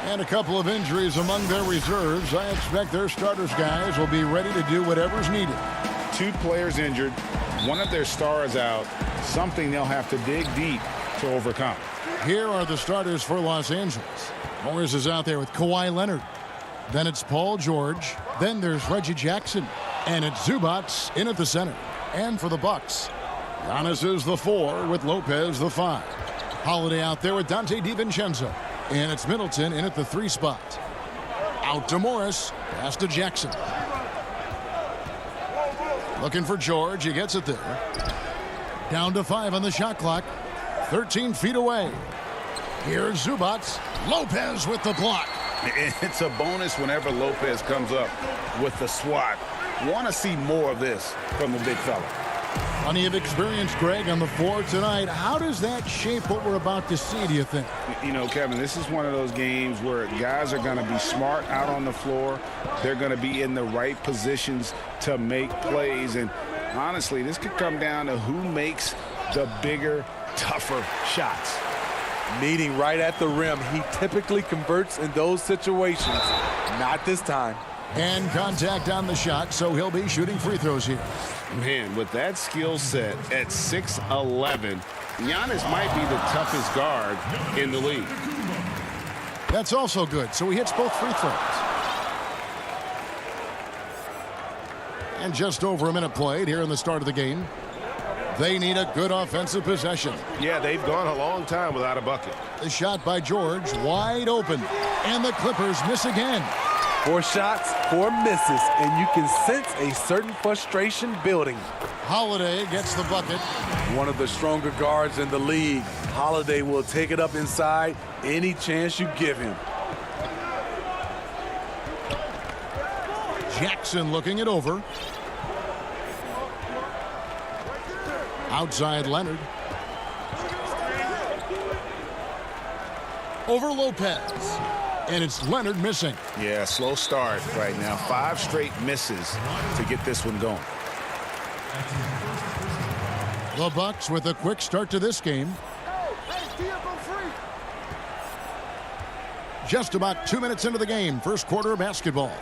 And a couple of injuries among their reserves. I expect their starters guys will be ready to do whatever's needed. 2 players injured. One of their stars out. Something they'll have to dig deep to overcome. Here are the starters for Los Angeles. Morris is out there with Kawhi Leonard. Then it's Paul George. Then there's Reggie Jackson. And it's Zubats in at the center. And for the Bucks, Giannis is the 4 with Lopez the 5. Holiday out there with Dante DiVincenzo. And it's Middleton in at the 3 spot. Out to Morris. Pass to Jackson. Looking for George. He gets it there. Down to 5 on the shot clock. 13 feet away. Here's Zubats. Lopez with the block. It's a bonus whenever Lopez comes up with the swat. Want to see more of this from the big fella. Plenty of experience, Greg, on the floor tonight. How does that shape what we're about to see, do you think? You know, Kevin, this is one of those games where guys are going to be smart out on the floor. They're going to be in the right positions to make plays. And honestly, this could come down to who makes the bigger, tougher shots. Meeting right at the rim. He typically converts in those situations. Not this time. And contact on the shot, so he'll be shooting free throws here. Man, with that skill set at 6'11", Giannis might be the toughest guard in the league. That's also good, so he hits both free throws. And just over a minute played here in the start of the game. They need a good offensive possession. Yeah, they've gone a long time without a bucket. The shot by George, wide open. And the Clippers miss again. 4 shots, 4 misses, and you can sense a certain frustration building. Holiday gets the bucket. One of the stronger guards in the league. Holiday will take it up inside any chance you give him. Jackson looking it over. Outside Leonard. Over Lopez. And it's Leonard missing. Yeah, slow start right now. 5 straight misses to get this one going. The Bucks with a quick start to this game. Just about 2 minutes into the game. First quarter of basketball.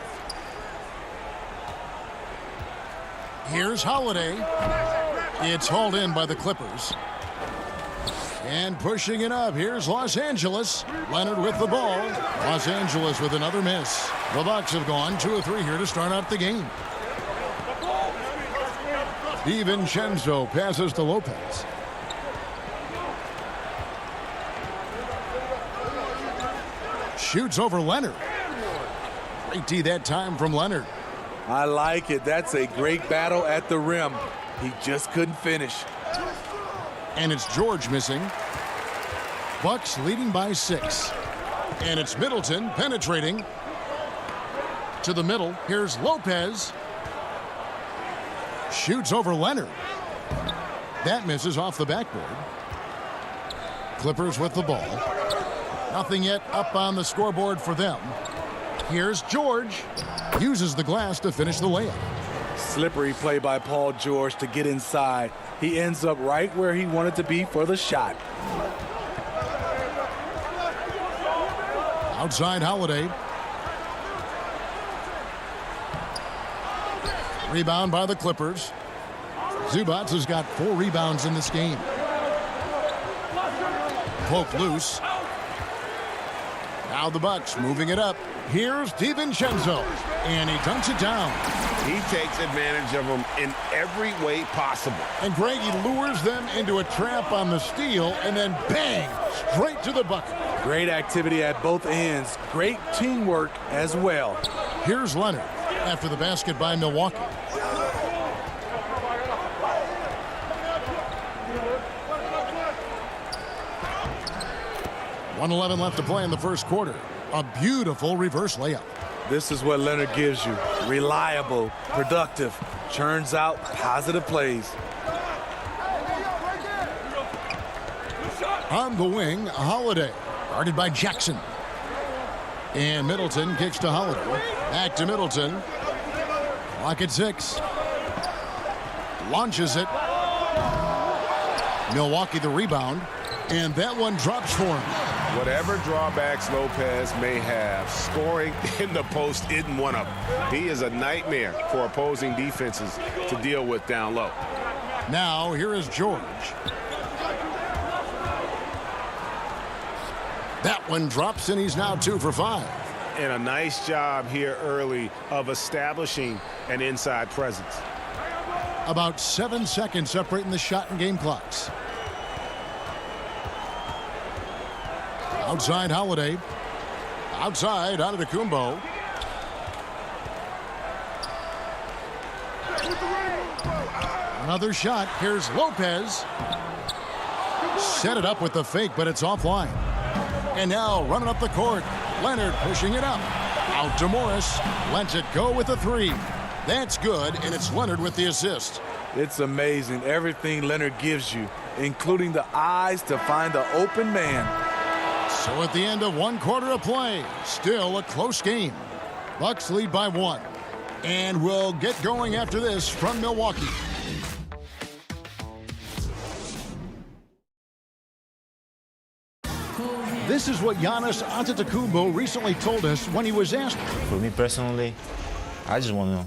Here's Holiday. It's hauled in by the Clippers. And pushing it up, here's Los Angeles. Leonard with the ball. Los Angeles with another miss. The Bucks have gone 2 of 3 here to start out the game. DiVincenzo passes to Lopez. Shoots over Leonard. Great D that time from Leonard. I like it. That's a great battle at the rim. He just couldn't finish. And it's George missing. Bucks leading by 6. And it's Middleton penetrating to the middle. Here's Lopez. Shoots over Leonard. That misses off the backboard. Clippers with the ball. Nothing yet up on the scoreboard for them. Here's George. Uses the glass to finish the layup. Slippery play by Paul George to get inside. He ends up right where he wanted to be for the shot. Outside Holiday. Rebound by the Clippers. Zubats has got 4 rebounds in this game. Poke loose. Now the Bucks moving it up. Here's DiVincenzo, and he dunks it down. He takes advantage of them in every way possible. And Greg, he lures them into a trap on the steal, and then bang, straight to the bucket. Great activity at both ends. Great teamwork as well. Here's Leonard after the basket by Milwaukee. .111 left to play in the first quarter. A beautiful reverse layup. This is what Leonard gives you. Reliable, productive, churns out positive plays. On the wing, Holiday, guarded by Jackson. And Middleton kicks to Holiday. Back to Middleton. Clock at 6. Launches it. Milwaukee the rebound. And that one drops for him. Whatever drawbacks Lopez may have, scoring in the post isn't one of them. He is a nightmare for opposing defenses to deal with down low. Now, here is George. That one drops, and he's now 2 for 5. And a nice job here early of establishing an inside presence. About 7 seconds separating the shot and game clocks. Outside Holiday. Outside Antetokounmpo. Another shot. Here's Lopez. Set it up with the fake, but it's offline. And now running up the court. Leonard pushing it up. Out to Morris. Lets it go with a 3. That's good, and it's Leonard with the assist. It's amazing everything Leonard gives you, including the eyes to find the open man. So at the end of 1 quarter of play, still a close game. Bucks lead by 1. And we'll get going after this from Milwaukee. This is what Giannis Antetokounmpo recently told us when he was asked. For me personally, I just want to know.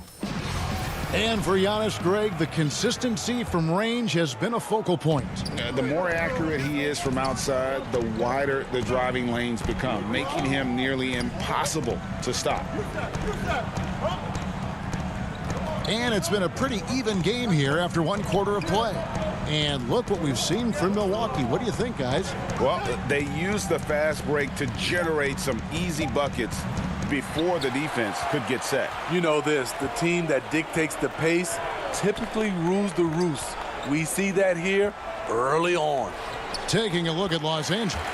And for Giannis, Greg, the consistency from range has been a focal point. The more accurate he is from outside, the wider the driving lanes become, making him nearly impossible to stop. And it's been a pretty even game here after 1 quarter of play. And look what we've seen from Milwaukee. What do you think, guys? Well, they used the fast break to generate some easy buckets before the defense could get set. You know this, the team that dictates the pace typically rules the roost. We see that here early on. Taking a look at Los Angeles.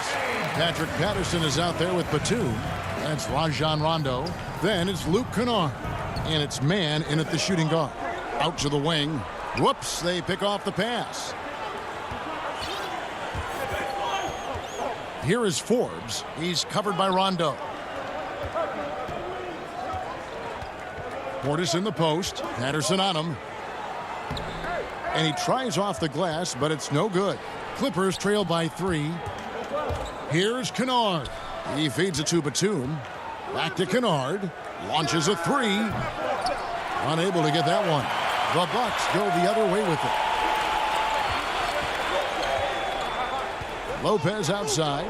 Patrick Patterson is out there with Batum. That's Rajon Rondo. Then it's Luke Kennard. And it's man in at the shooting guard. Out to the wing. Whoops, they pick off the pass. Here is Forbes. He's covered by Rondo. Portis in the post. Patterson on him. And he tries off the glass, but it's no good. Clippers trail by 3. Here's Kennard. He feeds it to Batum. Back to Kennard. Launches a 3. Unable to get that one. The Bucks go the other way with it. Lopez outside.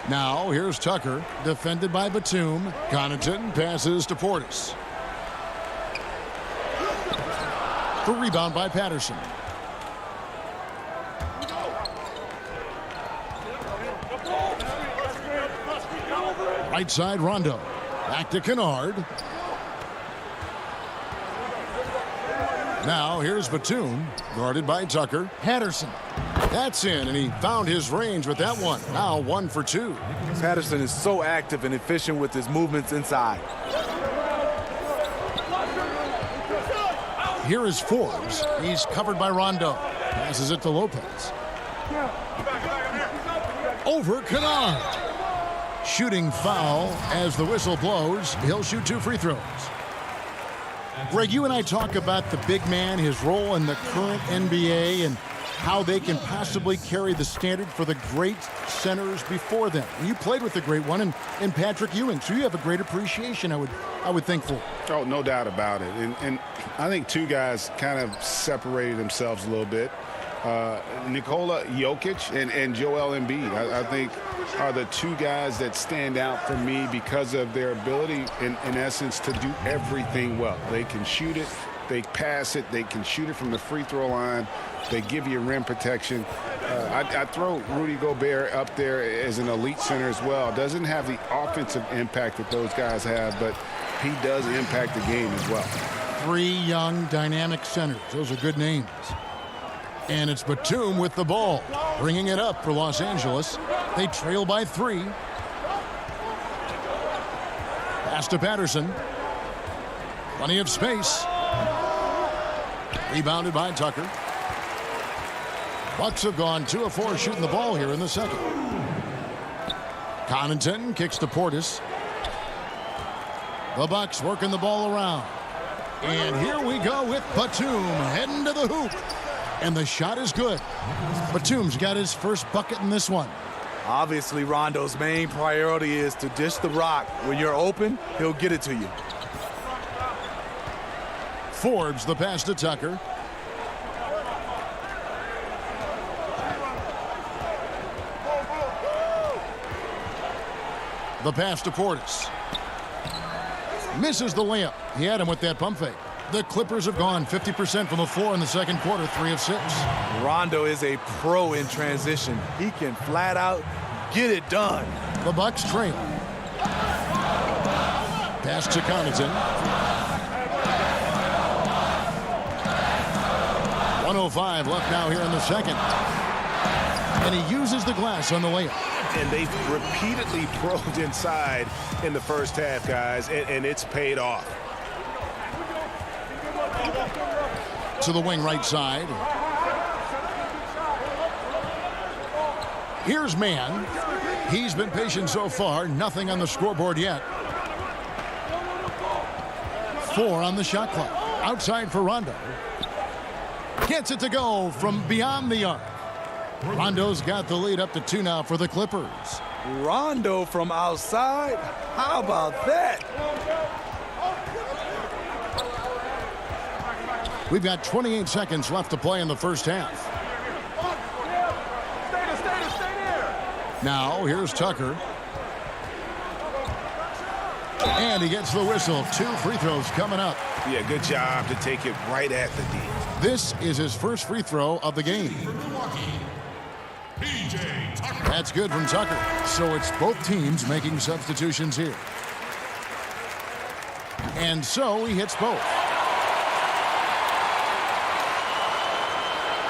Now here's Tucker, defended by Batum. Connaughton passes to Portis. The rebound by Patterson. Right side Rondo. Back to Kennard. Now here's Batum, guarded by Tucker. Patterson That's in, and he found his range with that one. Now 1 for 2. Patterson is so active and efficient with his movements inside. Here is Forbes. He's covered by Rondo. Passes it to Lopez. Over Kennard. Shooting foul as the whistle blows. He'll shoot 2 free throws. Greg, you and I talk about the big man, his role in the current NBA, and how they can possibly carry the standard for the great centers before them. You played with the great one in Patrick Ewing, so you have a great appreciation, I would think, for. Oh, no doubt about it. And I think two guys kind of separated themselves a little bit. Nikola Jokic and Joel Embiid, I think, are the two guys that stand out for me because of their ability, in essence, to do everything well. They can shoot it, they pass it, they can shoot it from the free throw line, they give you rim protection. I throw Rudy Gobert up there as an elite center as well. Doesn't have the offensive impact that those guys have, but he does impact the game as well. 3 young, dynamic centers. Those are good names. And it's Batum with the ball, bringing it up for Los Angeles. They trail by 3. Pass to Patterson. Plenty of space. Rebounded by Tucker. Bucks have gone 2 of 4 shooting the ball here in the second. Connaughton kicks to Portis. The Bucks working the ball around. And here we go with Batum heading to the hoop. And the shot is good. Batum's got his first bucket in this one. Obviously, Rondo's main priority is to dish the rock. When you're open, he'll get it to you. Forbes the pass to Tucker. The pass to Portis. Misses the layup. He had him with that pump fake. The Clippers have gone 50% from the floor in the second quarter, 3 of 6. Rondo is a pro in transition. He can flat out get it done. The Bucks trail. Pass to Connaughton. 1:05 left now here in the second. And he uses the glass on the layup. And they've repeatedly probed inside in the first half, guys, and it's paid off. To the wing right side. Here's Mann. He's been patient so far. Nothing on the scoreboard yet. 4 on the shot clock. Outside for Rondo. Gets it to go from beyond the arc. Rondo's got the lead up to 2 now for the Clippers. Rondo from outside? How about that? We've got 28 seconds left to play in the first half. Now, here's Tucker. And he gets the whistle. 2 free throws coming up. Yeah, good job to take it right at the D. This is his first free throw of the game. That's good from Tucker. So it's both teams making substitutions here. And so he hits both.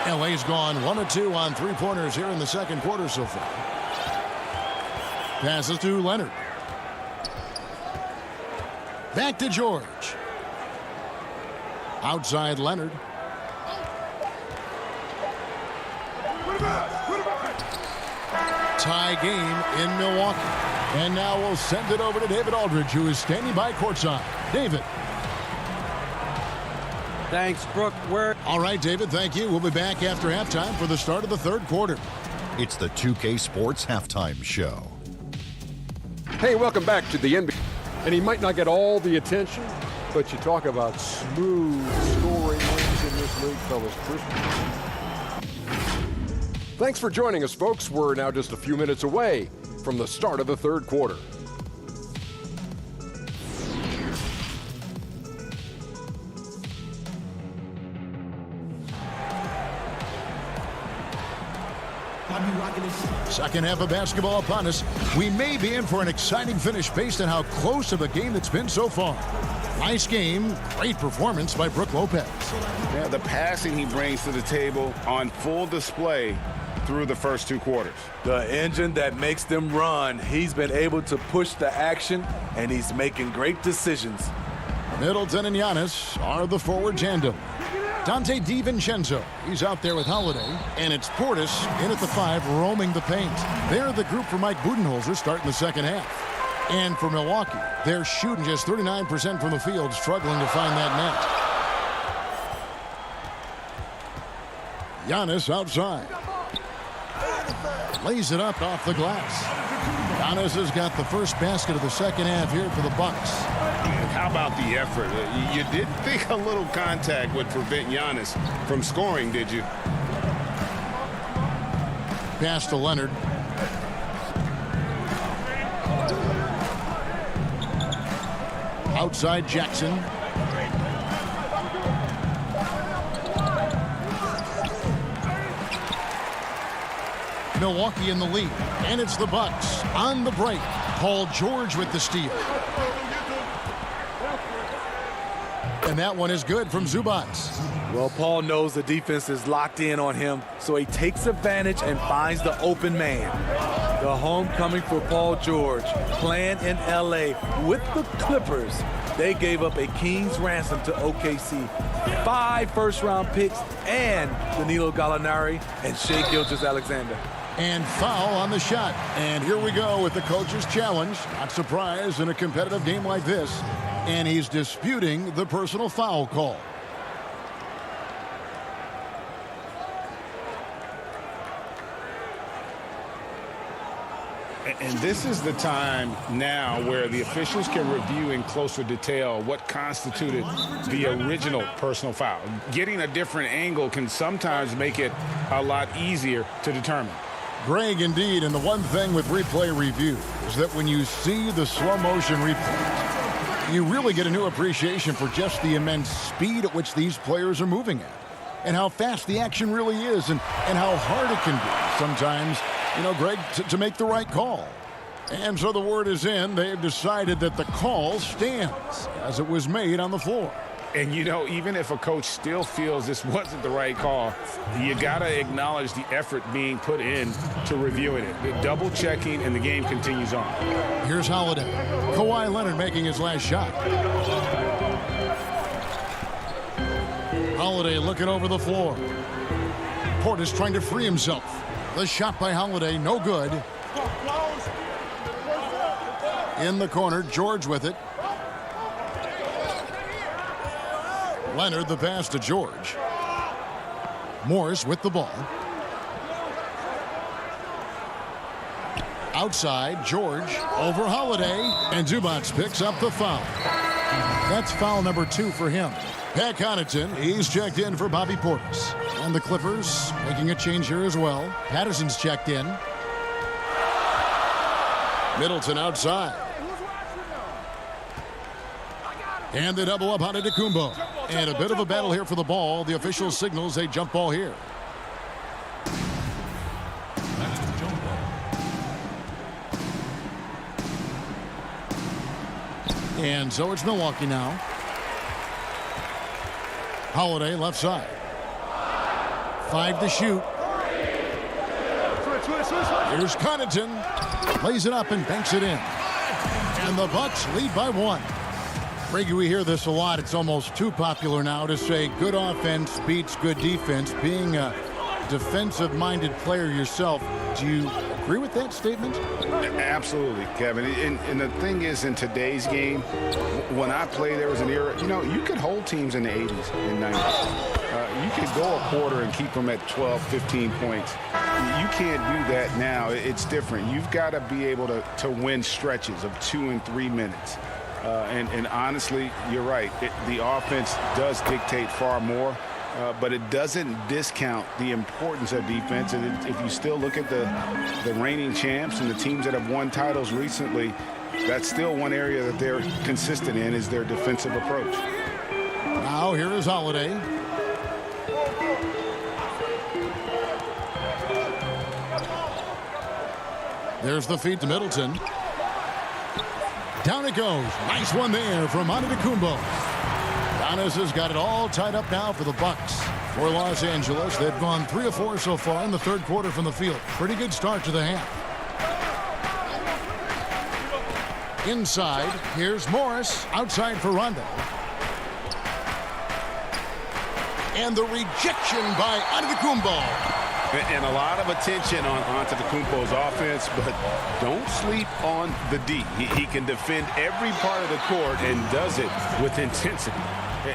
LA's gone 1 of 2 on 3-pointers here in the second quarter so far. Passes to Leonard. Back to George. Outside Leonard. Tie game in Milwaukee. And now we'll send it over to David Aldridge, who is standing by courtside. David. Thanks, Brooke. All right, David, thank you. We'll be back after halftime for the start of the third quarter. It's the 2K Sports Halftime Show. Hey, welcome back to the NBA. And he might not get all the attention, but you talk about smooth scoring wins in this league, fellas. Thanks for joining us, folks. We're now just a few minutes away from the start of the third quarter. Second half of basketball upon us. We may be in for an exciting finish based on how close of a game it's been so far. Nice game, great performance by Brook Lopez. Yeah, the passing he brings to the table on full display through the first 2 quarters. The engine that makes them run. He's been able to push the action, and he's making great decisions. Middleton and Giannis are the forward tandem. Dante DiVincenzo, he's out there with Holiday, and it's Portis in at the 5 roaming the paint. They're the group for Mike Budenholzer starting the second half. And for Milwaukee, they're shooting just 39% from the field, struggling to find that net. Giannis outside. Lays it up off the glass. Giannis has got the first basket of the second half here for the Bucks. How about the effort? You didn't think a little contact would prevent Giannis from scoring, did you? Pass to Leonard. Outside Jackson. Milwaukee in the lead, and it's the Bucks on the break. Paul George with the steal. And that one is good from Zubac. Well, Paul knows the defense is locked in on him, so he takes advantage and finds the open man. The homecoming for Paul George, playing in L.A. with the Clippers. They gave up a king's ransom to OKC. 5 first-round picks and Danilo Gallinari and Shai Gilgeous-Alexander. And foul on the shot. And here we go with the coach's challenge. Not surprised in a competitive game like this. And he's disputing the personal foul call. And this is the time now where the officials can review in closer detail what constituted the original personal foul. Getting a different angle can sometimes make it a lot easier to determine. Greg, indeed, and the one thing with replay review is that when you see the slow motion replays, you really get a new appreciation for just the immense speed at which these players are moving at, and how fast the action really is, and how hard it can be sometimes, you know, Greg, to make the right call. And so the word is in. They've decided that the call stands as it was made on the floor. And, you know, even if a coach still feels this wasn't the right call, you got to acknowledge the effort being put in to reviewing it. The double checking, and the game continues on. Here's Holiday. Kawhi Leonard making his last shot. Holiday looking over the floor. Portis trying to free himself. The shot by Holiday, no good. In the corner, George with it. Leonard the pass to George. Morris with the ball. Outside, George over Holiday, and Zubac picks up the foul. That's foul number 2 for him. Pat Connaughton, he's checked in for Bobby Portis. And the Clippers making a change here as well. Patterson's checked in. Middleton outside. And the double up on Antetokounmpo. And a bit of a battle here for the ball. The official signals a jump ball here. And so it's Milwaukee now. Holiday left side. 5 to shoot. Here's Connaughton. Lays it up and banks it in. And the Bucks lead by 1. Reggie, we hear this a lot. It's almost too popular now to say good offense beats good defense. Being a defensive-minded player yourself, do you agree with that statement? Absolutely, Kevin. And the thing is, in today's game, when I played, there was an era, you know, you could hold teams in the 80s and 90s. You could go a quarter and keep them at 12, 15 points. You can't do that now. It's different. You've got to be able to win stretches of 2 and 3 minutes. And honestly, you're right. The offense does dictate far more, but it doesn't discount the importance of defense. And if you still look at the reigning champs and the teams that have won titles recently, that's still one area that they're consistent in, is their defensive approach. Now here is Holiday. There's the feed to Middleton. Down it goes. Nice one there from Antetokounmpo. Giannis has got it all tied up now for the Bucks. For Los Angeles, they've gone 3 of 4 so far in the third quarter from the field. Pretty good start to the half. Inside, here's Morris. Outside for Rondo. And the rejection by Antetokounmpo. And a lot of attention on Antetokounmpo's offense, but don't sleep on the D. He can defend every part of the court and does it with intensity.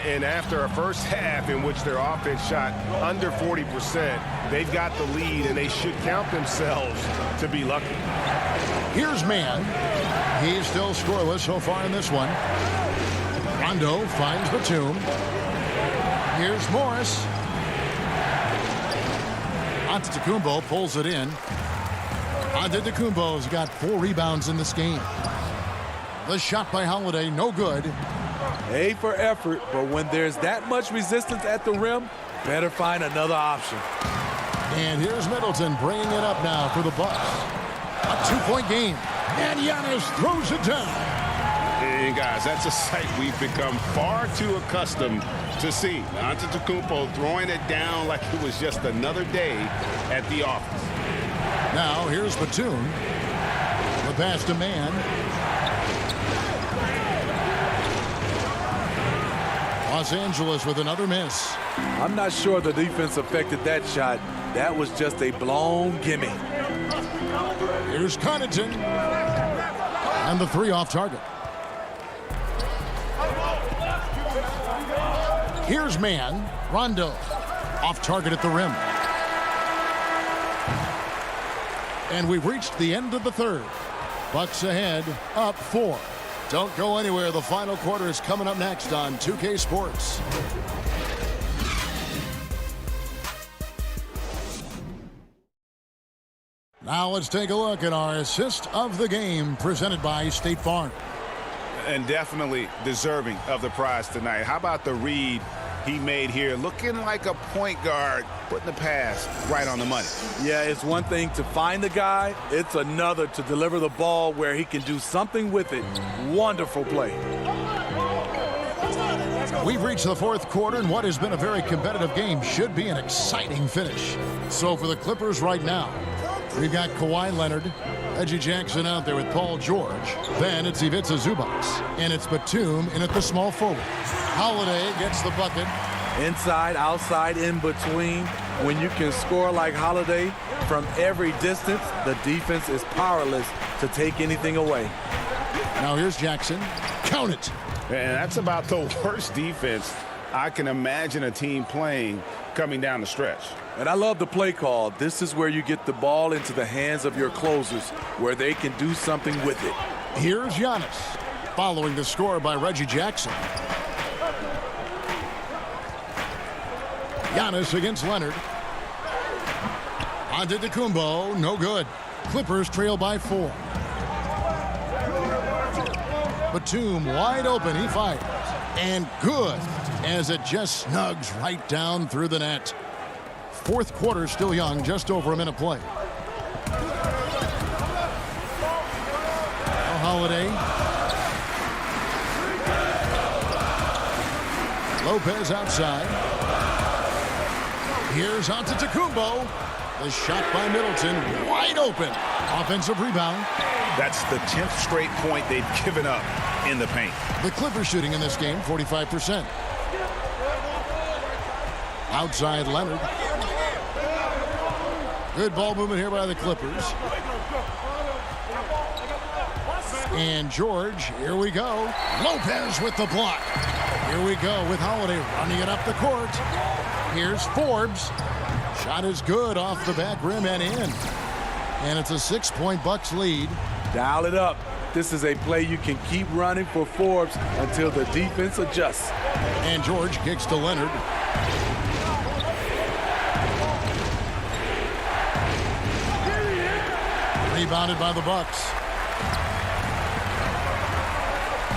And after a first half in which their offense shot under 40%, they've got the lead, and they should count themselves to be lucky. Here's Mann. He's still scoreless so far in this one. Rondo finds Batum. Here's Morris. Antetokounmpo pulls it in. Antetokounmpo's got 4 rebounds in this game. The shot by Holiday, no good. A for effort, but when there's that much resistance at the rim, better find another option. And here's Middleton bringing it up now for the Bucks. A 2-point game. And Giannis throws it down. And guys, that's a sight we've become far too accustomed to see. Antetokounmpo throwing it down like it was just another day at the office. Now here's Batum. The pass to Mann. Los Angeles with another miss. I'm not sure the defense affected that shot. That was just a blown gimme. Here's Connaughton. And the 3 off target. Here's Mann. Rondo. Off target at the rim. And we've reached the end of the third. Bucks ahead, up 4. Don't go anywhere. The final quarter is coming up next on 2K Sports. Now let's take a look at our assist of the game presented by State Farm. And definitely deserving of the prize tonight. How about the read he made here? Looking like a point guard, putting the pass right on the money. Yeah, it's one thing to find the guy. It's another to deliver the ball where he can do something with it. Wonderful play. We've reached the fourth quarter, and what has been a very competitive game should be an exciting finish. So for the Clippers right now, we've got Kawhi Leonard, Reggie Jackson out there with Paul George. Then it's Ivica Zubac, and it's Batum in at the small forward. Holiday gets the bucket. Inside, outside, in between. When you can score like Holiday from every distance, the defense is powerless to take anything away. Now here's Jackson. Count it. And that's about the worst defense I can imagine a team playing coming down the stretch. And I love the play call. This is where you get the ball into the hands of your closers, where they can do something with it. Here's Giannis, following the score by Reggie Jackson. Giannis against Leonard. Antetokounmpo, no good. Clippers trail by 4. Batum wide open, he fires. And good, as it just snugs right down through the net. Fourth quarter still young, just over a minute play. Holiday. Lopez outside. Here's Antetokounmpo. The shot by Middleton, wide open. Offensive rebound. That's the 10th straight point they've given up in the paint. The Clippers shooting in this game, 45%. Outside Leonard. Good ball movement here by the Clippers. And George, here we go. Lopez with the block. Here we go with Holiday running it up the court. Here's Forbes. Shot is good off the back rim and in. And it's a 6-point Bucks lead. Dial it up. This is a play you can keep running for Forbes until the defense adjusts. And George kicks to Leonard. Rebounded by the Bucks.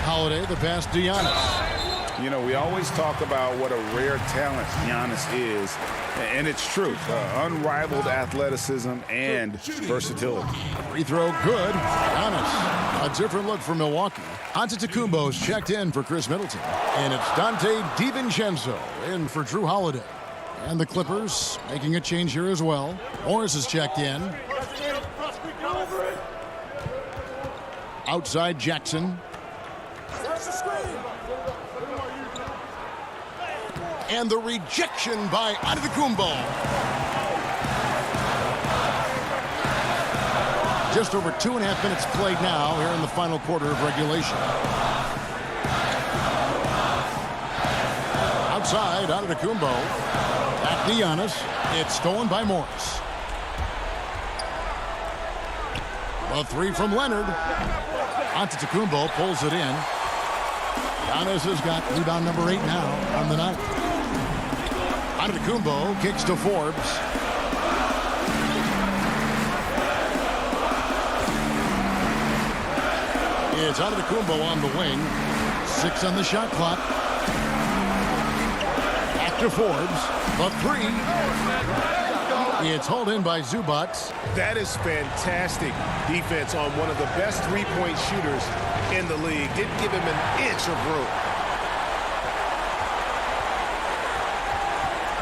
Holiday, the pass to Giannis. You know, we always talk about what a rare talent Giannis is, and it's true. Unrivaled athleticism and versatility. Free throw good. Giannis. A different look for Milwaukee. Antetokounmpo's checked in for Chris Middleton. And it's Dante DiVincenzo in for Drew Holiday. And the Clippers making a change here as well. Morris is checked in. Outside Jackson. And the rejection by Antetokounmpo. Just over 2.5 minutes played now here in the final quarter of regulation. Outside, Antetokounmpo. Back to Giannis. It's stolen by Morris. A three from Leonard. Antetokounmpo pulls it in. Giannis has got rebound number 8 now on the night. Antetokounmpo kicks to Forbes. It's Antetokounmpo on the wing. 6 on the shot clock. Back to Forbes. The 3. It's hauled in by Zubac. That is fantastic defense on one of the best three-point shooters in the league. Didn't give him an inch of room.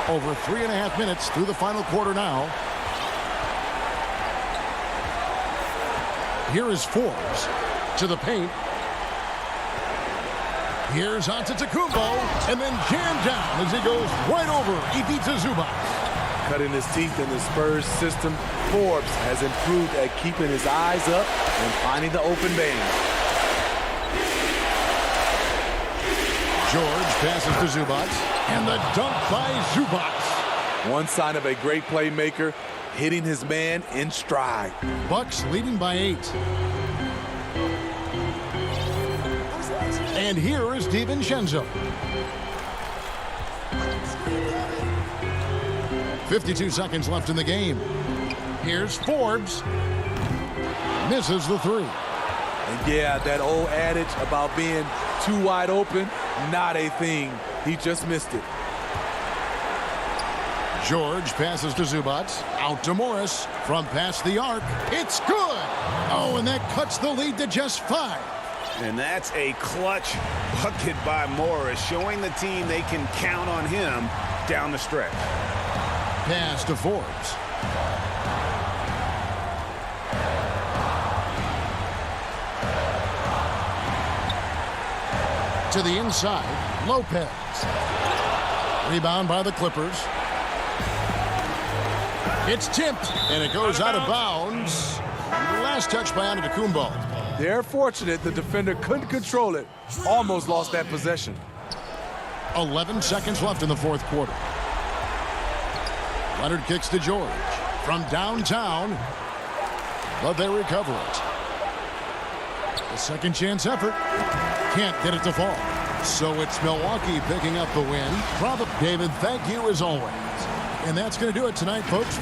Over 3.5 minutes through the final quarter now. Here is Forbes to the paint. Here's Antetokounmpo, and then jammed down as he goes right over Ivica Zubac. Cutting his teeth in the Spurs system, Forbes has improved at keeping his eyes up and finding the open man. George passes to Zubac, and the dunk by Zubac. One sign of a great playmaker, hitting his man in stride. Bucks leading by 8. And here is DiVincenzo. 52 seconds left in the game. Here's Forbes. Misses the 3. And yeah, that old adage about being too wide open, not a thing. He just missed it. George passes to Zubac. Out to Morris. From past the arc. It's good. Oh, and that cuts the lead to just 5. And that's a clutch bucket by Morris, showing the team they can count on him down the stretch. Pass to Forbes. To the inside, Lopez. Rebound by the Clippers. It's tipped, and it goes out of bounds. Last touch by Antetokounmpo. They're fortunate the defender couldn't control it. Almost lost that possession. 11 seconds left in the fourth quarter. Leonard kicks to George from downtown, but they recover it. A second chance effort. Can't get it to fall. So it's Milwaukee picking up the win. David, thank you as always. And that's going to do it tonight, folks.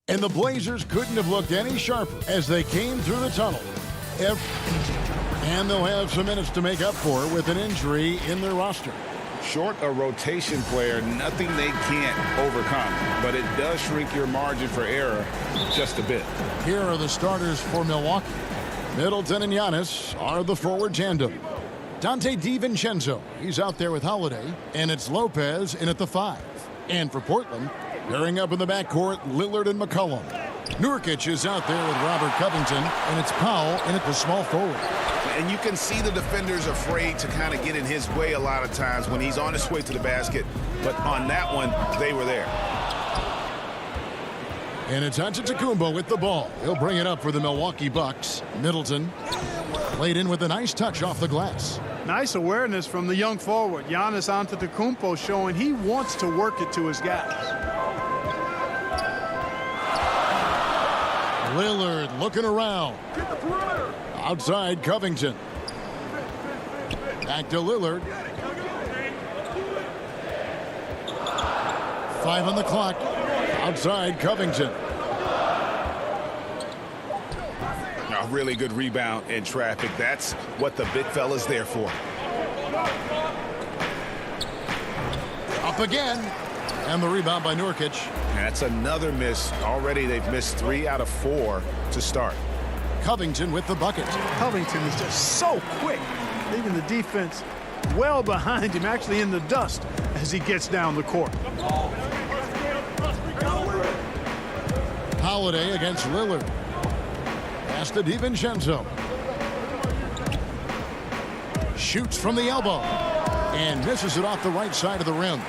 And the Blazers couldn't have looked any sharper as they came through the tunnel. And they'll have some minutes to make up for with an injury in their roster. Short a rotation player, nothing they can't overcome, but it does shrink your margin for error just a bit. Here are the starters for Milwaukee. Middleton and Giannis are the forward tandem. Dante DiVincenzo, he's out there with Holiday, and it's Lopez in at the 5. And for Portland, pairing up in the backcourt, Lillard and McCollum. Nurkic is out there with Robert Covington, and it's Powell in at the small forward. And you can see the defenders afraid to kind of get in his way a lot of times when he's on his way to the basket. But on that one, they were there. And it's Antetokounmpo with the ball. He'll bring it up for the Milwaukee Bucks. Middleton played in with a nice touch off the glass. Nice awareness from the young forward. Giannis Antetokounmpo showing he wants to work it to his guys. Lillard looking around. Outside Covington. Back to Lillard. 5 on the clock. Outside Covington. A really good rebound in traffic. That's what the big fella's there for. Up again. And the rebound by Nurkic. That's another miss. Already they've missed 3 out of 4 to start. Covington with the bucket. Covington is just so quick, leaving the defense well behind him, actually in the dust as he gets down the court. Holiday against Lillard. Pass to DiVincenzo. Shoots from the elbow and misses it off the right side of the rim.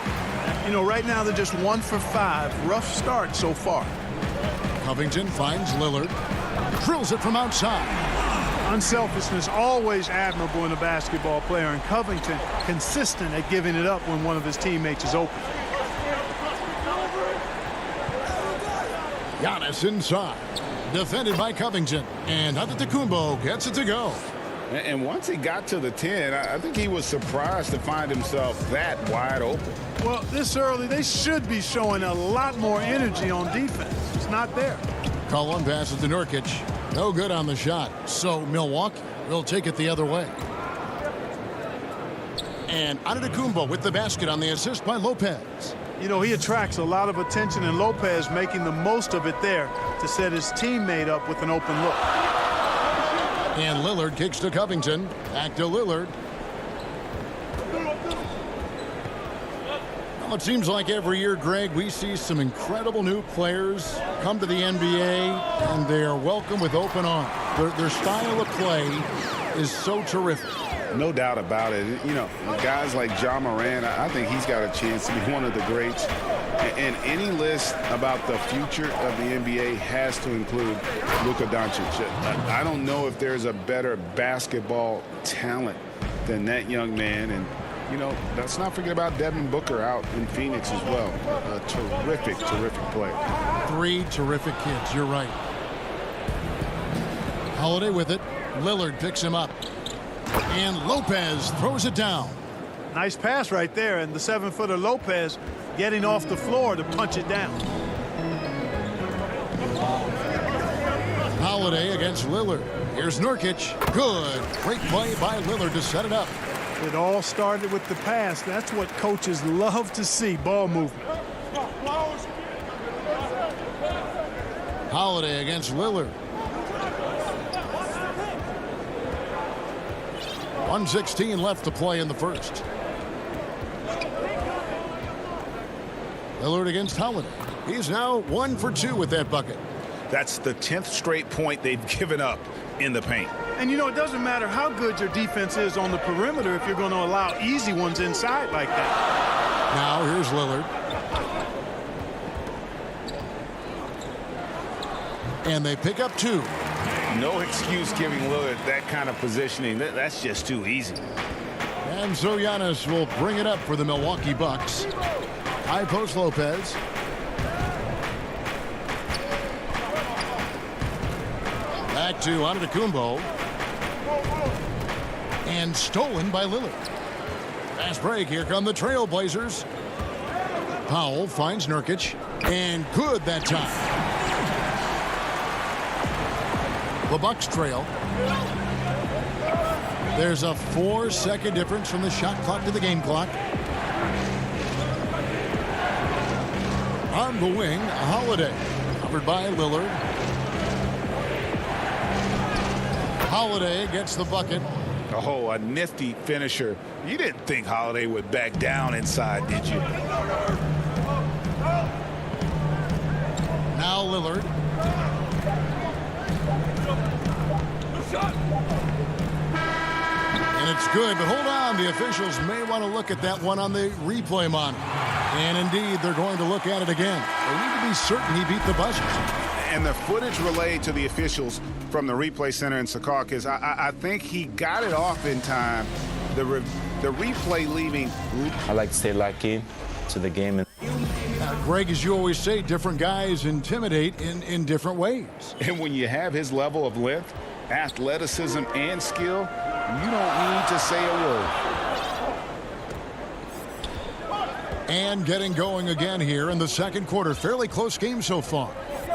You know, right now they're just 1 for 5. Rough start so far. Covington finds Lillard. Drills it from outside. Unselfishness always admirable in a basketball player, and Covington consistent at giving it up when one of his teammates is open. Giannis inside. Defended by Covington. And Antetokounmpo gets it to go. And once he got to the 10, I think he was surprised to find himself that wide open. Well, this early, they should be showing a lot more energy on defense. It's not there. Cullen passes to Nurkic. No good on the shot. So Milwaukee will take it the other way. And Antetokounmpo with the basket on the assist by Lopez. You know, he attracts a lot of attention, and Lopez making the most of it there to set his teammate up with an open look. And Lillard kicks to Covington. Back to Lillard. Well, it seems like every year, Greg, we see some incredible new players come to the NBA, and they are welcome with open arms. Their style of play is so terrific. No doubt about it. You know, guys like Ja Morant, I think he's got a chance to be one of the greats. And any list about the future of the NBA has to include Luka Doncic. I don't know if there's a better basketball talent than that young man. And, you know, let's not forget about Devin Booker out in Phoenix as well. A terrific, terrific player. 3 terrific kids. You're right. Holiday with it. Lillard picks him up. And Lopez throws it down. Nice pass right there, and the 7-footer Lopez getting off the floor to punch it down. Holiday against Lillard. Here's Nurkic. Good. Great play by Lillard to set it up. It all started with the pass. That's what coaches love to see, ball movement. Holiday against Lillard. 1:16 left to play in the first. Lillard against Holiday. He's now 1 for 2 with that bucket. That's the 10th straight point they've given up in the paint. And, you know, it doesn't matter how good your defense is on the perimeter if you're going to allow easy ones inside like that. Now here's Lillard. And they pick up 2. No excuse giving Lillard that kind of positioning. That's just too easy. And so Giannis will bring it up for the Milwaukee Bucks. High post Lopez. Back to Antetokounmpo. And stolen by Lillard. Fast break. Here come the Trailblazers. Powell finds Nurkic. And good that time. The Bucks trail. There's a 4-second difference from the shot clock to the game clock. On the wing, Holiday. Covered by Lillard. Holiday gets the bucket. Oh, a nifty finisher. You didn't think Holiday would back down inside, did you? Now Lillard. And it's good, but hold on. The officials may want to look at that one on the replay monitor. And indeed, they're going to look at it again. They need to be certain he beat the buzzers. And the footage relayed to the officials from the replay center in Secaucus, I think he got it off in time. The replay leaving. I like to stay locked in to the game. And Greg, as you always say, different guys intimidate in different ways. And when you have his level of length, athleticism, and skill, you don't need to say a word. And getting going again here in the second quarter. Fairly close game so far.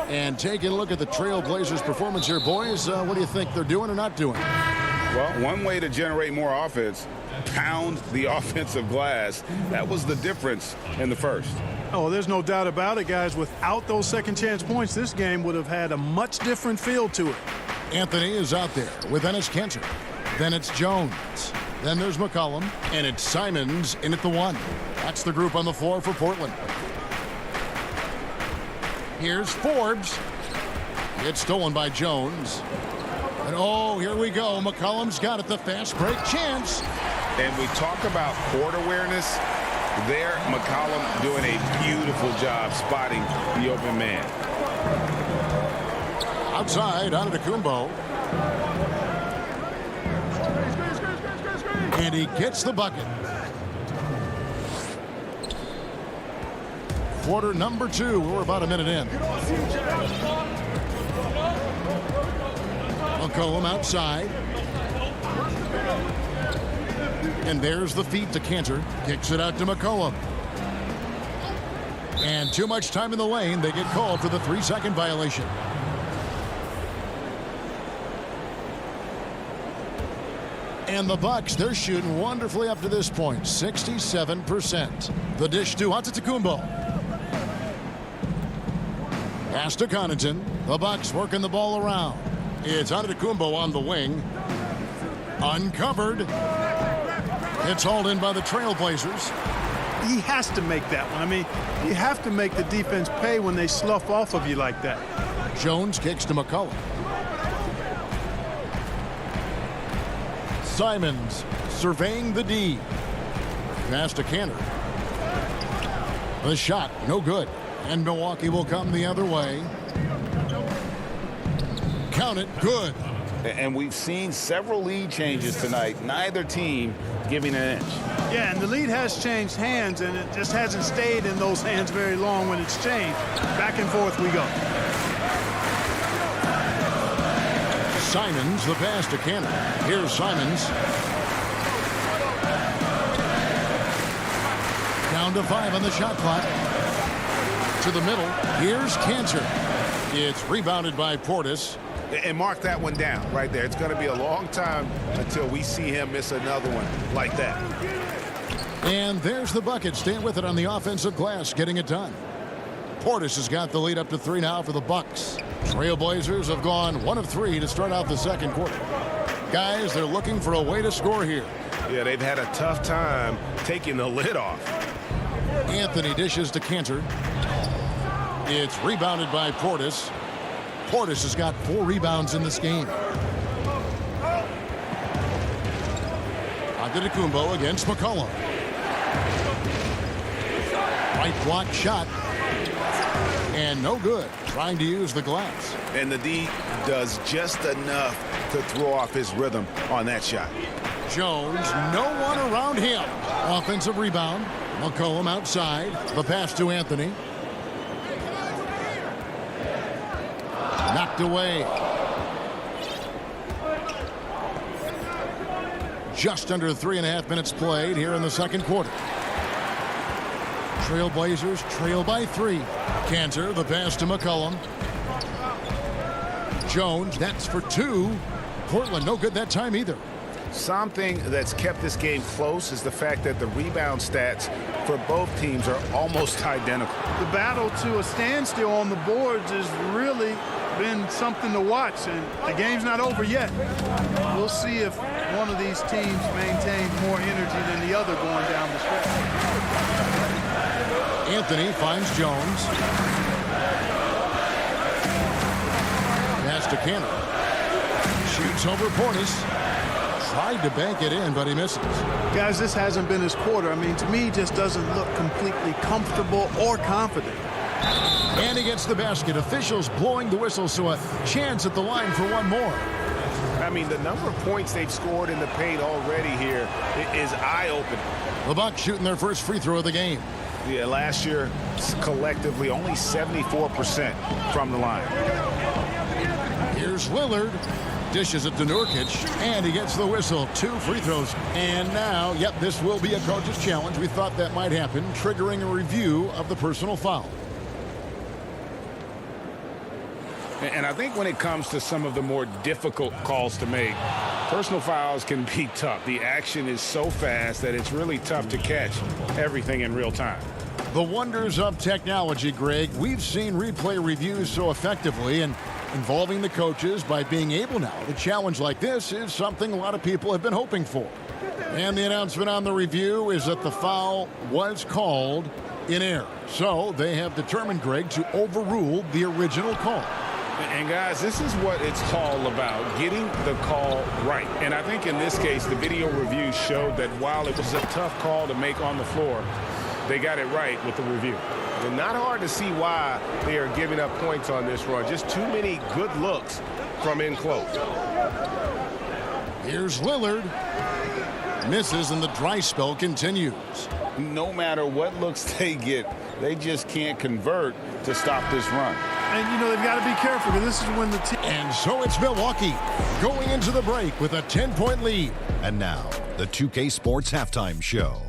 And taking a look at the Trailblazers' performance here, boys. What do you think they're doing or not doing? Well, one way to generate more offense, pound the offensive glass. That was the difference in the first. Oh, there's no doubt about it, guys. Without those second chance points, this game would have had a much different feel to it. Anthony is out there with Enes Kanter. Then it's Jones. Then there's McCollum. And it's Simons in at the 1. That's the group on the floor for Portland. Here's Forbes. It's stolen by Jones. And oh, here we go. McCollum's got it. The fast break chance. And we talk about court awareness. There, McCollum doing a beautiful job spotting the open man. Outside, Antetokounmpo. And he gets the bucket. Quarter number 2. We're about a minute in. McCollum outside. And there's the feed to Kanter. Kicks it out to McCollum. And too much time in the lane. They get called for the 3-second violation. And the Bucks, they're shooting wonderfully up to this point. 67%. The dish to Antetokounmpo. Pass to Connaughton. The Bucks working the ball around. It's Antetokounmpo on the wing. Uncovered. It's hauled in by the Trailblazers. He has to make that one. I mean, you have to make the defense pay when they slough off of you like that. Jones kicks to McCollum. Simons surveying the D. Pass to Kanter. The shot, no good. And Milwaukee will come the other way. Count it, good. And we've seen several lead changes tonight. Neither team giving an inch. Yeah, and the lead has changed hands, and it just hasn't stayed in those hands very long when it's changed. Back and forth we go. Simons, the pass to Kanter. Here's Simons. Down to 5 on the shot clock. To the middle. Here's Kanter. It's rebounded by Portis. And mark that one down right there. It's going to be a long time until we see him miss another one like that. And there's the bucket. Staying with it on the offensive glass, getting it done. Portis has got the lead up to 3 now for the Bucks. Trailblazers have gone 1 of 3 to start out the second quarter. Guys, they're looking for a way to score here. Yeah, they've had a tough time taking the lid off. Anthony dishes to Kanter. It's rebounded by Portis. Portis has got 4 rebounds in this game. Antetokounmpo against McCollum. Right block shot. And no good. Trying to use the glass. And the D does just enough to throw off his rhythm on that shot. Jones, no one around him. Offensive rebound. McCollum outside. The pass to Anthony. Knocked away. Just under 3.5 minutes played here in the second quarter. Trailblazers trail by 3. Cantor, the pass to McCollum. Jones, that's for 2. Portland, no good that time either. Something that's kept this game close is the fact that the rebound stats for both teams are almost identical. The battle to a standstill on the boards has really been something to watch, and the game's not over yet. We'll see if one of these teams maintains more energy than the other going down the stretch. Anthony finds Jones. Pass to Cantor. Shoots over Portis. Tried to bank it in, but he misses. Guys, this hasn't been his quarter. I mean, to me, he just doesn't look completely comfortable or confident. And he gets the basket. Officials blowing the whistle, so a chance at the line for one more. I mean, the number of points they've scored in the paint already here is eye-opening. The Bucks shooting their first free throw of the game. Yeah, last year, collectively, only 74% from the line. Here's Lillard. Dishes it to Nurkic, and he gets the whistle. 2 free throws. And now, yep, this will be a coach's challenge. We thought that might happen, triggering a review of the personal foul. And I think when it comes to some of the more difficult calls to make, personal fouls can be tough. The action is so fast that it's really tough to catch everything in real time. The wonders of technology, Greg. We've seen replay reviews so effectively, and involving the coaches by being able now to challenge like this is something a lot of people have been hoping for. And the announcement on the review is that the foul was called in error. So they have determined, Greg, to overrule the original call. And guys, this is what it's all about, getting the call right. And I think in this case, the video review showed that while it was a tough call to make on the floor, they got it right with the review. And not hard to see why they are giving up points on this run. Just too many good looks from in close. Here's Lillard. Misses, and the dry spell continues. No matter what looks they get, they just can't convert to stop this run. And, you know, they've got to be careful, because this is when the team... And so it's Milwaukee going into the break with a 10-point lead. And now, the 2K Sports Halftime Show.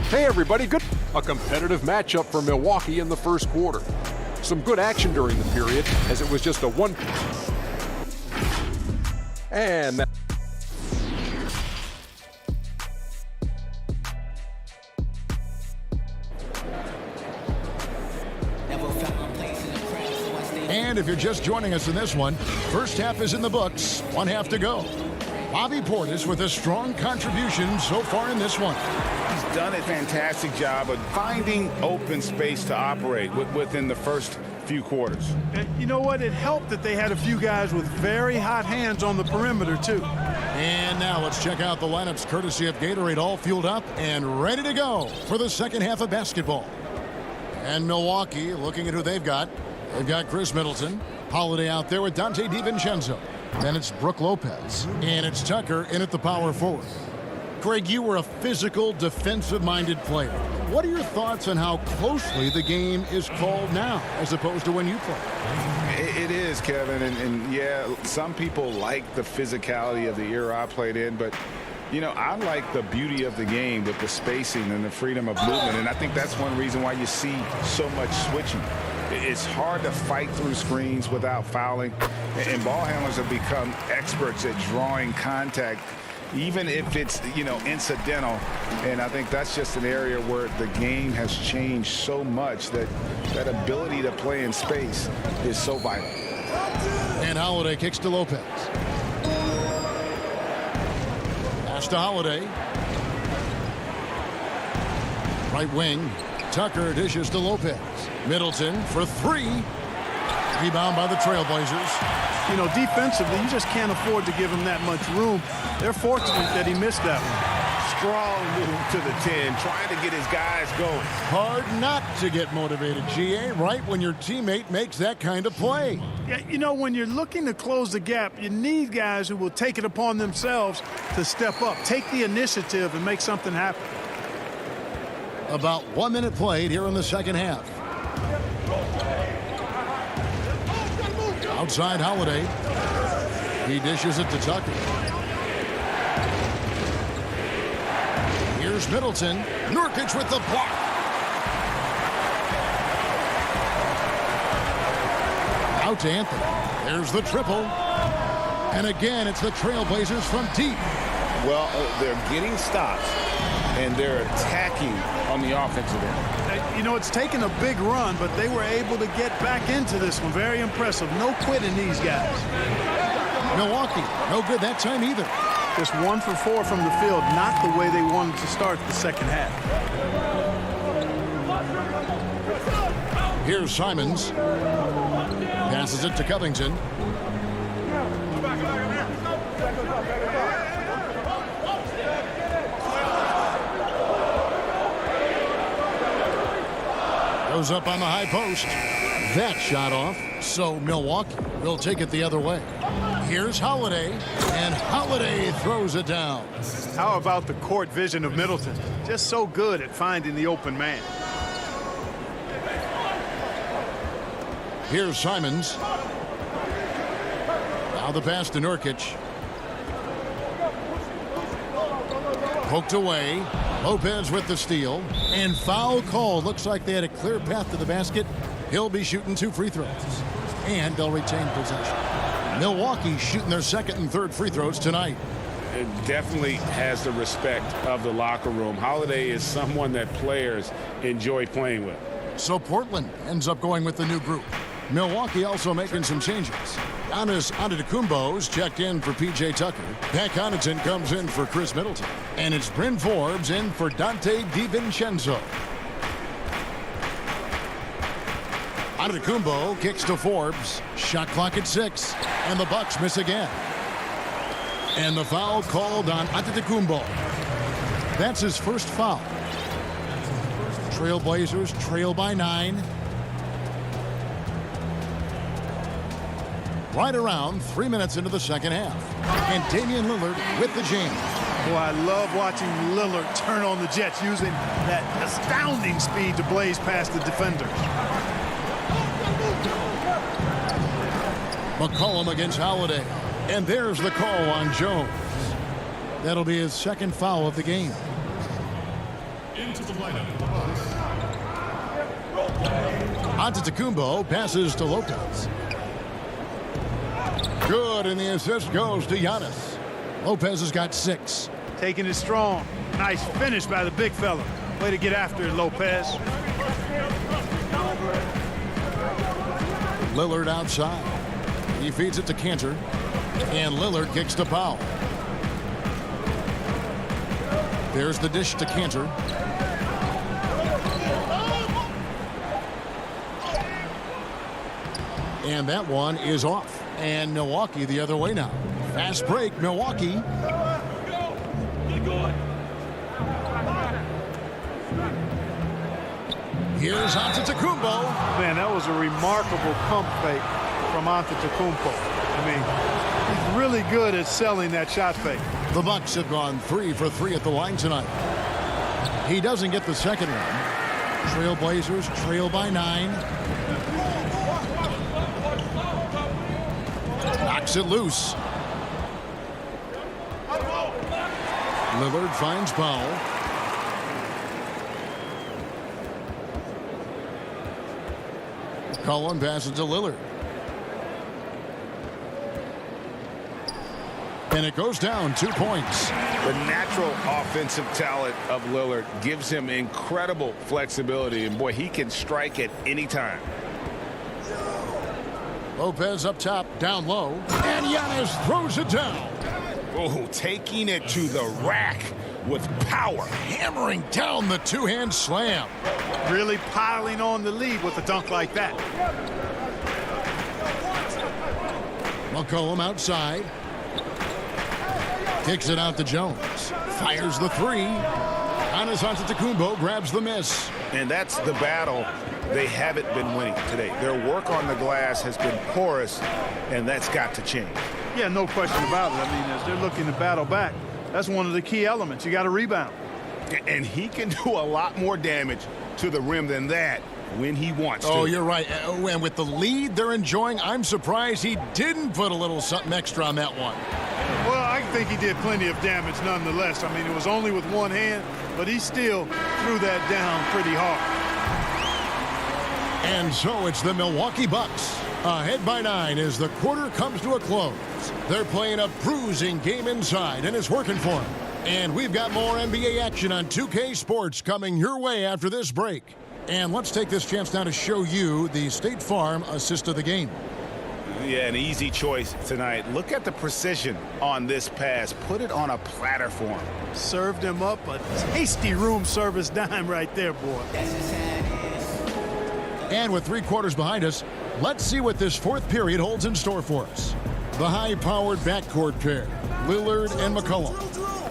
Hey everybody, a competitive matchup for Milwaukee in the first quarter. Some good action during the period, as it was just a one. And And if you're just joining us in this one, first half is in the books, 1 half to go. Bobby Portis with a strong contribution so far in this one. He's done a fantastic job of finding open space to operate within the first few quarters. And you know what? It helped that they had a few guys with very hot hands on the perimeter, too. And now let's check out the lineups courtesy of Gatorade, all fueled up and ready to go for the second half of basketball. And Milwaukee, looking at who they've got. They've got Chris Middleton, Holiday out there with Dante DiVincenzo. Then it's Brook Lopez, and it's Tucker in at the power forward. Greg, you were a physical, defensive-minded player. What are your thoughts on how closely the game is called now as opposed to when you played? It is, Kevin, and yeah, some people like the physicality of the era I played in, but you know, I like the beauty of the game with the spacing and the freedom of movement, and I think that's one reason why you see so much switching. It's hard to fight through screens without fouling, and ball handlers have become experts at drawing contact, even if it's, you know, incidental. And I think that's just an area where the game has changed so much that that ability to play in space is so vital. And Holiday kicks to Lopez. Pass to Holiday. Right wing. Tucker dishes to Lopez. Middleton for 3. Rebound by the Trailblazers. You know, defensively, you just can't afford to give him that much room. They're fortunate that he missed that one. Strong move to the 10, trying to get his guys going. Hard not to get motivated, GA, right when your teammate makes that kind of play. Yeah, you know, when you're looking to close the gap, you need guys who will take it upon themselves to step up, take the initiative, and make something happen. About 1 minute played here in the second half. Outside Holiday. He dishes it to Tucker. Here's Middleton. Nurkic with the block. Out to Anthony. There's the triple. And again, it's the Trailblazers from deep. Well, they're getting stops, and they're attacking on the offensive end. You know, it's taken a big run, but they were able to get back into this one. Very impressive. No quitting these guys. Milwaukee, no good that time either. Just 1 for 4 from the field, not the way they wanted to start the second half. Here's Simons. Passes it to Covington. Goes up on the high post. That shot off, so Milwaukee will take it the other way. Here's Holiday, and Holiday throws it down. How about the court vision of Middleton? Just so good at finding the open man. Here's Simons. Now the pass to Nurkic. Poked away. Lopez with the steal. And foul call. Looks like they had a clear path to the basket. He'll be shooting 2 free throws. And they'll retain possession. Milwaukee shooting their second and third free throws tonight. It definitely has the respect of the locker room. Holiday is someone that players enjoy playing with. So Portland ends up going with the new group. Milwaukee also making some changes. Giannis Antetokounmpo's checked in for P.J. Tucker. Pat Connaughton comes in for Chris Middleton. And it's Bryn Forbes in for Dante DiVincenzo. Antetokounmpo kicks to Forbes. Shot clock at 6. And the Bucks miss again. And the foul called on Antetokounmpo. That's his first foul. Trailblazers trail by 9. Right around 3 minutes into the second half. And Damian Lillard with the jam. Boy, I love watching Lillard turn on the Jets using that astounding speed to blaze past the defenders. McCollum against Holiday. And there's the call on Jones. That'll be his second foul of the game. Into the lineup. Antetokounmpo passes to Lopez. Good, and the assist goes to Giannis. Lopez has got 6. Taking it strong. Nice finish by the big fella. Way to get after it, Lopez. Lillard outside. He feeds it to Cantor. And Lillard kicks to Powell. There's the dish to Cantor. And that one is off. And Milwaukee the other way now. Fast break, Milwaukee. Here's Antetokounmpo. Man, that was a remarkable pump fake from Antetokounmpo. I mean, he's really good at selling that shot fake. The Bucks have gone 3 for 3 at the line tonight. He doesn't get the second one. Trailblazers trail by 9. Knocks it loose. Lillard finds Powell. Cullen passes to Lillard. And it goes down 2 points. The natural offensive talent of Lillard gives him incredible flexibility. And, boy, he can strike at any time. Lopez up top, down low. And Giannis throws it down. Oh, taking it to the rack with power. Hammering down the two-hand slam. Really piling on the lead with a dunk like that. McCollum outside. Kicks it out to Jones. Fires the 3. Giannis Antetokounmpo grabs the miss. And that's the battle they haven't been winning today. Their work on the glass has been porous, and that's got to change. Yeah, no question about it. I mean, as they're looking to battle back, that's one of the key elements. You got to rebound. And he can do a lot more damage to the rim than that when he wants to. Oh, you're right. And with the lead they're enjoying, I'm surprised he didn't put a little something extra on that one. Well, I think he did plenty of damage nonetheless. I mean, it was only with one hand, but he still threw that down pretty hard. And so it's the Milwaukee Bucks ahead by 9 as the quarter comes to a close. They're playing a bruising game inside, and it's working for them. And we've got more NBA action on 2K Sports coming your way after this break. And let's take this chance now to show you the State Farm assist of the game. Yeah, an easy choice tonight. Look at the precision on this pass. Put it on a platter for him. Served him up a tasty room service dime right there, boy. And with 3 quarters behind us, let's see what this fourth period holds in store for us. The high-powered backcourt pair, Lillard and McCollum.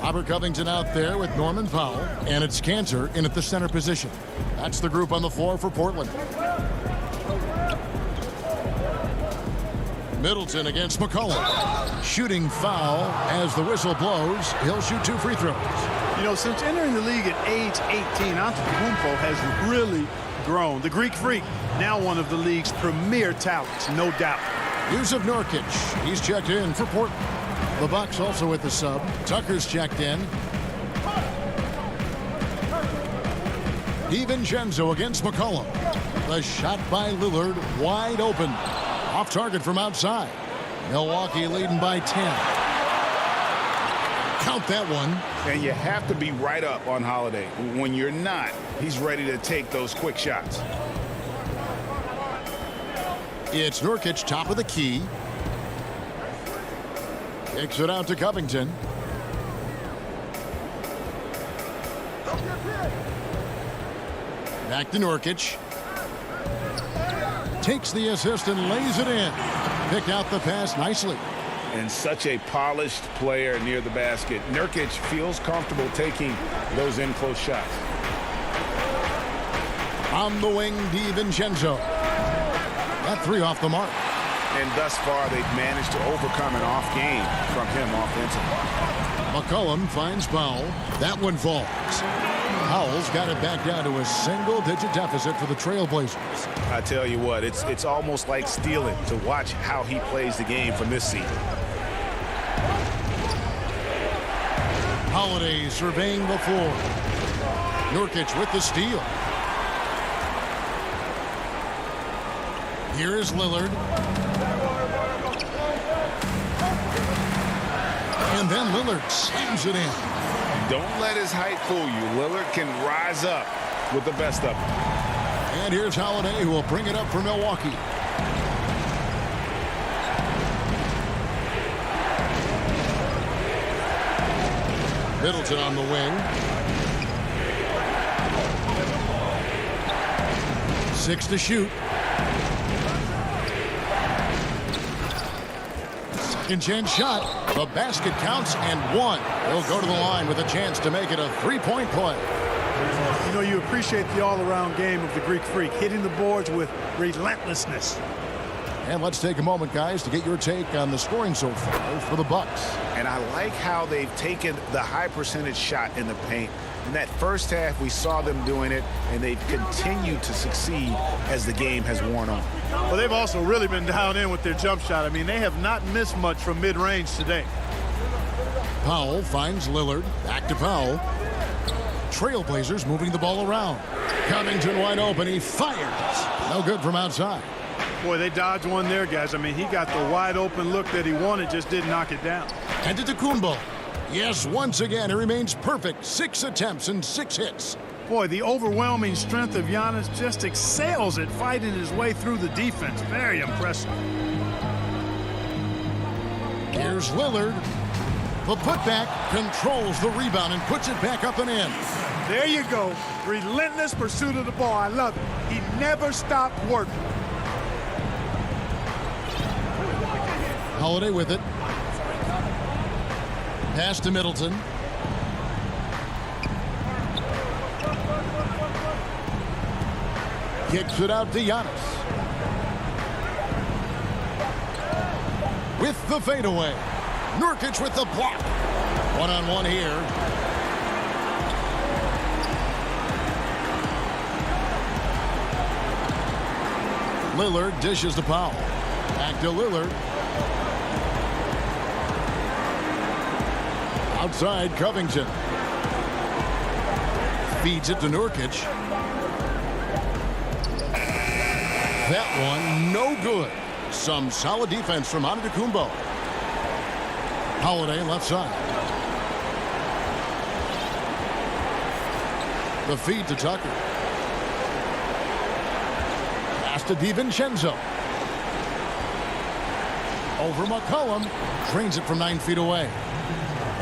Robert Covington out there with Norman Powell, and it's Cantor in at the center position. That's the group on the floor for Portland. Middleton against McCollum. Shooting foul as the whistle blows. He'll shoot 2 free throws. You know, since entering the league at age 18, Antetokounmpo has really grown. The Greek Freak, now one of the league's premier talents, no doubt. Yusuf Nurkic, he's checked in for Portland. The Bucks also with the sub. Tucker's checked in. DiVincenzo against McCollum. The shot by Lillard wide open. Off target from outside. Milwaukee leading by 10. Count that one. And you have to be right up on Holiday. When you're not, he's ready to take those quick shots. It's Nurkic, top of the key. Kicks it out to Covington. Back to Nurkic. Takes the assist and lays it in. Picked out the pass nicely. And such a polished player near the basket. Nurkic feels comfortable taking those in-close shots. On the wing, DiVincenzo. That 3 off the mark. And thus far, they've managed to overcome an off game from him offensively. McCollum finds Powell. That one falls. Powell's got it back down to a single-digit deficit for the Trailblazers. I tell you what, it's almost like stealing to watch how he plays the game from this seat. Holiday surveying the floor. Nurkic with the steal. Here is Lillard. And then Lillard slams it in. Don't let his height fool you. Lillard can rise up with the best of them. And here's Holiday, who will bring it up for Milwaukee. Middleton on the wing. 6 to shoot. Second chance shot. The basket counts and 1. He'll go to the line with a chance to make it a 3-point play. You know, you appreciate the all-around game of the Greek Freak, hitting the boards with relentlessness. And let's take a moment, guys, to get your take on the scoring so far for the Bucks. And I like how they've taken the high percentage shot in the paint. In that first half, we saw them doing it, and they've continued to succeed as the game has worn on. Well, they've also really been down in with their jump shot. I mean, they have not missed much from mid-range today. Powell finds Lillard. Back to Powell. Trailblazers moving the ball around. Covington wide open. He fires. No good from outside. Boy, they dodged one there, guys. I mean, he got the wide open look that he wanted, just didn't knock it down. And to Antetokounmpo. Yes, once again, he remains perfect. 6 attempts and 6 hits. Boy, the overwhelming strength of Giannis just excels at fighting his way through the defense. Very impressive. Here's Lillard. The putback controls the rebound and puts it back up and in. There you go. Relentless pursuit of the ball. I love it. He never stopped working. Holiday with it. Pass to Middleton. Kicks it out to Giannis. With the fadeaway. Nurkic with the block. One-on-one here. Lillard dishes to Powell. Back to Lillard. Outside Covington. Feeds it to Nurkic. That one no good. Some solid defense from Antetokounmpo. Holiday left side. The feed to Tucker. Pass to DiVincenzo. Over McCollum. Drains it from 9 feet away.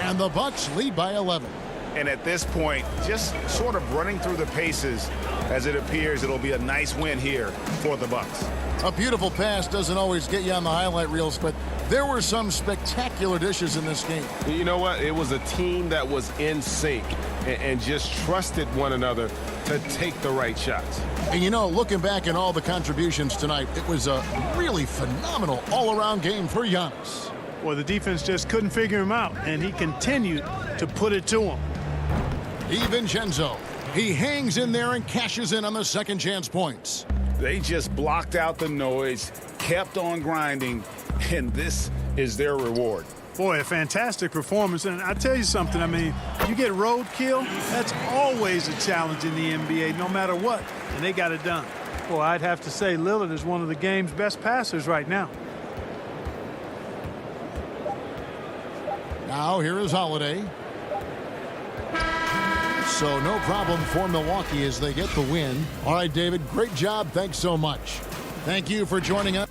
And the Bucks lead by 11. And at this point, just sort of running through the paces, as it appears it'll be a nice win here for the Bucks. A beautiful pass doesn't always get you on the highlight reels, but there were some spectacular dishes in this game. You know what? It was a team that was in sync and just trusted one another to take the right shots. And you know, looking back at all the contributions tonight, it was a really phenomenal all-around game for Giannis. Well, the defense just couldn't figure him out, and he continued to put it to him. DiVincenzo. He hangs in there and cashes in on the second chance points. They just blocked out the noise, kept on grinding, and this is their reward. Boy, a fantastic performance. And I tell you something, I mean, you get roadkill, that's always a challenge in the NBA, no matter what, and they got it done. Boy, I'd have to say Lillard is one of the game's best passers right now. Now here is Holiday. So no problem for Milwaukee as they get the win. All right, David, great job. Thanks so much. Thank you for joining us.